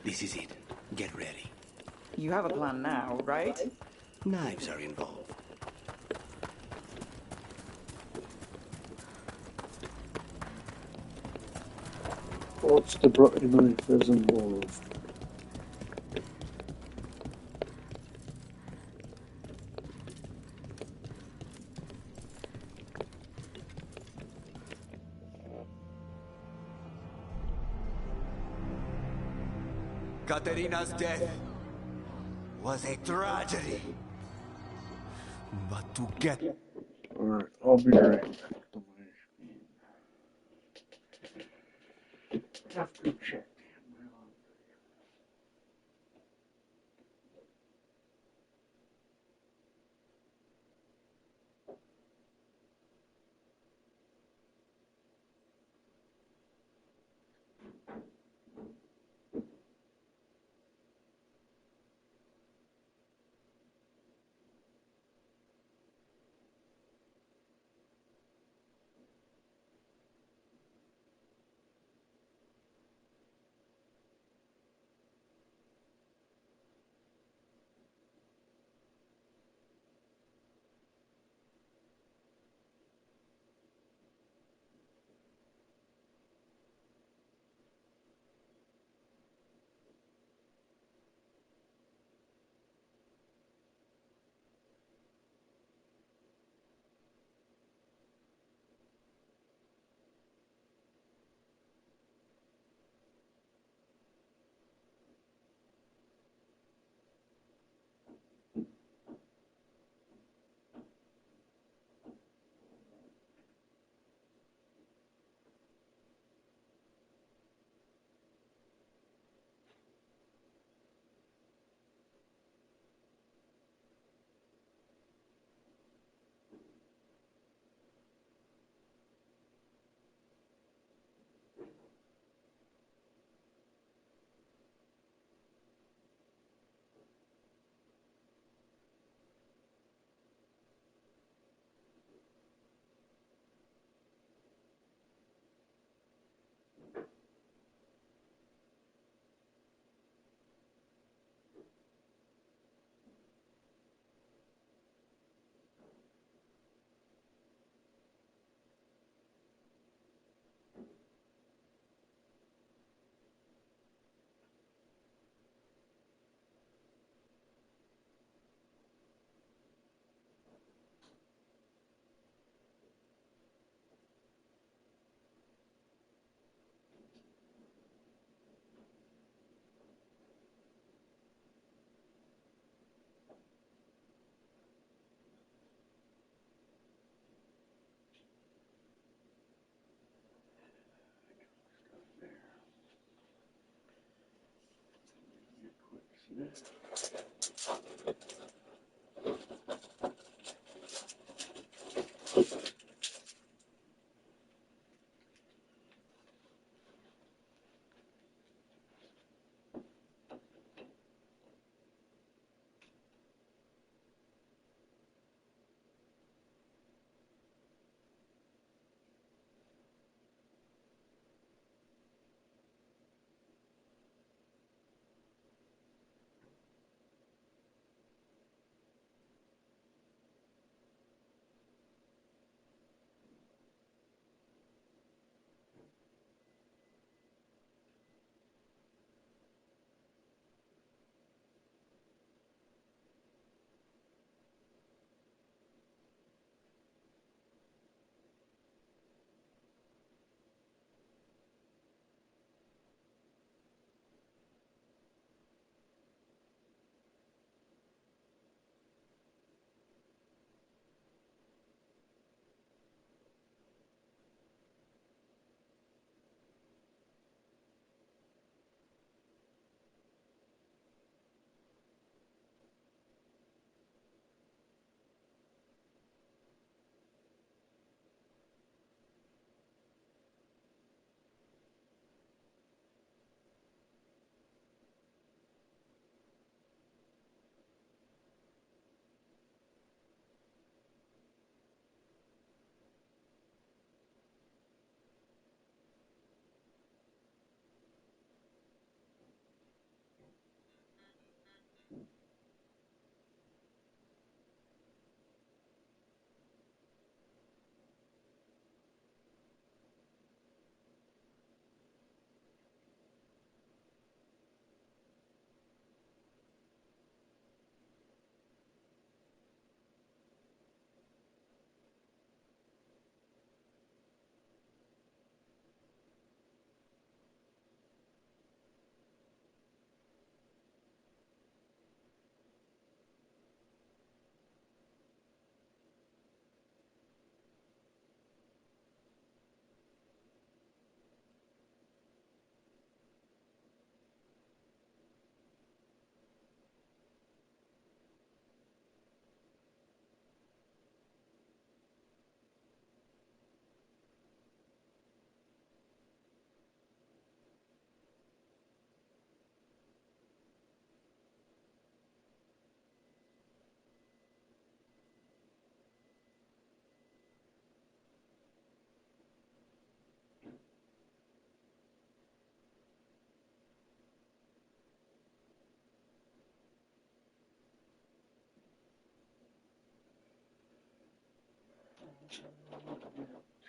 This is it. Get ready. You have a plan now, right? Knives are involved. What's the bloody knife is involved? Katerina's death was a tragedy. But to get... Alright, I'll be right back. Have to check.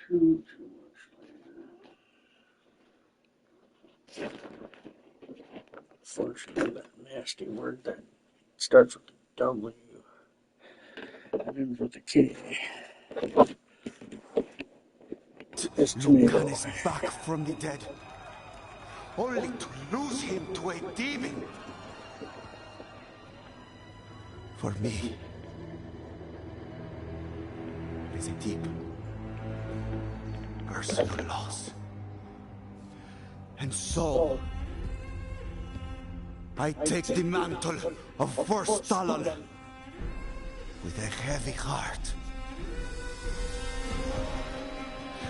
Too much. Unfortunately, that nasty word that starts with a W and ends with a K. It's tomato. Lucan is back from the dead, only to lose him to a demon. For me, it is a deep personal loss. And so, I take the mantle of First Talon with a heavy heart.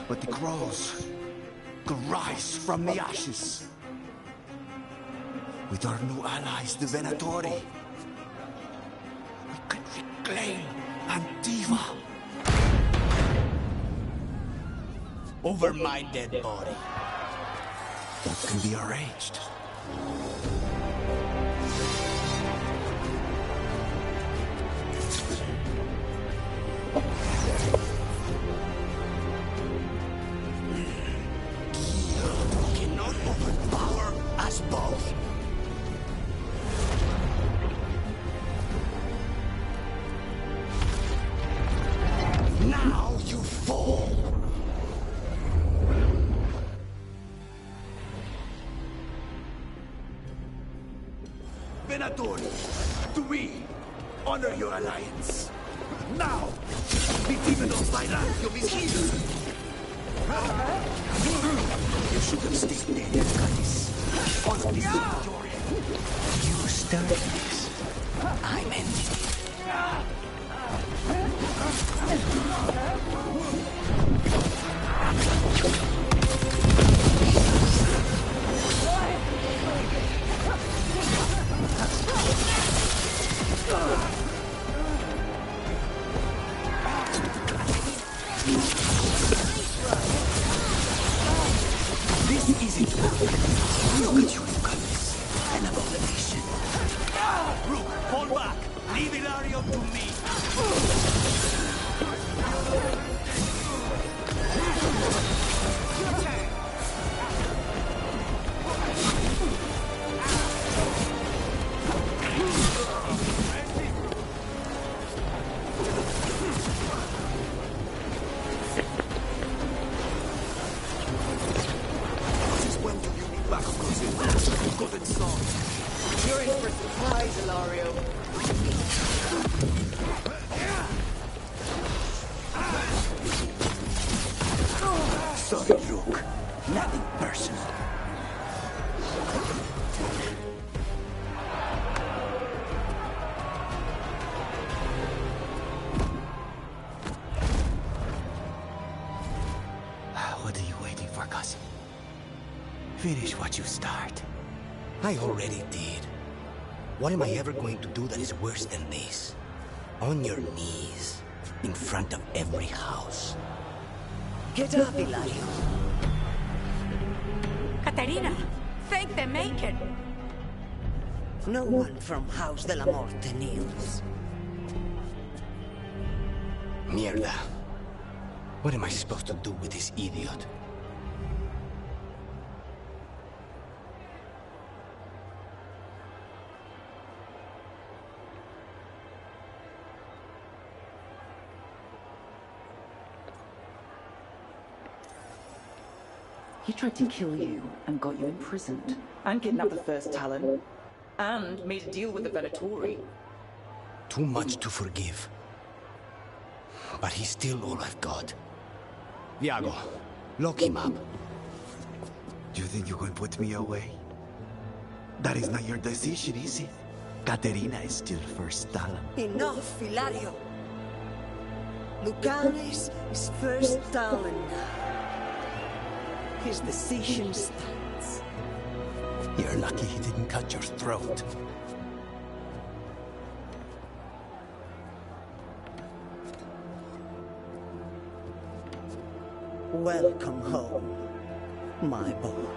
But the crows could rise from the ashes. With our new allies, the Venatori, we can reclaim Antiva. Over my dead body. That can be arranged. Cannot overpower us both. Now you fall. Venatori, do we honor your alliance? Now, the demon of Vailguard is here. You should have stayed dead and cut this. On this Venatori. You started this. I'm ending it. This isn't working. Look at you, Lucas. An abomination. Rook, fall back. Leave Ilario to me. You're in for surprise, Ilario. Sorry, Rook. Nothing personal. What are you waiting for, cousin? Finish what you start. I already did. What am I ever going to do that is worse than this? On your knees, in front of every house. Get up, Ilario. Katerina, thank the Maker. No one from House de la Morte kneels. Mierda. What am I supposed to do with this idiot? He tried to kill you and got you imprisoned. And kidnapped the First Talon. And made a deal with the Venatori. Too much to forgive. But he's still all I've got. Iago, lock him up. Do you think you can put me away? That is not your decision, is it? Caterina is still First Talon. Enough, Ilario. Lucanes is First Talon now. His decision stands. You're lucky he didn't cut your throat. Welcome home, my boy.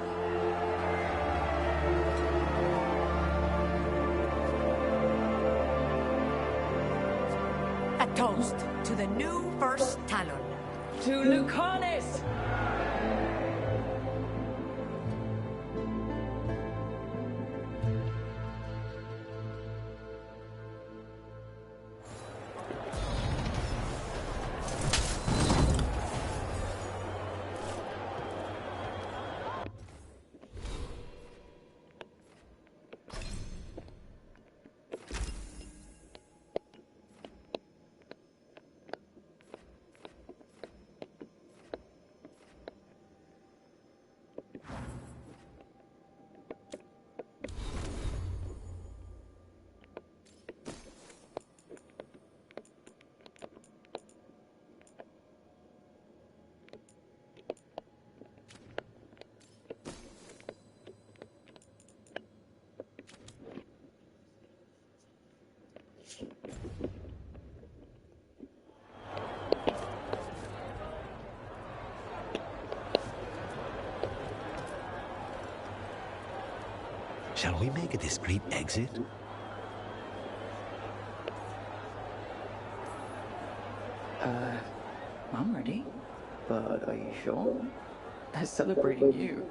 A toast to the new First Talon. To Lucanis! Shall we make a discreet exit? I'm ready. But are you sure? They're celebrating you.